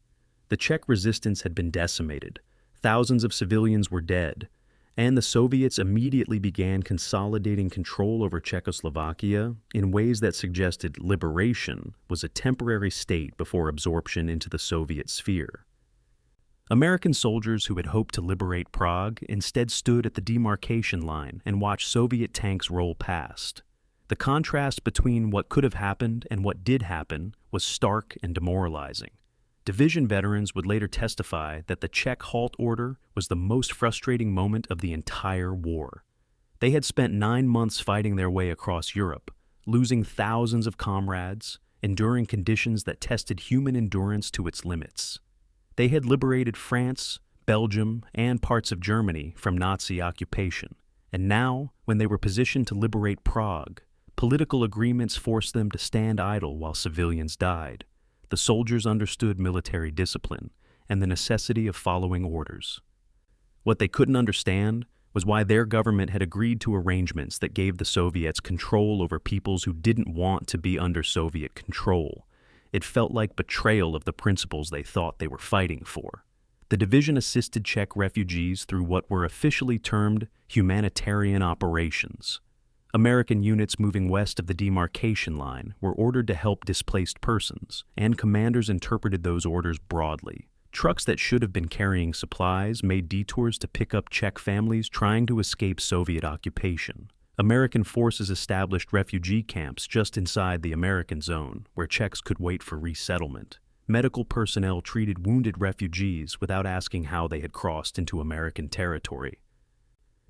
The Czech resistance had been decimated, thousands of civilians were dead, and the Soviets immediately began consolidating control over Czechoslovakia in ways that suggested liberation was a temporary state before absorption into the Soviet sphere. American soldiers who had hoped to liberate Prague instead stood at the demarcation line and watched Soviet tanks roll past. The contrast between what could have happened and what did happen was stark and demoralizing. Division veterans would later testify that the Czech halt order was the most frustrating moment of the entire war. They had spent 9 months fighting their way across Europe, losing thousands of comrades, enduring conditions that tested human endurance to its limits. They had liberated France, Belgium, and parts of Germany from Nazi occupation, and now, when they were positioned to liberate Prague, political agreements forced them to stand idle while civilians died. The soldiers understood military discipline and the necessity of following orders. What they couldn't understand was why their government had agreed to arrangements that gave the Soviets control over peoples who didn't want to be under Soviet control. It felt like betrayal of the principles they thought they were fighting for. The division assisted Czech refugees through what were officially termed humanitarian operations. American units moving west of the demarcation line were ordered to help displaced persons, and commanders interpreted those orders broadly. Trucks that should have been carrying supplies made detours to pick up Czech families trying to escape Soviet occupation. American forces established refugee camps just inside the American zone, where Czechs could wait for resettlement. Medical personnel treated wounded refugees without asking how they had crossed into American territory.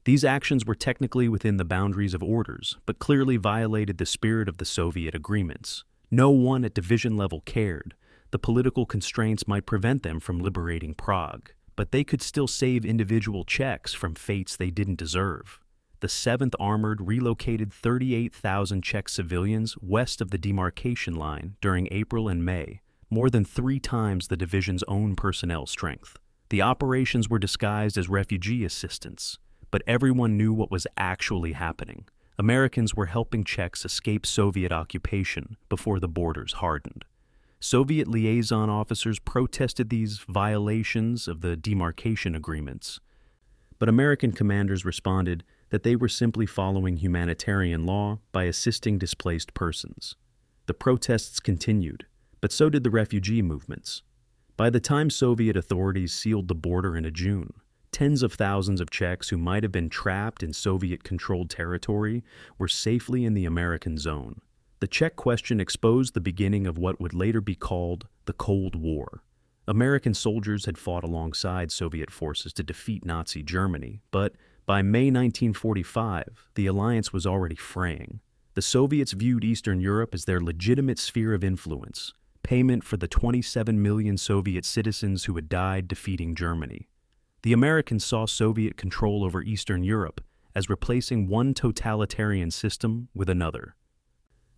These actions were technically within the boundaries of orders, but clearly violated the spirit of the Soviet agreements. No one at division level cared. The political constraints might prevent them from liberating Prague, but they could still save individual Czechs from fates they didn't deserve. The 7th Armored relocated 38,000 Czech civilians west of the demarcation line during April and May, more than 3 times the division's own personnel strength. The operations were disguised as refugee assistance, but everyone knew what was actually happening. Americans were helping Czechs escape Soviet occupation before the borders hardened. Soviet liaison officers protested these violations of the demarcation agreements. but American commanders responded that they were simply following humanitarian law by assisting displaced persons. The protests continued, but so did the refugee movements. By the time Soviet authorities sealed the border in June, tens of thousands of Czechs who might have been trapped in Soviet-controlled territory were safely in the American zone. The Czech question exposed the beginning of what would later be called the Cold War. American soldiers had fought alongside Soviet forces to defeat Nazi Germany, but by May 1945, the alliance was already fraying. The Soviets viewed Eastern Europe as their legitimate sphere of influence, payment for the 27 million Soviet citizens who had died defeating Germany. The Americans saw Soviet control over Eastern Europe as replacing one totalitarian system with another.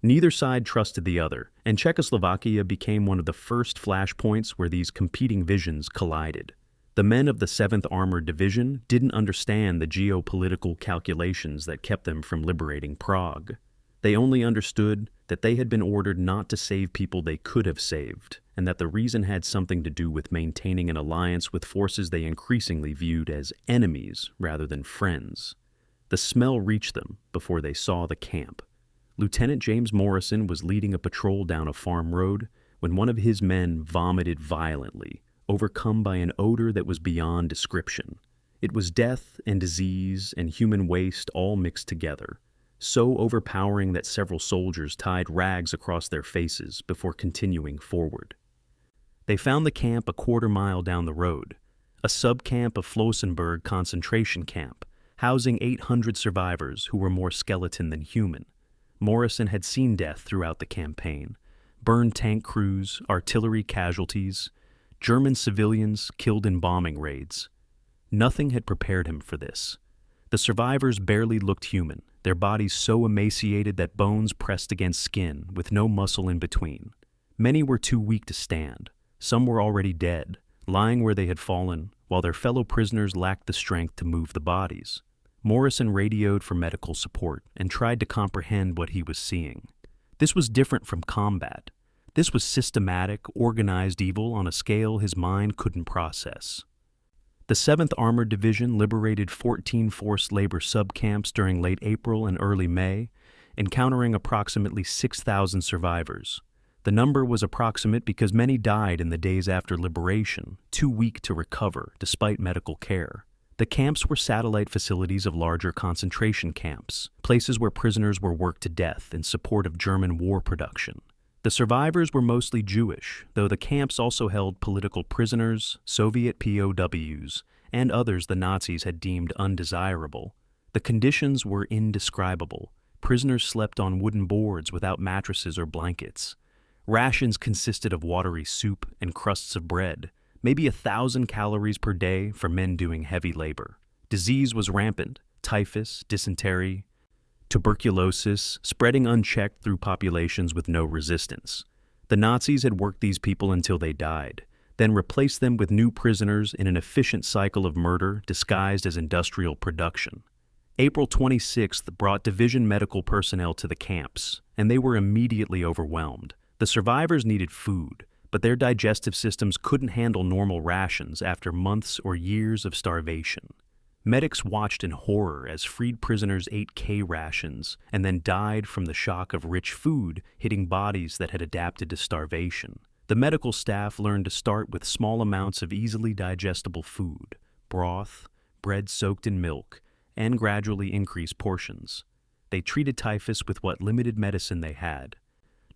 Neither side trusted the other, and Czechoslovakia became one of the first flashpoints where these competing visions collided. The men of the 7th Armored Division didn't understand the geopolitical calculations that kept them from liberating Prague. They only understood that they had been ordered not to save people they could have saved, and that the reason had something to do with maintaining an alliance with forces they increasingly viewed as enemies rather than friends. The smell reached them before they saw the camp. Lieutenant James Morrison was leading a patrol down a farm road when one of his men vomited violently, overcome by an odor that was beyond description. It was death and disease and human waste all mixed together, so overpowering that several soldiers tied rags across their faces before continuing forward. They found the camp a quarter-mile down the road, a sub-camp of Flossenburg concentration camp, housing 800 survivors who were more skeleton than human. Morrison had seen death throughout the campaign: burned tank crews, artillery casualties, German civilians killed in bombing raids. Nothing had prepared him for this. The survivors barely looked human, their bodies so emaciated that bones pressed against skin with no muscle in between. Many were too weak to stand. Some were already dead, lying where they had fallen, while their fellow prisoners lacked the strength to move the bodies. Morrison radioed for medical support and tried to comprehend what he was seeing. This was different from combat. This was systematic, organized evil on a scale his mind couldn't process. The 7th Armored Division liberated 14 forced labor subcamps during late April and early May, encountering approximately 6,000 survivors. The number was approximate because many died in the days after liberation, too weak to recover despite medical care. The camps were satellite facilities of larger concentration camps, places where prisoners were worked to death in support of German war production. The survivors were mostly Jewish, though the camps also held political prisoners, Soviet POWs, and others the Nazis had deemed undesirable. The conditions were indescribable. Prisoners slept on wooden boards without mattresses or blankets. Rations consisted of watery soup and crusts of bread, maybe 1,000 calories per day for men doing heavy labor. Disease was rampant: typhus, dysentery, tuberculosis, spreading unchecked through populations with no resistance. The Nazis had worked these people until they died, then replaced them with new prisoners in an efficient cycle of murder disguised as industrial production. April 26th brought division medical personnel to the camps, and they were immediately overwhelmed. The survivors needed food, but their digestive systems couldn't handle normal rations after months or years of starvation. Medics watched in horror as freed prisoners ate K rations and then died from the shock of rich food hitting bodies that had adapted to starvation. The medical staff learned to start with small amounts of easily digestible food, broth, bread soaked in milk, and gradually increase portions. They treated typhus with what limited medicine they had,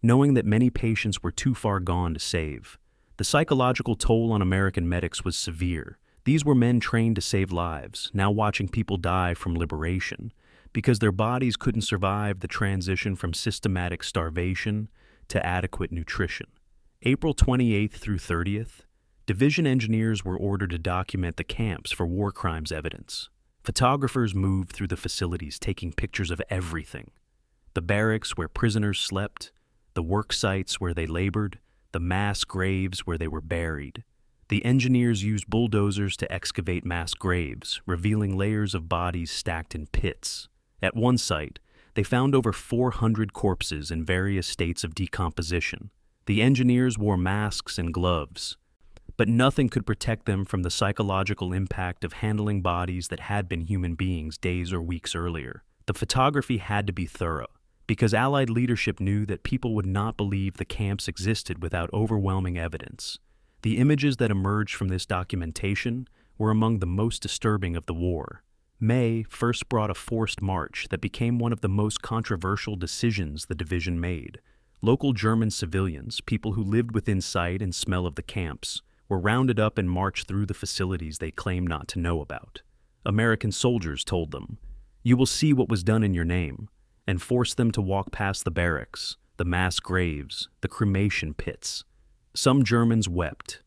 knowing that many patients were too far gone to save. The psychological toll on American medics was severe. These were men trained to save lives, now watching people die from liberation, because their bodies couldn't survive the transition from systematic starvation to adequate nutrition. April 28th through 30th, division engineers were ordered to document the camps for war crimes evidence. Photographers moved through the facilities taking pictures of everything: the barracks where prisoners slept, the work sites where they labored, the mass graves where they were buried. The engineers used bulldozers to excavate mass graves, revealing layers of bodies stacked in pits. At one site, they found over 400 corpses in various states of decomposition. The engineers wore masks and gloves, but nothing could protect them from the psychological impact of handling bodies that had been human beings days or weeks earlier. The photography had to be thorough, because Allied leadership knew that people would not believe the camps existed without overwhelming evidence. The images that emerged from this documentation were among the most disturbing of the war. May first brought a forced march that became one of the most controversial decisions the division made. Local German civilians, people who lived within sight and smell of the camps, were rounded up and marched through the facilities they claimed not to know about. American soldiers told them, "You will see what was done in your name," and forced them to walk past the barracks, the mass graves, the cremation pits. Some Germans wept.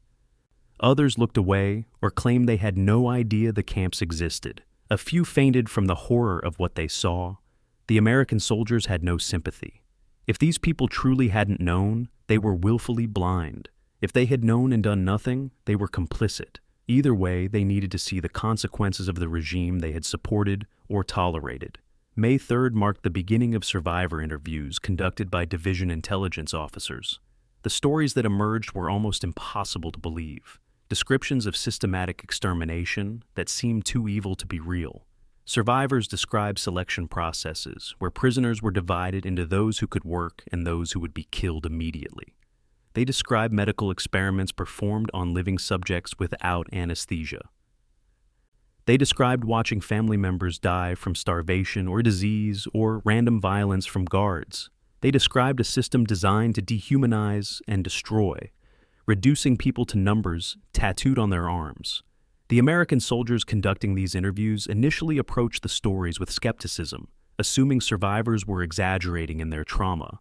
Others looked away or claimed they had no idea the camps existed. A few fainted from the horror of what they saw. The American soldiers had no sympathy. If these people truly hadn't known, they were willfully blind. If they had known and done nothing, they were complicit. Either way, they needed to see the consequences of the regime they had supported or tolerated. May 3rd marked the beginning of survivor interviews conducted by division intelligence officers. The stories that emerged were almost impossible to believe. Descriptions of systematic extermination that seemed too evil to be real. Survivors described selection processes where prisoners were divided into those who could work and those who would be killed immediately. They described medical experiments performed on living subjects without anesthesia. They described watching family members die from starvation or disease or random violence from guards. They described a system designed to dehumanize and destroy, reducing people to numbers tattooed on their arms. The American soldiers conducting these interviews initially approached the stories with skepticism, assuming survivors were exaggerating in their trauma.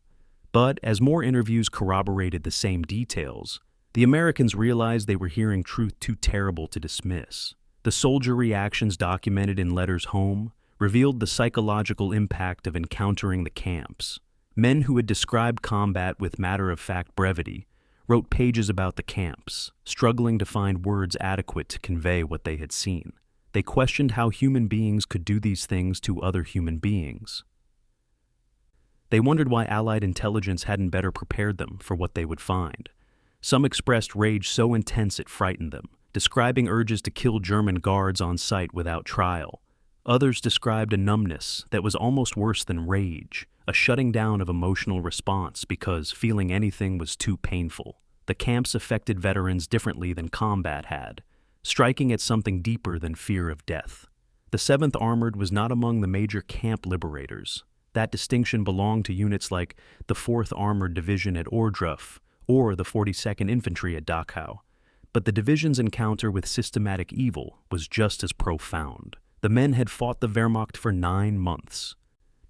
But as more interviews corroborated the same details, the Americans realized they were hearing truth too terrible to dismiss. The soldier reactions documented in letters home revealed the psychological impact of encountering the camps. Men who had described combat with matter-of-fact brevity wrote pages about the camps, struggling to find words adequate to convey what they had seen. They questioned how human beings could do these things to other human beings. They wondered why Allied intelligence hadn't better prepared them for what they would find. Some expressed rage so intense it frightened them, describing urges to kill German guards on sight without trial. Others described a numbness that was almost worse than rage, a shutting down of emotional response because feeling anything was too painful. The camps affected veterans differently than combat had, striking at something deeper than fear of death. The 7th Armored was not among the major camp liberators. That distinction belonged to units like the 4th Armored Division at Ohrdruf or the 42nd Infantry at Dachau. But the division's encounter with systematic evil was just as profound. The men had fought the Wehrmacht for 9 months,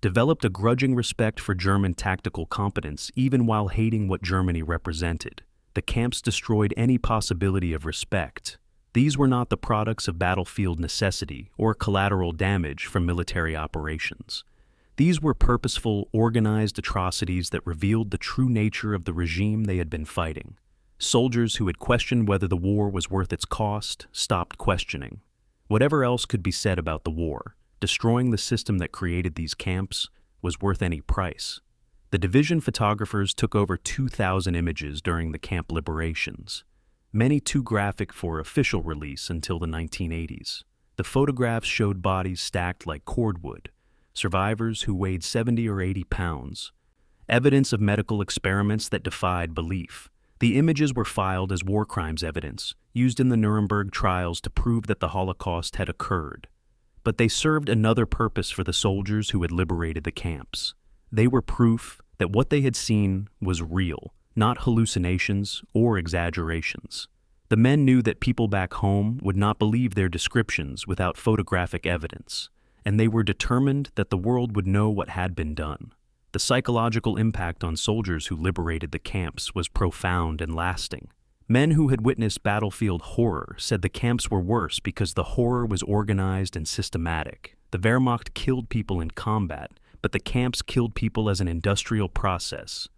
developed a grudging respect for German tactical competence even while hating what Germany represented. The camps destroyed any possibility of respect. These were not the products of battlefield necessity or collateral damage from military operations. These were purposeful, organized atrocities that revealed the true nature of the regime they had been fighting. Soldiers who had questioned whether the war was worth its cost stopped questioning. Whatever else could be said about the war, destroying the system that created these camps was worth any price. The division photographers took over 2,000 images during the camp liberations, many too graphic for official release until the 1980s. The photographs showed bodies stacked like cordwood, survivors who weighed 70 or 80 pounds, evidence of medical experiments that defied belief. The images were filed as war crimes evidence, used in the Nuremberg trials to prove that the Holocaust had occurred. But they served another purpose for the soldiers who had liberated the camps. They were proof that what they had seen was real, not hallucinations or exaggerations. The men knew that people back home would not believe their descriptions without photographic evidence, and they were determined that the world would know what had been done. The psychological impact on soldiers who liberated the camps was profound and lasting. Men who had witnessed battlefield horror said the camps were worse because the horror was organized and systematic. The Wehrmacht killed people in combat, but the camps killed people as an industrial process,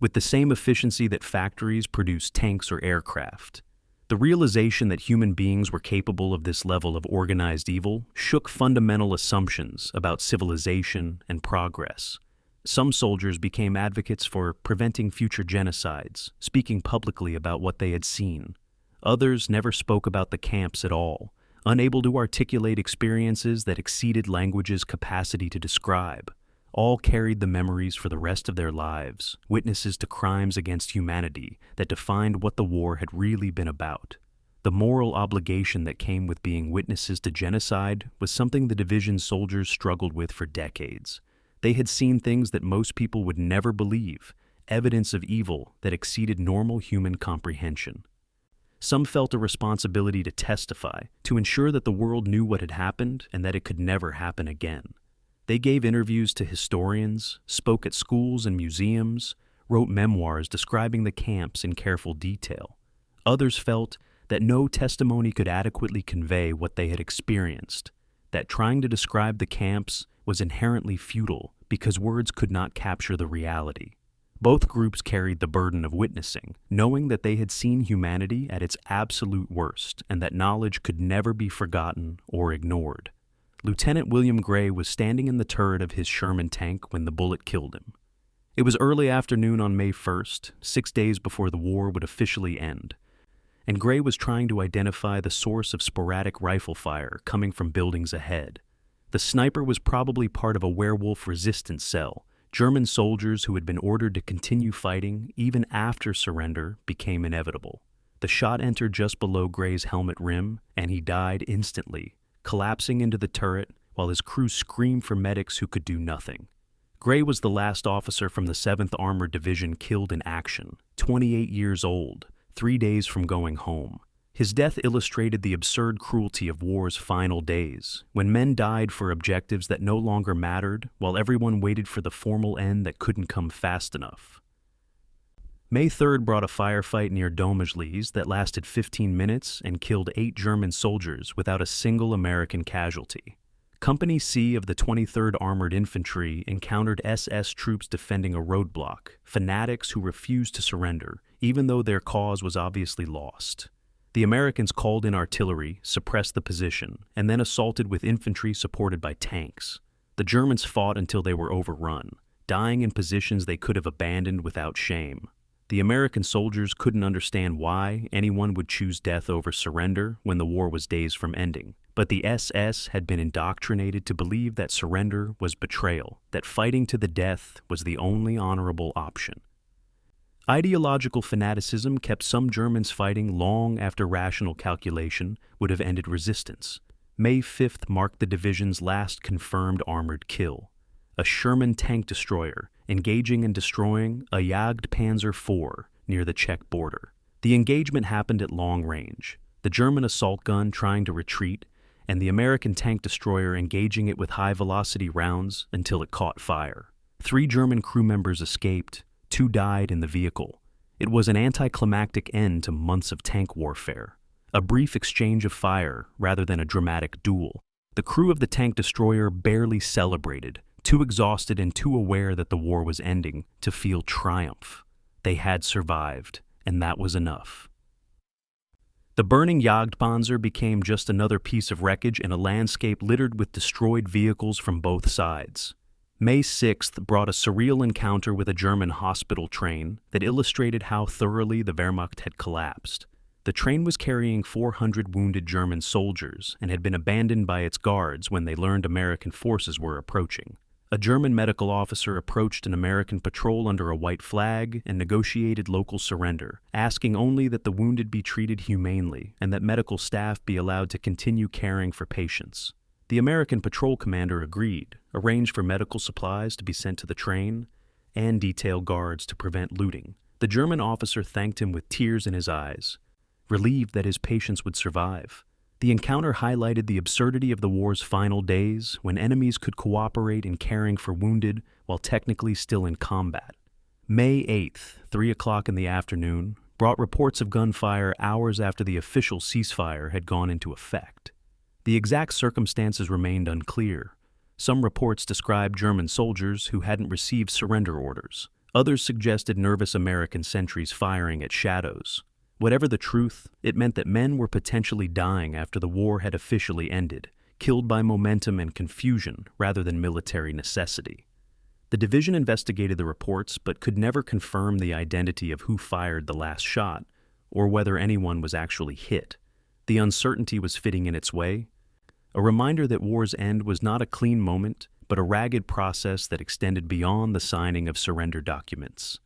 with the same efficiency that factories produce tanks or aircraft. The realization that human beings were capable of this level of organized evil shook fundamental assumptions about civilization and progress. Some soldiers became advocates for preventing future genocides, speaking publicly about what they had seen. Others never spoke about the camps at all, unable to articulate experiences that exceeded language's capacity to describe. All carried the memories for the rest of their lives, witnesses to crimes against humanity that defined what the war had really been about. The moral obligation that came with being witnesses to genocide was something the division's soldiers struggled with for decades. They had seen things that most people would never believe, evidence of evil that exceeded normal human comprehension. Some felt a responsibility to testify, to ensure that the world knew what had happened and that it could never happen again. They gave interviews to historians, spoke at schools and museums, wrote memoirs describing the camps in careful detail. Others felt that no testimony could adequately convey what they had experienced, that trying to describe the camps was inherently futile because words could not capture the reality. Both groups carried the burden of witnessing, knowing that they had seen humanity at its absolute worst and that knowledge could never be forgotten or ignored. Lieutenant William Gray was standing in the turret of his Sherman tank when the bullet killed him. It was early afternoon on May 1st, 6 days before the war would officially end, and Gray was trying to identify the source of sporadic rifle fire coming from buildings ahead. The sniper was probably part of a werewolf resistance cell. German soldiers who had been ordered to continue fighting even after surrender became inevitable. The shot entered just below Gray's helmet rim, and he died instantly, collapsing into the turret while his crew screamed for medics who could do nothing. Gray was the last officer from the 7th Armored Division killed in action, 28 years old, 3 days from going home. His death illustrated the absurd cruelty of war's final days, when men died for objectives that no longer mattered, while everyone waited for the formal end that couldn't come fast enough. May 3rd brought a firefight near Domageles that lasted 15 minutes and killed 8 German soldiers without a single American casualty. Company C of the 23rd Armored Infantry encountered SS troops defending a roadblock, fanatics who refused to surrender, even though their cause was obviously lost. The Americans called in artillery, suppressed the position, and then assaulted with infantry supported by tanks. The Germans fought until they were overrun, dying in positions they could have abandoned without shame. The American soldiers couldn't understand why anyone would choose death over surrender when the war was days from ending. But the SS had been indoctrinated to believe that surrender was betrayal, that fighting to the death was the only honorable option. Ideological fanaticism kept some Germans fighting long after rational calculation would have ended resistance. May 5th marked the division's last confirmed armored kill. A Sherman tank destroyer engaging and destroying a Jagdpanzer IV near the Czech border. The engagement happened at long range, the German assault gun trying to retreat, and the American tank destroyer engaging it with high-velocity rounds until it caught fire. 3 German crew members escaped, 2 died in the vehicle. It was an anticlimactic end to months of tank warfare, a brief exchange of fire rather than a dramatic duel. The crew of the tank destroyer barely celebrated, too exhausted and too aware that the war was ending to feel triumph. They had survived, and that was enough. The burning Jagdpanzer became just another piece of wreckage in a landscape littered with destroyed vehicles from both sides. May 6th brought a surreal encounter with a German hospital train that illustrated how thoroughly the Wehrmacht had collapsed. The train was carrying 400 wounded German soldiers and had been abandoned by its guards when they learned American forces were approaching. A German medical officer approached an American patrol under a white flag and negotiated local surrender, asking only that the wounded be treated humanely and that medical staff be allowed to continue caring for patients. The American patrol commander agreed, arranged for medical supplies to be sent to the train, and detailed guards to prevent looting. The German officer thanked him with tears in his eyes, relieved that his patients would survive. The encounter highlighted the absurdity of the war's final days when enemies could cooperate in caring for wounded while technically still in combat. May 8th, 3 o'clock in the afternoon, brought reports of gunfire hours after the official ceasefire had gone into effect. The exact circumstances remained unclear. Some reports described German soldiers who hadn't received surrender orders. Others suggested nervous American sentries firing at shadows. Whatever the truth, it meant that men were potentially dying after the war had officially ended, killed by momentum and confusion rather than military necessity. The division investigated the reports but could never confirm the identity of who fired the last shot or whether anyone was actually hit. The uncertainty was fitting in its way, a reminder that war's end was not a clean moment, but a ragged process that extended beyond the signing of surrender documents.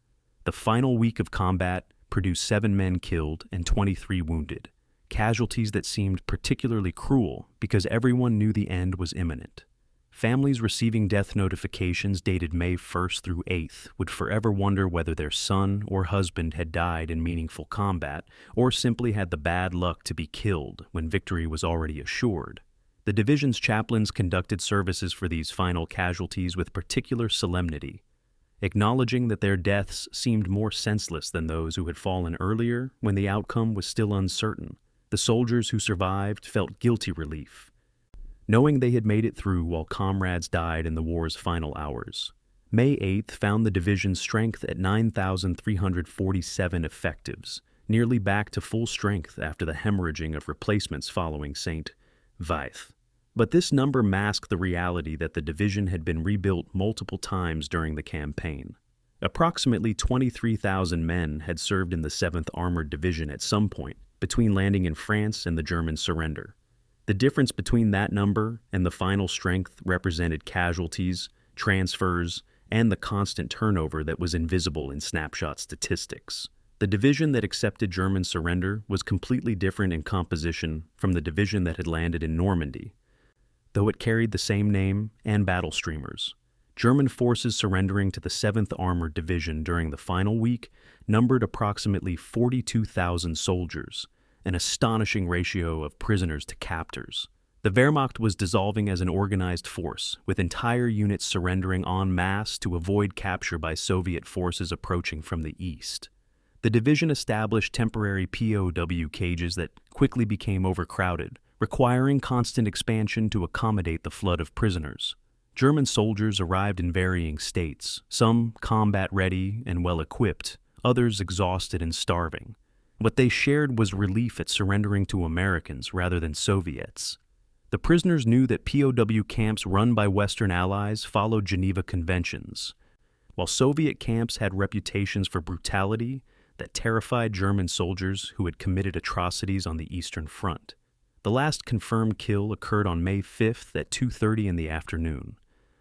The final week of combat produced 7 men killed and 23 wounded, casualties that seemed particularly cruel because everyone knew the end was imminent. Families receiving death notifications dated May 1st through 8th would forever wonder whether their son or husband had died in meaningful combat or simply had the bad luck to be killed when victory was already assured. The division's chaplains conducted services for these final casualties with particular solemnity, acknowledging that their deaths seemed more senseless than those who had fallen earlier when the outcome was still uncertain. The soldiers who survived felt guilty relief, knowing they had made it through while comrades died in the war's final hours. May 8th found the division's strength at 9,347 effectives, nearly back to full strength after the hemorrhaging of replacements following St. Vith. But this number masked the reality that the division had been rebuilt multiple times during the campaign. Approximately 23,000 men had served in the 7th Armored Division at some point between landing in France and the German surrender. The difference between that number and the final strength represented casualties, transfers, and the constant turnover that was invisible in snapshot statistics. The division that accepted German surrender was completely different in composition from the division that had landed in Normandy, though it carried the same name and battle streamers. German forces surrendering to the 7th Armored Division during the final week numbered approximately 42,000 soldiers, an astonishing ratio of prisoners to captors. The Wehrmacht was dissolving as an organized force, with entire units surrendering en masse to avoid capture by Soviet forces approaching from the east. The division established temporary POW cages that quickly became overcrowded, requiring constant expansion to accommodate the flood of prisoners. German soldiers arrived in varying states, some combat-ready and well-equipped, others exhausted and starving. What they shared was relief at surrendering to Americans rather than Soviets. The prisoners knew that POW camps run by Western allies followed Geneva Conventions, while Soviet camps had reputations for brutality that terrified German soldiers who had committed atrocities on the Eastern Front. The last confirmed kill occurred on May 5th at 2:30 in the afternoon.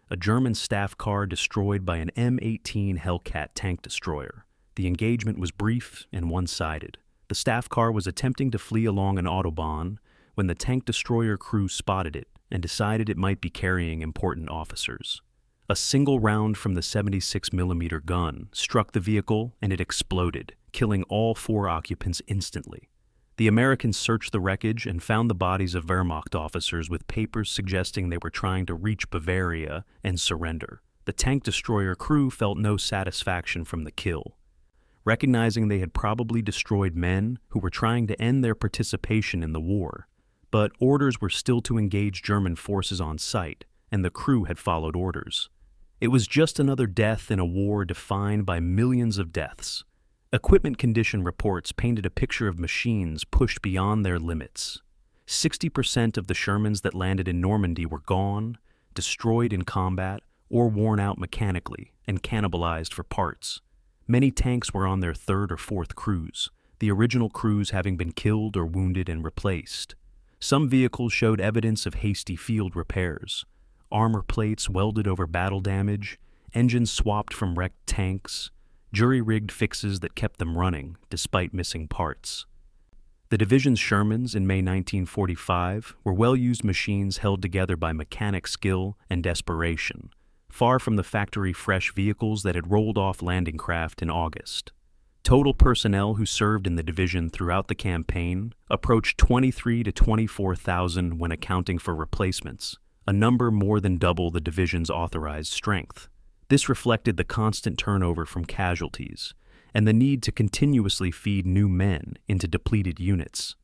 A German staff car destroyed by an M18 Hellcat tank destroyer. The engagement was brief and one-sided. The staff car was attempting to flee along an autobahn when the tank destroyer crew spotted it and decided it might be carrying important officers. A single round from the 76mm gun struck the vehicle and it exploded, killing all 4 occupants instantly. The Americans searched the wreckage and found the bodies of Wehrmacht officers with papers suggesting they were trying to reach Bavaria and surrender. The tank destroyer crew felt no satisfaction from the kill, recognizing they had probably destroyed men who were trying to end their participation in the war. But orders were still to engage German forces on site, and the crew had followed orders. It was just another death in a war defined by millions of deaths. Equipment condition reports painted a picture of machines pushed beyond their limits. 60% of the Shermans that landed in Normandy were gone, destroyed in combat, or worn out mechanically and cannibalized for parts. Many tanks were on their 3rd or 4th crews, the original crews having been killed or wounded and replaced. Some vehicles showed evidence of hasty field repairs, armor plates welded over battle damage, engines swapped from wrecked tanks, jury-rigged fixes that kept them running despite missing parts. The division's Shermans in May 1945 were well-used machines held together by mechanic skill and desperation, far from the factory-fresh vehicles that had rolled off landing craft in August. Total personnel who served in the division throughout the campaign approached 23,000 to 24,000 when accounting for replacements, a number more than double the division's authorized strength. This reflected the constant turnover from casualties and the need to continuously feed new men into depleted units.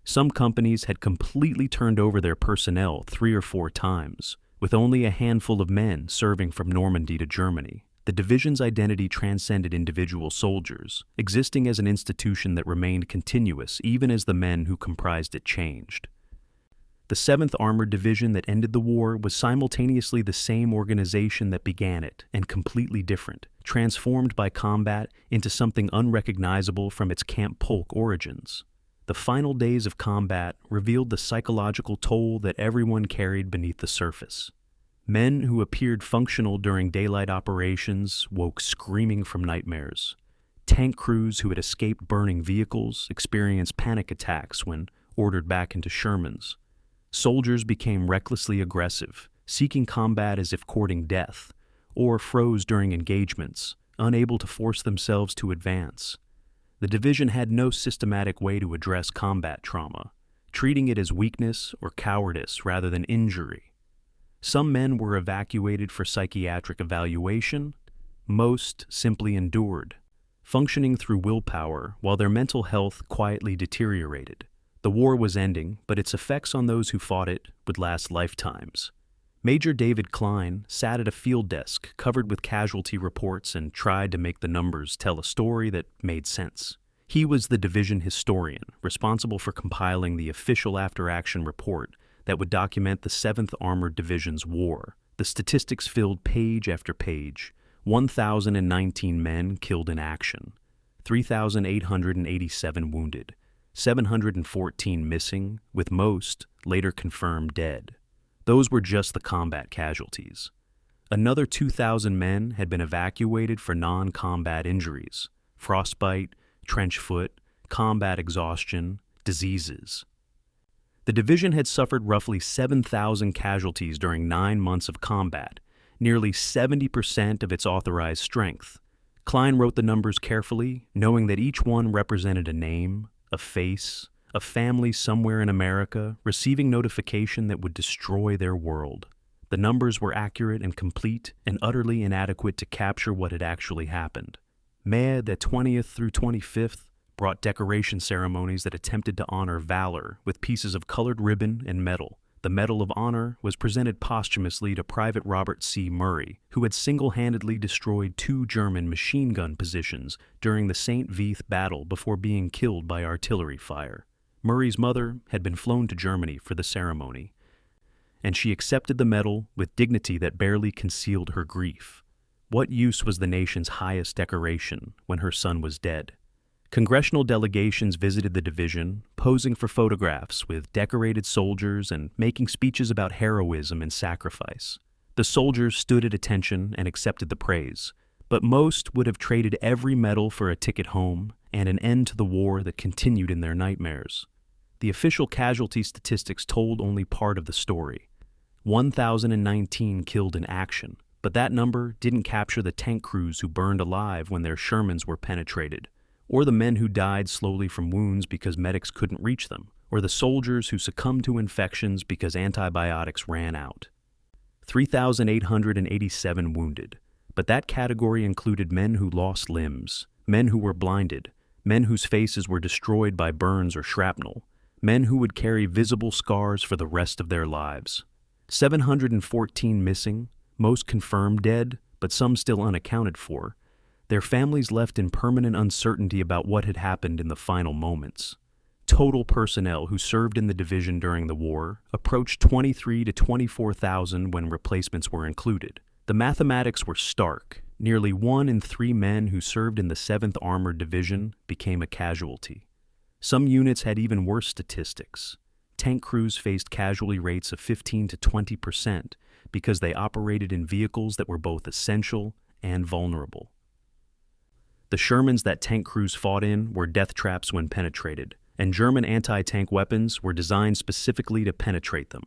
Some companies had completely turned over their personnel 3 or 4 times, with only a handful of men serving from Normandy to Germany. The division's identity transcended individual soldiers, existing as an institution that remained continuous even as the men who comprised it changed. The 7th Armored Division that ended the war was simultaneously the same organization that began it, and completely different, transformed by combat into something unrecognizable from its camp polk origins. The final days of combat revealed the psychological toll that everyone carried beneath the surface. Men who appeared functional during daylight operations woke screaming from nightmares. Tank crews who had escaped burning vehicles experienced panic attacks when ordered back into Shermans. Soldiers became recklessly aggressive, seeking combat as if courting death, or froze during engagements, unable to force themselves to advance. The division had no systematic way to address combat trauma, treating it as weakness or cowardice rather than injury. Some men were evacuated for psychiatric evaluation, most simply endured, functioning through willpower while their mental health quietly deteriorated. The war was ending, but its effects on those who fought it would last lifetimes. Major David Klein sat at a field desk covered with casualty reports and tried to make the numbers tell a story that made sense. He was the division historian, responsible for compiling the official after-action report that would document the 7th Armored Division's war. The statistics filled page after page. 1,019 men killed in action, 3,887 wounded, 714 missing, with most later confirmed dead. Those were just the combat casualties. Another 2,000 men had been evacuated for non-combat injuries, frostbite, trench foot, combat exhaustion, diseases. The division had suffered roughly 7,000 casualties during 9 months of combat, nearly 70% of its authorized strength. Klein wrote the numbers carefully, knowing that each one represented a name, a face, a family somewhere in America receiving notification that would destroy their world. The numbers were accurate and complete and utterly inadequate to capture what had actually happened. May the 20th through 25th brought decoration ceremonies that attempted to honor valor with pieces of colored ribbon and metal. The Medal of Honor was presented posthumously to Private Robert C. Murray, who had single-handedly destroyed 2 German machine gun positions during the St. Vith battle before being killed by artillery fire. Murray's mother had been flown to Germany for the ceremony, and she accepted the medal with dignity that barely concealed her grief. What use was the nation's highest decoration when her son was dead? Congressional delegations visited the division, posing for photographs with decorated soldiers and making speeches about heroism and sacrifice. The soldiers stood at attention and accepted the praise, but most would have traded every medal for a ticket home and an end to the war that continued in their nightmares. The official casualty statistics told only part of the story. 1,019 killed in action, but that number didn't capture the tank crews who burned alive when their Shermans were penetrated, or the men who died slowly from wounds because medics couldn't reach them, or the soldiers who succumbed to infections because antibiotics ran out. 3,887 wounded, but that category included men who lost limbs, men who were blinded, men whose faces were destroyed by burns or shrapnel, men who would carry visible scars for the rest of their lives. 714 missing, most confirmed dead, but some still unaccounted for. Their families left in permanent uncertainty about what had happened in the final moments. Total personnel who served in the division during the war approached 23 to 24,000 when replacements were included. The mathematics were stark. Nearly 1 in 3 men who served in the 7th Armored Division became a casualty. Some units had even worse statistics. Tank crews faced casualty rates of 15 to 20% because they operated in vehicles that were both essential and vulnerable. The Shermans that tank crews fought in were death traps when penetrated, and German anti-tank weapons were designed specifically to penetrate them.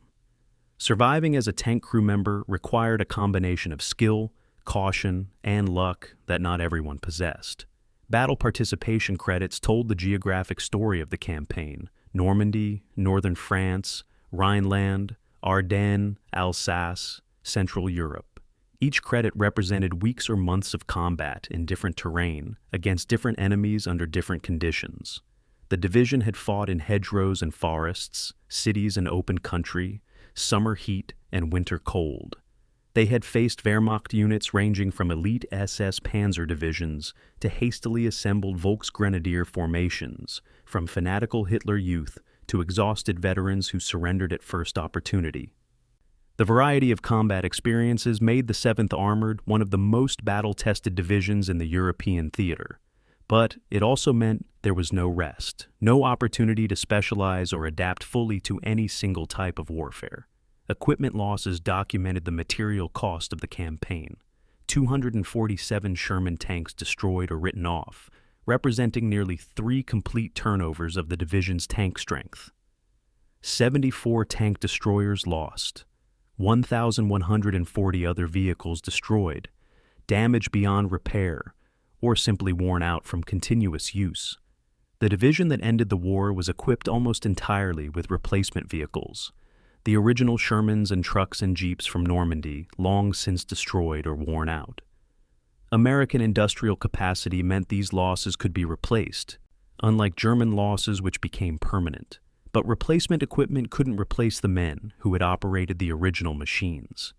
Surviving as a tank crew member required a combination of skill, caution, and luck that not everyone possessed. Battle participation credits told the geographic story of the campaign: Normandy, northern France, Rhineland, Ardennes, Alsace, Central Europe. Each credit represented weeks or months of combat in different terrain against different enemies under different conditions. The division had fought in hedgerows and forests, cities and open country, summer heat and winter cold. They had faced Wehrmacht units ranging from elite SS Panzer divisions to hastily assembled Volksgrenadier formations, from fanatical Hitler Youth to exhausted veterans who surrendered at first opportunity. The variety of combat experiences made the 7th Armored one of the most battle-tested divisions in the European theater. But it also meant there was no rest, no opportunity to specialize or adapt fully to any single type of warfare. Equipment losses documented the material cost of the campaign. 247 Sherman tanks destroyed or written off, representing nearly 3 complete turnovers of the division's tank strength. 74 tank destroyers lost, 1,140 other vehicles destroyed, damaged beyond repair, or simply worn out from continuous use. The division that ended the war was equipped almost entirely with replacement vehicles, the original Shermans and trucks and jeeps from Normandy, long since destroyed or worn out. American industrial capacity meant these losses could be replaced, unlike German losses which became permanent. But replacement equipment couldn't replace the men who had operated the original machines.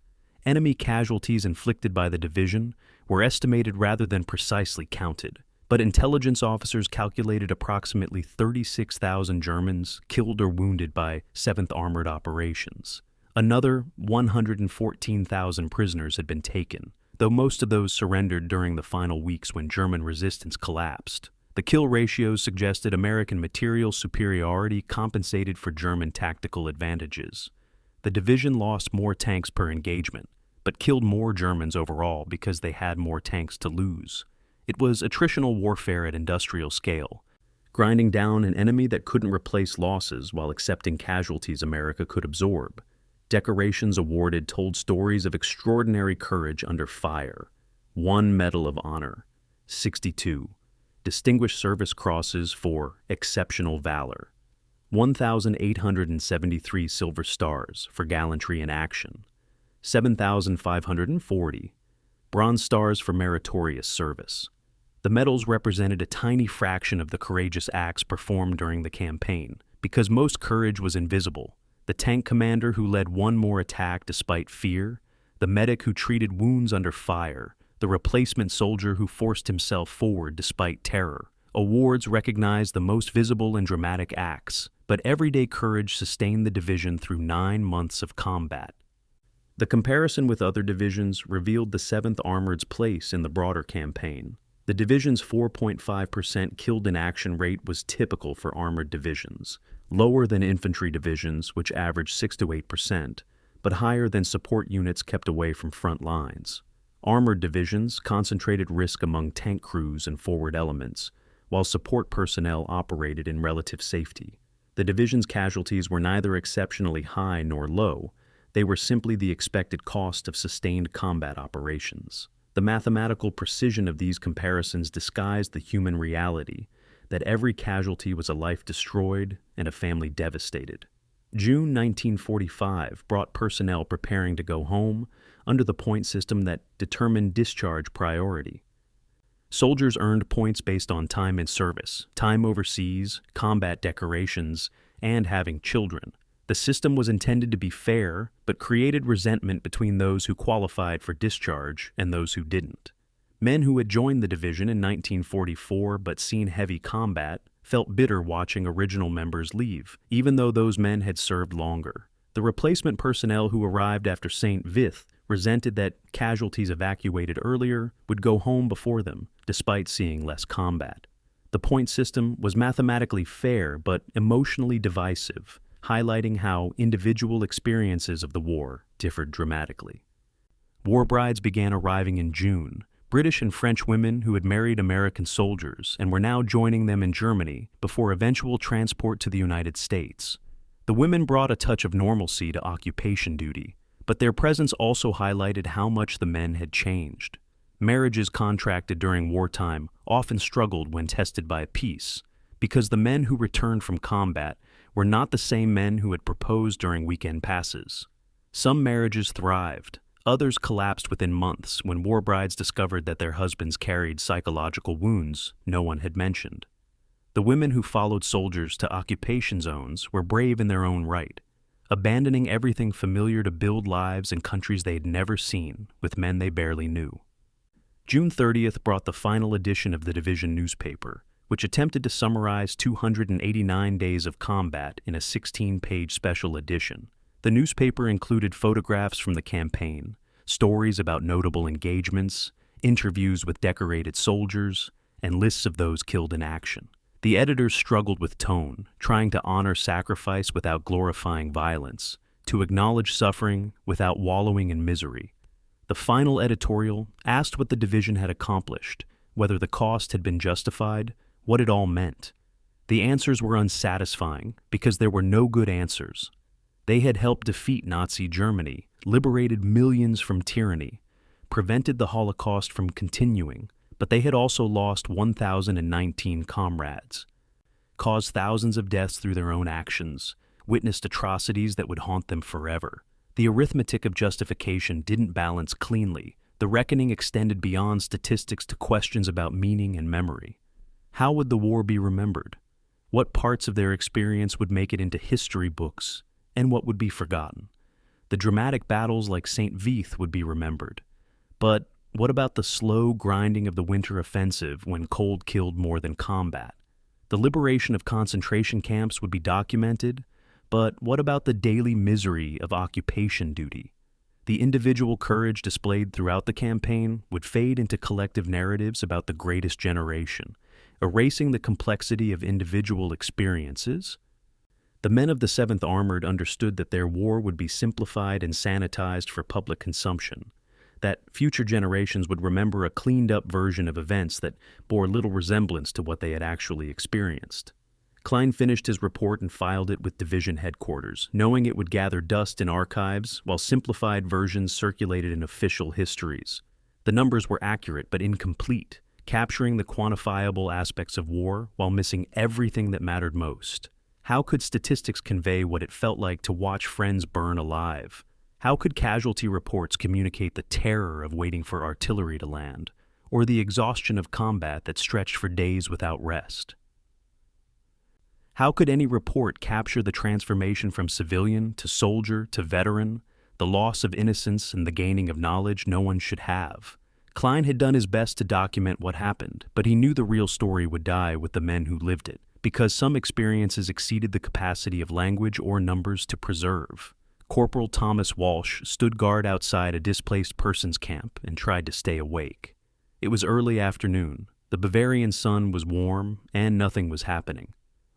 Enemy casualties inflicted by the division were estimated rather than precisely counted, but intelligence officers calculated approximately 36,000 Germans killed or wounded by 7th Armored operations. Another 114,000 prisoners had been taken, though most of those surrendered during the final weeks when German resistance collapsed. The kill ratios suggested American material superiority compensated for German tactical advantages. The division lost more tanks per engagement, but killed more Germans overall because they had more tanks to lose. It was attritional warfare at industrial scale, grinding down an enemy that couldn't replace losses while accepting casualties America could absorb. Decorations awarded told stories of extraordinary courage under fire. 1 Medal of Honor, 62. Distinguished Service Crosses for exceptional valor, 1,873 Silver Stars for gallantry in action, 7,540 Bronze Stars for meritorious service. The medals represented a tiny fraction of the courageous acts performed during the campaign, because most courage was invisible. The tank commander who led one more attack despite fear, the medic who treated wounds under fire, the replacement soldier who forced himself forward despite terror. Awards recognized the most visible and dramatic acts, but everyday courage sustained the division through 9 months of combat. The comparison with other divisions revealed the 7th Armored's place in the broader campaign. The division's 4.5% killed-in-action rate was typical for armored divisions, lower than infantry divisions, which averaged 6 to 8%, but higher than support units kept away from front lines. Armored divisions concentrated risk among tank crews and forward elements, while support personnel operated in relative safety. The division's casualties were neither exceptionally high nor low. They were simply the expected cost of sustained combat operations. The mathematical precision of these comparisons disguised the human reality that every casualty was a life destroyed and a family devastated. June 1945 brought personnel preparing to go home under the point system that determined discharge priority. Soldiers earned points based on time in service, time overseas, combat decorations, and having children. The system was intended to be fair, but created resentment between those who qualified for discharge and those who didn't. Men who had joined the division in 1944 but seen heavy combat felt bitter watching original members leave, even though those men had served longer. The replacement personnel who arrived after St. Vith resented that casualties evacuated earlier would go home before them, despite seeing less combat. The point system was mathematically fair but emotionally divisive, highlighting how individual experiences of the war differed dramatically. War brides began arriving in June. British and French women who had married American soldiers and were now joining them in Germany before eventual transport to the United States. The women brought a touch of normalcy to occupation duty, but their presence also highlighted how much the men had changed. Marriages contracted during wartime often struggled when tested by peace, because the men who returned from combat were not the same men who had proposed during weekend passes. Some marriages thrived. Others collapsed within months when war brides discovered that their husbands carried psychological wounds no one had mentioned. The women who followed soldiers to occupation zones were brave in their own right, abandoning everything familiar to build lives in countries they had never seen with men they barely knew. June 30th brought the final edition of the division newspaper, which attempted to summarize 289 days of combat in a 16-page special edition. The newspaper included photographs from the campaign, stories about notable engagements, interviews with decorated soldiers, and lists of those killed in action. The editors struggled with tone, trying to honor sacrifice without glorifying violence, to acknowledge suffering without wallowing in misery. The final editorial asked what the division had accomplished, whether the cost had been justified, what it all meant. The answers were unsatisfying because there were no good answers. They had helped defeat Nazi Germany, liberated millions from tyranny, prevented the Holocaust from continuing, but they had also lost 1,019 comrades, caused thousands of deaths through their own actions, witnessed atrocities that would haunt them forever. The arithmetic of justification didn't balance cleanly. The reckoning extended beyond statistics to questions about meaning and memory. How would the war be remembered? What parts of their experience would make it into history books, and what would be forgotten? The dramatic battles like St. Vith would be remembered. But what about the slow grinding of the winter offensive when cold killed more than combat? The liberation of concentration camps would be documented, but what about the daily misery of occupation duty? The individual courage displayed throughout the campaign would fade into collective narratives about the greatest generation, erasing the complexity of individual experiences. The men of the 7th Armored understood that their war would be simplified and sanitized for public consumption, that future generations would remember a cleaned-up version of events that bore little resemblance to what they had actually experienced. Klein finished his report and filed it with division headquarters, knowing it would gather dust in archives while simplified versions circulated in official histories. The numbers were accurate but incomplete, capturing the quantifiable aspects of war while missing everything that mattered most. How could statistics convey what it felt like to watch friends burn alive? How could casualty reports communicate the terror of waiting for artillery to land, or the exhaustion of combat that stretched for days without rest? How could any report capture the transformation from civilian to soldier to veteran, the loss of innocence and the gaining of knowledge no one should have? Klein had done his best to document what happened, but he knew the real story would die with the men who lived it, because some experiences exceeded the capacity of language or numbers to preserve. Corporal Thomas Walsh stood guard outside a displaced persons camp and tried to stay awake. It was early afternoon. The Bavarian sun was warm, and nothing was happening.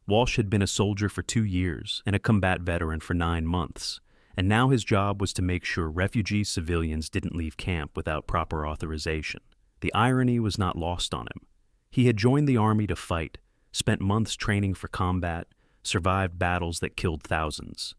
Walsh had been a soldier for 2 years and a combat veteran for 9 months, and now his job was to make sure refugee civilians didn't leave camp without proper authorization. The irony was not lost on him. He had joined the army to fight, spent months training for combat, survived battles that killed thousands.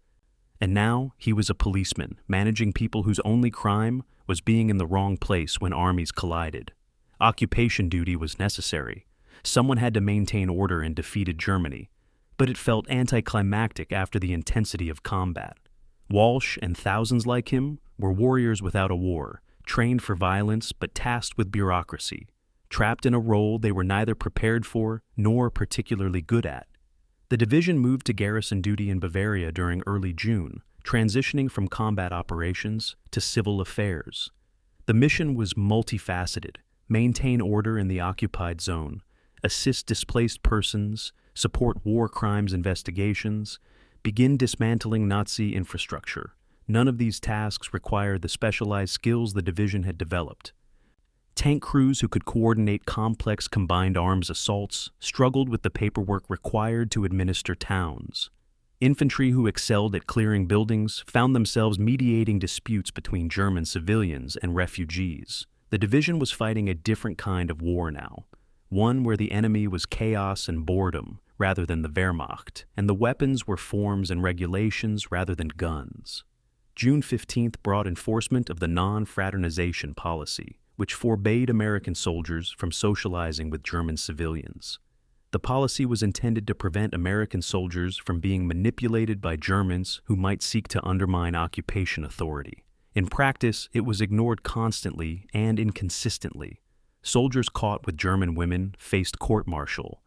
And now he was a policeman, managing people whose only crime was being in the wrong place when armies collided. Occupation duty was necessary. Someone had to maintain order in defeated Germany, but it felt anticlimactic after the intensity of combat. Walsh and thousands like him were warriors without a war, trained for violence but tasked with bureaucracy, trapped in a role they were neither prepared for nor particularly good at. The division moved to garrison duty in Bavaria during early June, transitioning from combat operations to civil affairs. The mission was multifaceted: maintain order in the occupied zone, assist displaced persons, support war crimes investigations, begin dismantling Nazi infrastructure. None of these tasks required the specialized skills the division had developed. Tank crews who could coordinate complex combined arms assaults struggled with the paperwork required to administer towns. Infantry who excelled at clearing buildings found themselves mediating disputes between German civilians and refugees. The division was fighting a different kind of war now, one where the enemy was chaos and boredom rather than the Wehrmacht, and the weapons were forms and regulations rather than guns. June 15th brought enforcement of the non-fraternization policy, which forbade American soldiers from socializing with German civilians. The policy was intended to prevent American soldiers from being manipulated by Germans who might seek to undermine occupation authority. In practice, it was ignored constantly and inconsistently. Soldiers caught with German women faced court-martial,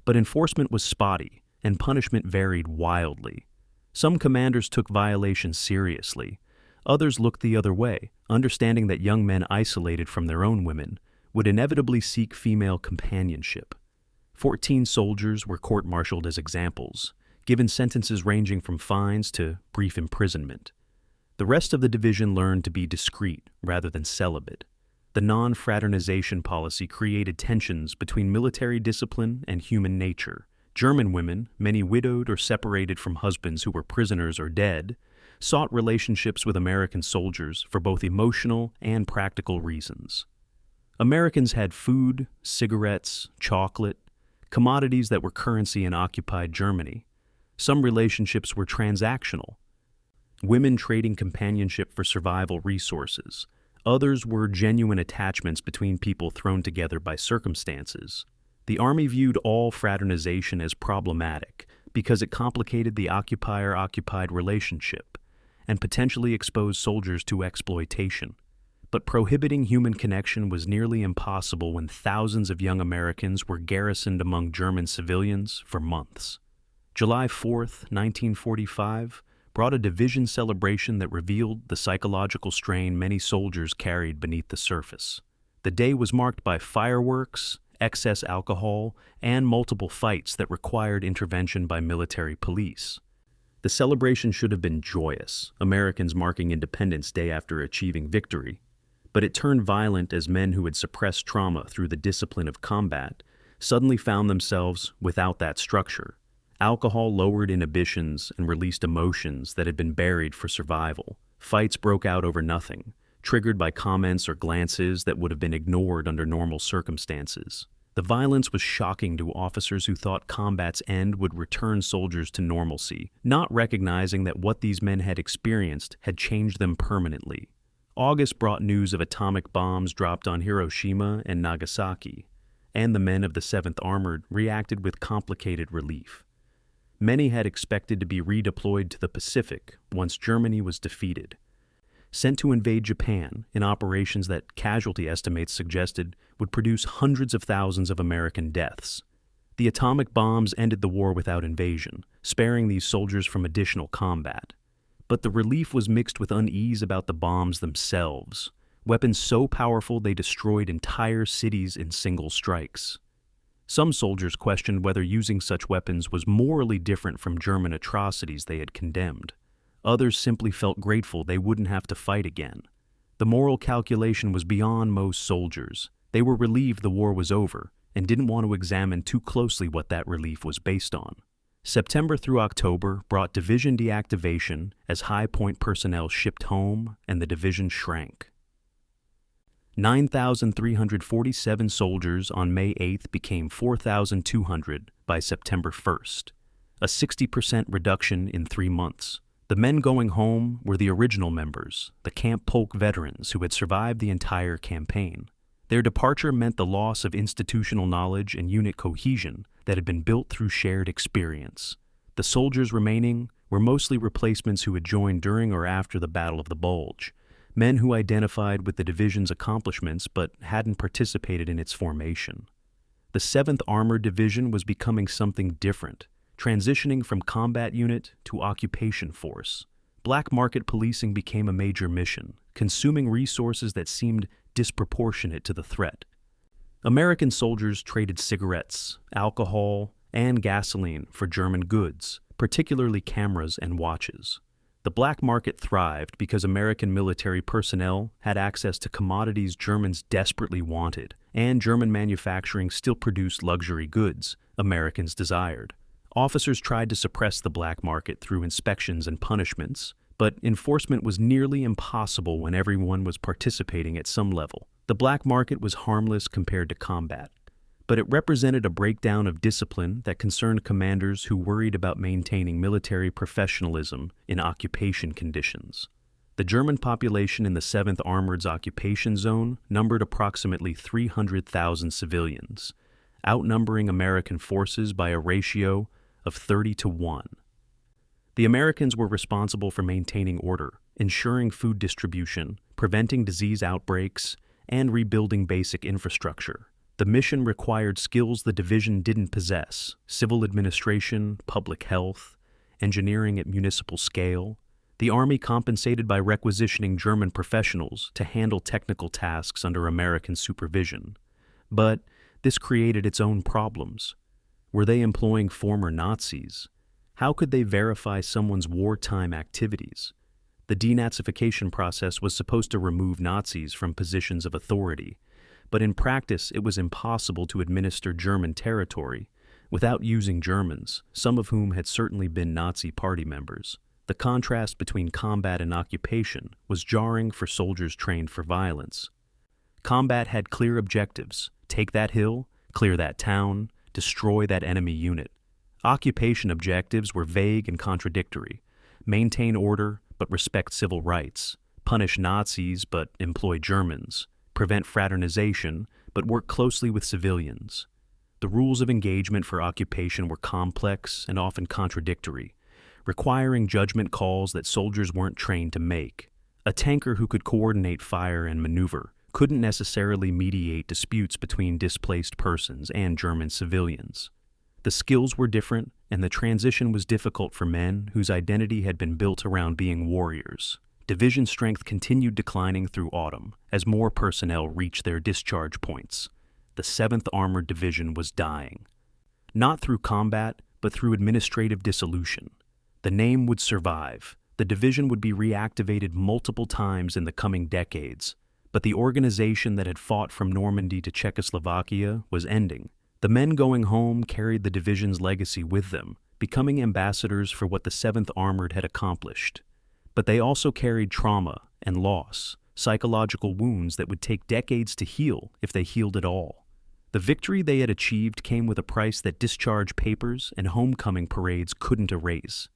but enforcement was spotty and punishment varied wildly. Some commanders took violations seriously. Others looked the other way, understanding that young men isolated from their own women would inevitably seek female companionship. 14 soldiers were court-martialed as examples, given sentences ranging from fines to brief imprisonment. The rest of the division learned to be discreet rather than celibate. The non-fraternization policy created tensions between military discipline and human nature. German women, many widowed or separated from husbands who were prisoners or dead, sought relationships with American soldiers for both emotional and practical reasons. Americans had food, cigarettes, chocolate, commodities that were currency in occupied Germany. Some relationships were transactional, women trading companionship for survival resources. Others were genuine attachments between people thrown together by circumstances. The Army viewed all fraternization as problematic because it complicated the occupier-occupied relationship and potentially exposed soldiers to exploitation. But prohibiting human connection was nearly impossible when thousands of young Americans were garrisoned among German civilians for months. July 4th, 1945, brought a division celebration that revealed the psychological strain many soldiers carried beneath the surface. The day was marked by fireworks, excess alcohol, and multiple fights that required intervention by military police. The celebration should have been joyous, Americans marking Independence Day after achieving victory, but it turned violent as men who had suppressed trauma through the discipline of combat suddenly found themselves without that structure. Alcohol lowered inhibitions and released emotions that had been buried for survival. Fights broke out over nothing, triggered by comments or glances that would have been ignored under normal circumstances. The violence was shocking to officers who thought combat's end would return soldiers to normalcy, not recognizing that what these men had experienced had changed them permanently. August brought news of atomic bombs dropped on Hiroshima and Nagasaki, and the men of the 7th Armored reacted with complicated relief. Many had expected to be redeployed to the Pacific once Germany was defeated. Sent to invade Japan in operations that casualty estimates suggested would produce hundreds of thousands of American deaths. The atomic bombs ended the war without invasion, sparing these soldiers from additional combat. But the relief was mixed with unease about the bombs themselves, weapons so powerful they destroyed entire cities in single strikes. Some soldiers questioned whether using such weapons was morally different from German atrocities they had condemned. Others simply felt grateful they wouldn't have to fight again. The moral calculation was beyond most soldiers. They were relieved the war was over and didn't want to examine too closely what that relief was based on. September through October brought division deactivation as high point personnel shipped home and the division shrank. 9,347 soldiers on May 8th became 4,200 by September 1st, a 60% reduction in 3 months. The men going home were the original members, the Camp Polk veterans who had survived the entire campaign. Their departure meant the loss of institutional knowledge and unit cohesion that had been built through shared experience. The soldiers remaining were mostly replacements who had joined during or after the Battle of the Bulge, men who identified with the division's accomplishments but hadn't participated in its formation. The 7th Armored Division was becoming something different, transitioning from combat unit to occupation force. Black market policing became a major mission, consuming resources that seemed disproportionate to the threat. American soldiers traded cigarettes, alcohol, and gasoline for German goods, particularly cameras and watches. The black market thrived because American military personnel had access to commodities Germans desperately wanted, and German manufacturing still produced luxury goods Americans desired. Officers tried to suppress the black market through inspections and punishments, but enforcement was nearly impossible when everyone was participating at some level. The black market was harmless compared to combat, but it represented a breakdown of discipline that concerned commanders who worried about maintaining military professionalism in occupation conditions. The German population in the 7th Armored's occupation zone numbered approximately 300,000 civilians, outnumbering American forces by a ratio of 30-1. The Americans were responsible for maintaining order, ensuring food distribution, preventing disease outbreaks, and rebuilding basic infrastructure. The mission required skills the division didn't possess: civil administration, public health, engineering at municipal scale. The Army compensated by requisitioning German professionals to handle technical tasks under American supervision. But this created its own problems. Were they employing former Nazis? How could they verify someone's wartime activities? The denazification process was supposed to remove Nazis from positions of authority, but in practice it was impossible to administer German territory without using Germans, some of whom had certainly been Nazi party members. The contrast between combat and occupation was jarring for soldiers trained for violence. Combat had clear objectives: take that hill, clear that town, destroy that enemy unit. Occupation objectives were vague and contradictory: maintain order but respect civil rights, punish Nazis but employ Germans, prevent fraternization but work closely with civilians. The rules of engagement for occupation were complex and often contradictory, requiring judgment calls that soldiers weren't trained to make. A tanker who could coordinate fire and maneuver couldn't necessarily mediate disputes between displaced persons and German civilians. The skills were different, and the transition was difficult for men whose identity had been built around being warriors. Division strength continued declining through autumn as more personnel reached their discharge points. The 7th Armored Division was dying. Not through combat, but through administrative dissolution. The name would survive. The division would be reactivated multiple times in the coming decades, but the organization that had fought from Normandy to Czechoslovakia was ending. The men going home carried the division's legacy with them, becoming ambassadors for what the 7th Armored had accomplished. But they also carried trauma and loss, psychological wounds that would take decades to heal if they healed at all. The victory they had achieved came with a price that discharge papers and homecoming parades couldn't erase.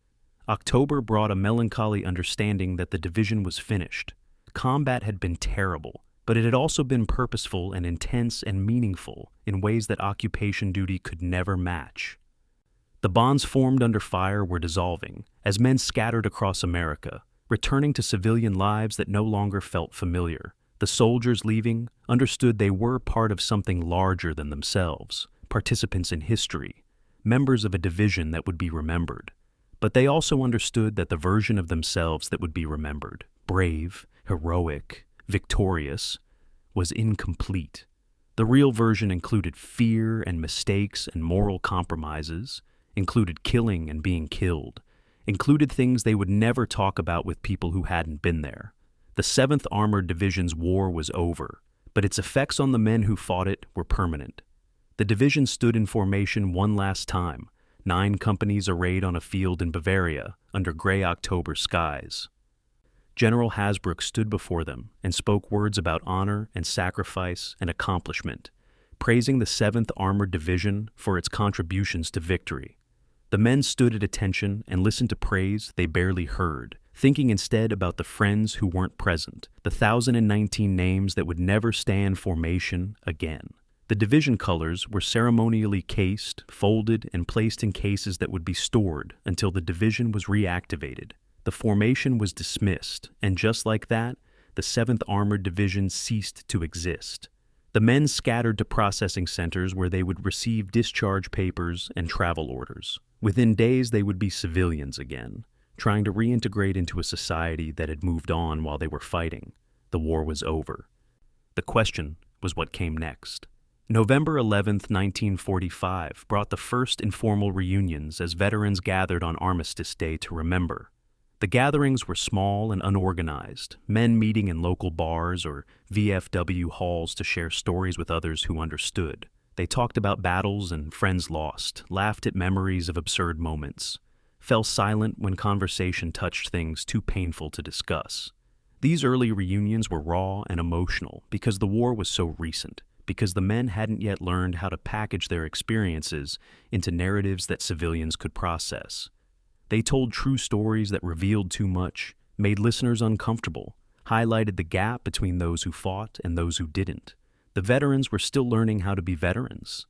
October brought a melancholy understanding that the division was finished. Combat had been terrible, but it had also been purposeful and intense and meaningful in ways that occupation duty could never match. The bonds formed under fire were dissolving as men scattered across America, returning to civilian lives that no longer felt familiar. The soldiers leaving understood they were part of something larger than themselves, participants in history, members of a division that would be remembered. But they also understood that the version of themselves that would be remembered, brave, heroic, victorious, was incomplete. The real version included fear and mistakes and moral compromises, included killing and being killed, included things they would never talk about with people who hadn't been there. The 7th Armored Division's war was over, but its effects on the men who fought it were permanent. The division stood in formation one last time, 9 companies arrayed on a field in Bavaria under gray October skies. General Hasbrouck stood before them and spoke words about honor and sacrifice and accomplishment, praising the 7th Armored Division for its contributions to victory. The men stood at attention and listened to praise they barely heard, thinking instead about the friends who weren't present, the 1,019 names that would never stand formation again. The division colors were ceremonially cased, folded, and placed in cases that would be stored until the division was reactivated. The formation was dismissed, and just like that, the 7th Armored Division ceased to exist. The men scattered to processing centers where they would receive discharge papers and travel orders. Within days, they would be civilians again, trying to reintegrate into a society that had moved on while they were fighting. The war was over. The question was what came next. November 11, 1945, brought the first informal reunions as veterans gathered on Armistice Day to remember. The gatherings were small and unorganized, men meeting in local bars or VFW halls to share stories with others who understood. They talked about battles and friends lost, laughed at memories of absurd moments, fell silent when conversation touched things too painful to discuss. These early reunions were raw and emotional because the war was so recent, because the men hadn't yet learned how to package their experiences into narratives that civilians could process. They told true stories that revealed too much, made listeners uncomfortable, highlighted the gap between those who fought and those who didn't. The veterans were still learning how to be veterans,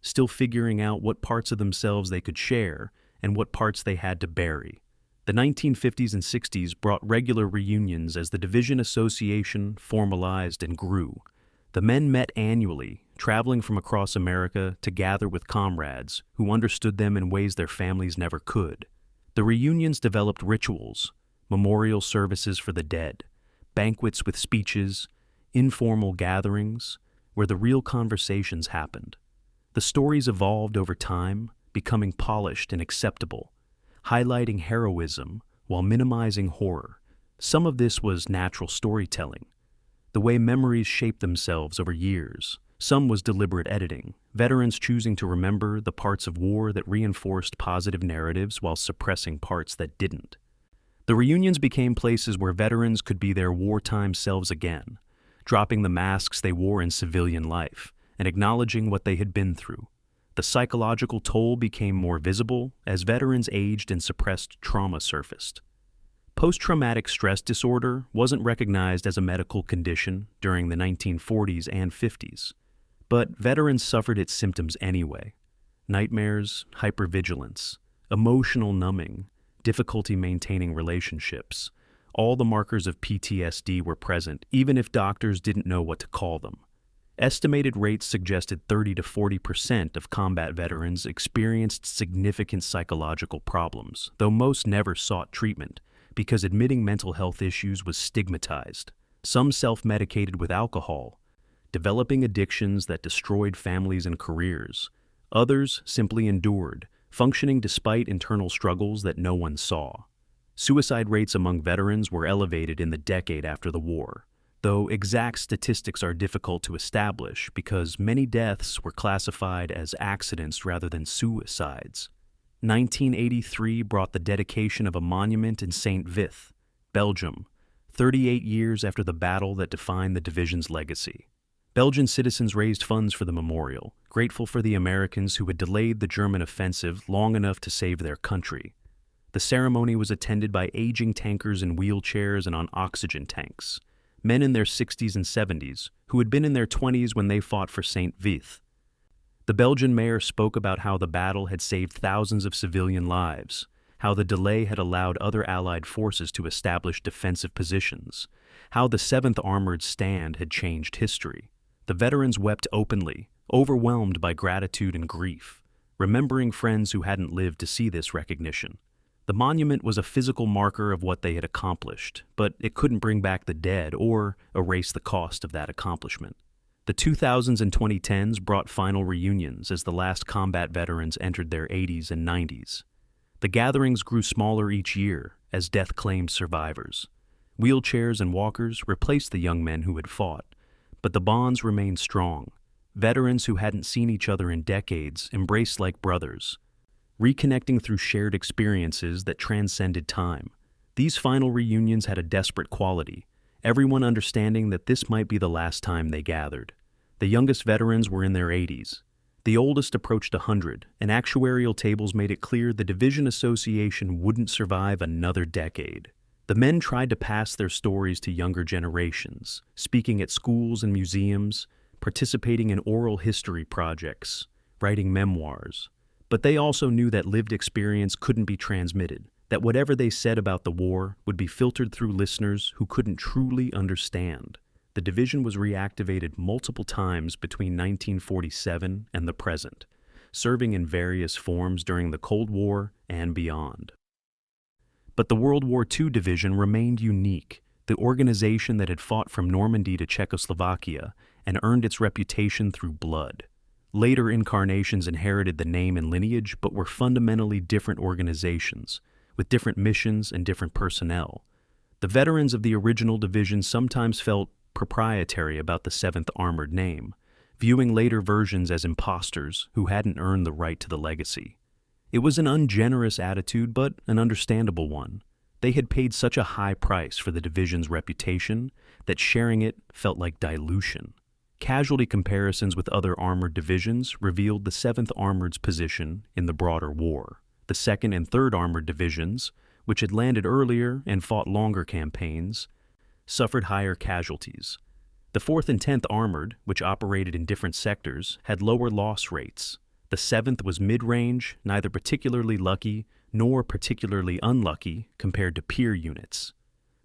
still figuring out what parts of themselves they could share and what parts they had to bury. The 1950s and 60s brought regular reunions as the Division Association formalized and grew. The men met annually, traveling from across America to gather with comrades who understood them in ways their families never could. The reunions developed rituals, memorial services for the dead, banquets with speeches, informal gatherings, where the real conversations happened. The stories evolved over time, becoming polished and acceptable, highlighting heroism while minimizing horror. Some of this was natural storytelling, the way memories shape themselves over years. Some was deliberate editing, veterans choosing to remember the parts of war that reinforced positive narratives while suppressing parts that didn't. The reunions became places where veterans could be their wartime selves again, dropping the masks they wore in civilian life and acknowledging what they had been through. The psychological toll became more visible as veterans aged and suppressed trauma surfaced. Post-traumatic stress disorder wasn't recognized as a medical condition during the 1940s and 50s, but veterans suffered its symptoms anyway. Nightmares, hypervigilance, emotional numbing, difficulty maintaining relationships. All the markers of PTSD were present, even if doctors didn't know what to call them. Estimated rates suggested 30 to 40% of combat veterans experienced significant psychological problems, though most never sought treatment because admitting mental health issues was stigmatized. Some self-medicated with alcohol, developing addictions that destroyed families and careers. Others simply endured, functioning despite internal struggles that no one saw. Suicide rates among veterans were elevated in the decade after the war, though exact statistics are difficult to establish because many deaths were classified as accidents rather than suicides. 1983 brought the dedication of a monument in St. Vith, Belgium, 38 years after the battle that defined the division's legacy. Belgian citizens raised funds for the memorial, grateful for the Americans who had delayed the German offensive long enough to save their country. The ceremony was attended by aging tankers in wheelchairs and on oxygen tanks, men in their 60s and 70s who had been in their 20s when they fought for St. Vith. The Belgian mayor spoke about how the battle had saved thousands of civilian lives, how the delay had allowed other Allied forces to establish defensive positions, how the 7th Armored Stand had changed history. The veterans wept openly, overwhelmed by gratitude and grief, remembering friends who hadn't lived to see this recognition. The monument was a physical marker of what they had accomplished, but it couldn't bring back the dead or erase the cost of that accomplishment. The 2000s and 2010s brought final reunions as the last combat veterans entered their 80s and 90s. The gatherings grew smaller each year as death claimed survivors. Wheelchairs and walkers replaced the young men who had fought, but the bonds remained strong. Veterans who hadn't seen each other in decades embraced like brothers, reconnecting through shared experiences that transcended time. These final reunions had a desperate quality, everyone understanding that this might be the last time they gathered. The youngest veterans were in their 80s. The oldest approached 100, and actuarial tables made it clear the Division Association wouldn't survive another decade. The men tried to pass their stories to younger generations, speaking at schools and museums, participating in oral history projects, writing memoirs. But they also knew that lived experience couldn't be transmitted, that whatever they said about the war would be filtered through listeners who couldn't truly understand. The division was reactivated multiple times between 1947 and the present, serving in various forms during the Cold War and beyond. But the World War II division remained unique, the organization that had fought from Normandy to Czechoslovakia and earned its reputation through blood. Later incarnations inherited the name and lineage, but were fundamentally different organizations, with different missions and different personnel. The veterans of the original division sometimes felt proprietary about the 7th Armored name, viewing later versions as imposters who hadn't earned the right to the legacy. It was an ungenerous attitude, but an understandable one. They had paid such a high price for the division's reputation that sharing it felt like dilution. Casualty comparisons with other armored divisions revealed the 7th Armored's position in the broader war. The 2nd and 3rd Armored Divisions, which had landed earlier and fought longer campaigns, suffered higher casualties. The 4th and 10th Armored, which operated in different sectors, had lower loss rates. The 7th was mid-range, neither particularly lucky nor particularly unlucky compared to peer units.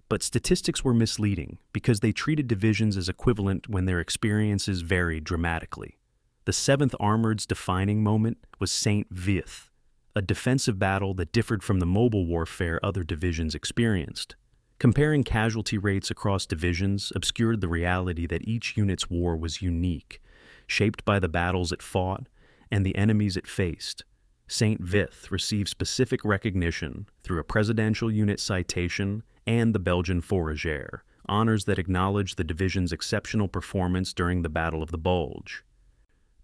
But statistics were misleading because they treated divisions as equivalent when their experiences varied dramatically. The 7th Armored's defining moment was St. Vith, a defensive battle that differed from the mobile warfare other divisions experienced. Comparing casualty rates across divisions obscured the reality that each unit's war was unique, shaped by the battles it fought and the enemies it faced. St. Vith received specific recognition through a Presidential Unit Citation and the Belgian Fourragère, honors that acknowledge the division's exceptional performance during the Battle of the Bulge.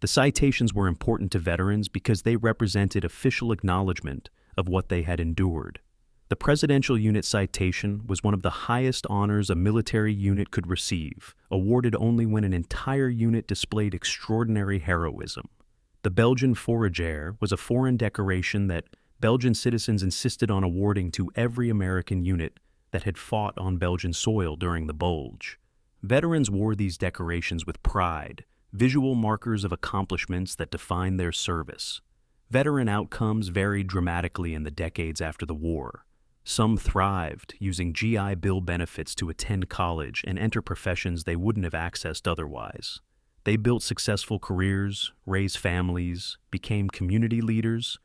The citations were important to veterans because they represented official acknowledgement of what they had endured. The Presidential Unit Citation was one of the highest honors a military unit could receive, awarded only when an entire unit displayed extraordinary heroism. The Belgian Fourragère was a foreign decoration that Belgian citizens insisted on awarding to every American unit that had fought on Belgian soil during the Bulge. Veterans wore these decorations with pride, visual markers of accomplishments that defined their service. Veteran outcomes varied dramatically in the decades after the war. Some thrived, using GI Bill benefits to attend college and enter professions they wouldn't have accessed otherwise. They built successful careers, raised families, became community leaders,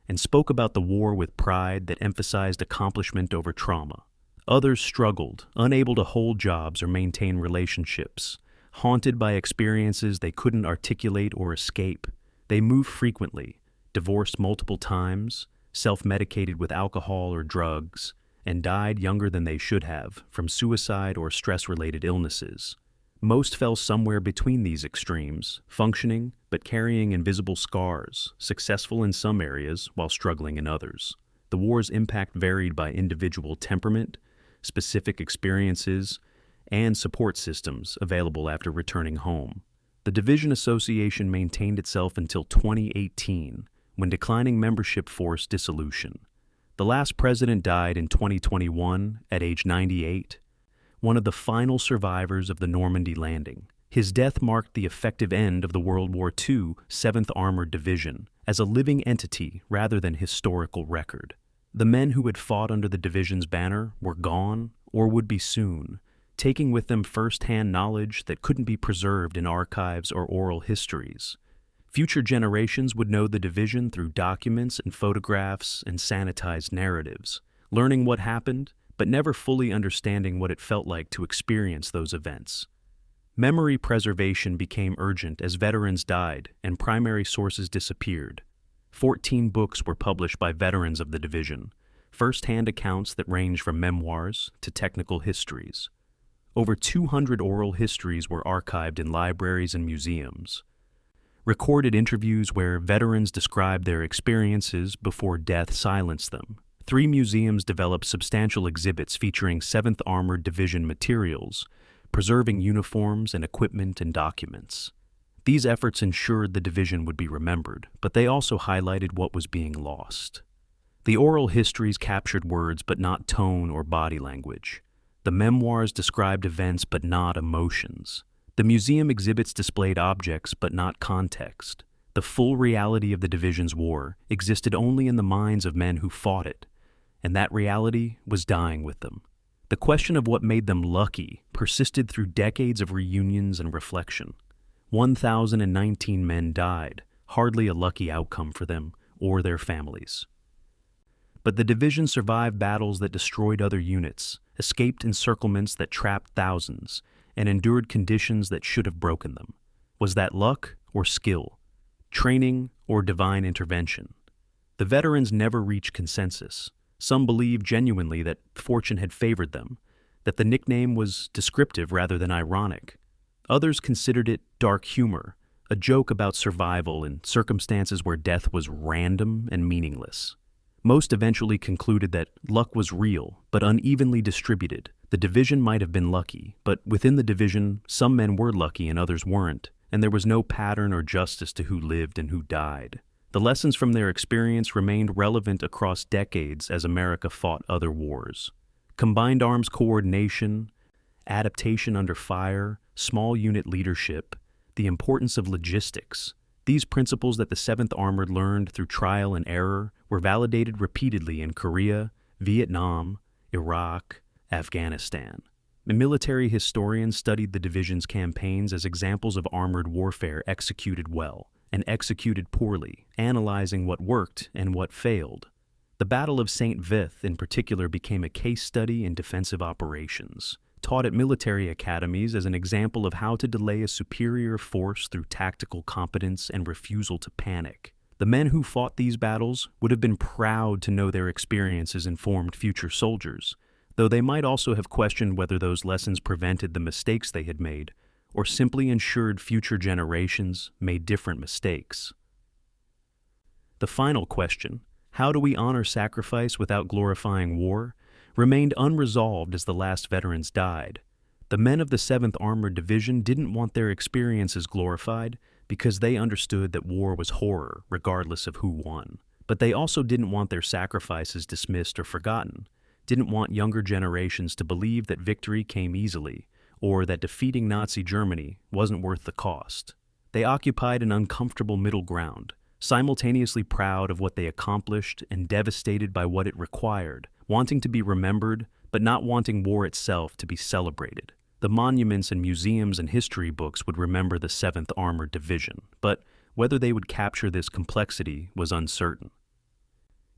and spoke about the war with pride that emphasized accomplishment over trauma. Others struggled, unable to hold jobs or maintain relationships, haunted by experiences they couldn't articulate or escape. They moved frequently, divorced multiple times, self-medicated with alcohol or drugs, and died younger than they should have from suicide or stress-related illnesses. Most fell somewhere between these extremes, functioning but carrying invisible scars, successful in some areas while struggling in others. The war's impact varied by individual temperament, specific experiences, and support systems available after returning home. The Division Association maintained itself until 2018, when declining membership forced dissolution. The last president died in 2021 at age 98, one of the final survivors of the Normandy landing. His death marked the effective end of the World War II 7th Armored Division as a living entity rather than historical record. The men who had fought under the division's banner were gone or would be soon, taking with them first-hand knowledge that couldn't be preserved in archives or oral histories. Future generations would know the division through documents and photographs and sanitized narratives, learning what happened, but never fully understanding what it felt like to experience those events. Memory preservation became urgent as veterans died and primary sources disappeared. 14 books were published by veterans of the division, first-hand accounts that range from memoirs to technical histories. Over 200 oral histories were archived in libraries and museums. Recorded interviews where veterans described their experiences before death silenced them. 3 museums developed substantial exhibits featuring 7th Armored Division materials, preserving uniforms and equipment and documents. These efforts ensured the division would be remembered, but they also highlighted what was being lost. The oral histories captured words but not tone or body language. The memoirs described events but not emotions. The museum exhibits displayed objects but not context. The full reality of the division's war existed only in the minds of men who fought it, and that reality was dying with them. The question of what made them lucky persisted through decades of reunions and reflection. 1,019 men died, hardly a lucky outcome for them or their families. But the division survived battles that destroyed other units, escaped encirclements that trapped thousands, and endured conditions that should have broken them. Was that luck or skill? Training or divine intervention? The veterans never reached consensus. Some believed genuinely that fortune had favored them, that the nickname was descriptive rather than ironic. Others considered it dark humor, a joke about survival in circumstances where death was random and meaningless. Most eventually concluded that luck was real, but unevenly distributed. The division might have been lucky, but within the division, some men were lucky and others weren't, and there was no pattern or justice to who lived and who died. The lessons from their experience remained relevant across decades as America fought other wars. Combined arms coordination, adaptation under fire, small unit leadership, the importance of logistics. These principles that the 7th Armored learned through trial and error were validated repeatedly in Korea, Vietnam, Iraq, Afghanistan. Military historians studied the division's campaigns as examples of armored warfare executed well and executed poorly, analyzing what worked and what failed. The Battle of St. Vith, in particular, became a case study in defensive operations. taught at military academies as an example of how to delay a superior force through tactical competence and refusal to panic. The men who fought these battles would have been proud to know their experiences informed future soldiers, though they might also have questioned whether those lessons prevented the mistakes they had made, or simply ensured future generations made different mistakes. The final question, how do we honor sacrifice without glorifying war, remained unresolved as the last veterans died. The men of the 7th Armored Division didn't want their experiences glorified because they understood that war was horror, regardless of who won. But they also didn't want their sacrifices dismissed or forgotten, didn't want younger generations to believe that victory came easily, or that defeating Nazi Germany wasn't worth the cost. They occupied an uncomfortable middle ground, simultaneously proud of what they accomplished and devastated by what it required, wanting to be remembered, but not wanting war itself to be celebrated. The monuments and museums and history books would remember the 7th Armored Division, but whether they would capture this complexity was uncertain.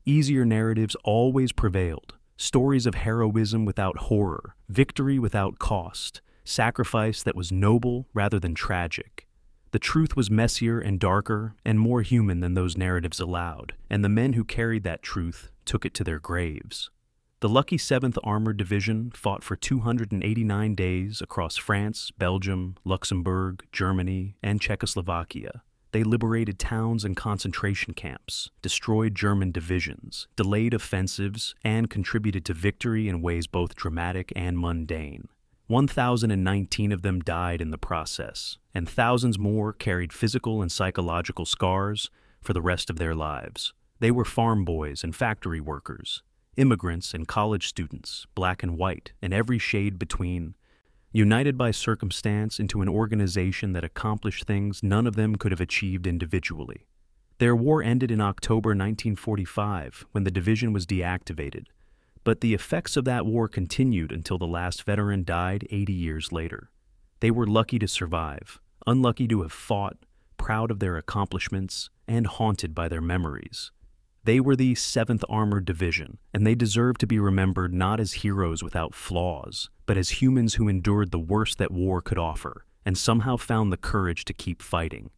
Easier narratives always prevailed, stories of heroism without horror, victory without cost, sacrifice that was noble rather than tragic. The truth was messier and darker and more human than those narratives allowed, and the men who carried that truth took it to their graves. The lucky 7th Armored Division fought for 289 days across France, Belgium, Luxembourg, Germany, and Czechoslovakia. They liberated towns and concentration camps, destroyed German divisions, delayed offensives, and contributed to victory in ways both dramatic and mundane. 1,019 of them died in the process, and thousands more carried physical and psychological scars for the rest of their lives. They were farm boys and factory workers, immigrants and college students, black and white, and every shade between, united by circumstance into an organization that accomplished things none of them could have achieved individually. Their war ended in October 1945 when the division was deactivated, but the effects of that war continued until the last veteran died 80 years later. They were lucky to survive, unlucky to have fought, proud of their accomplishments, and haunted by their memories. They were the 7th Armored Division, and they deserve to be remembered not as heroes without flaws, but as humans who endured the worst that war could offer, and somehow found the courage to keep fighting.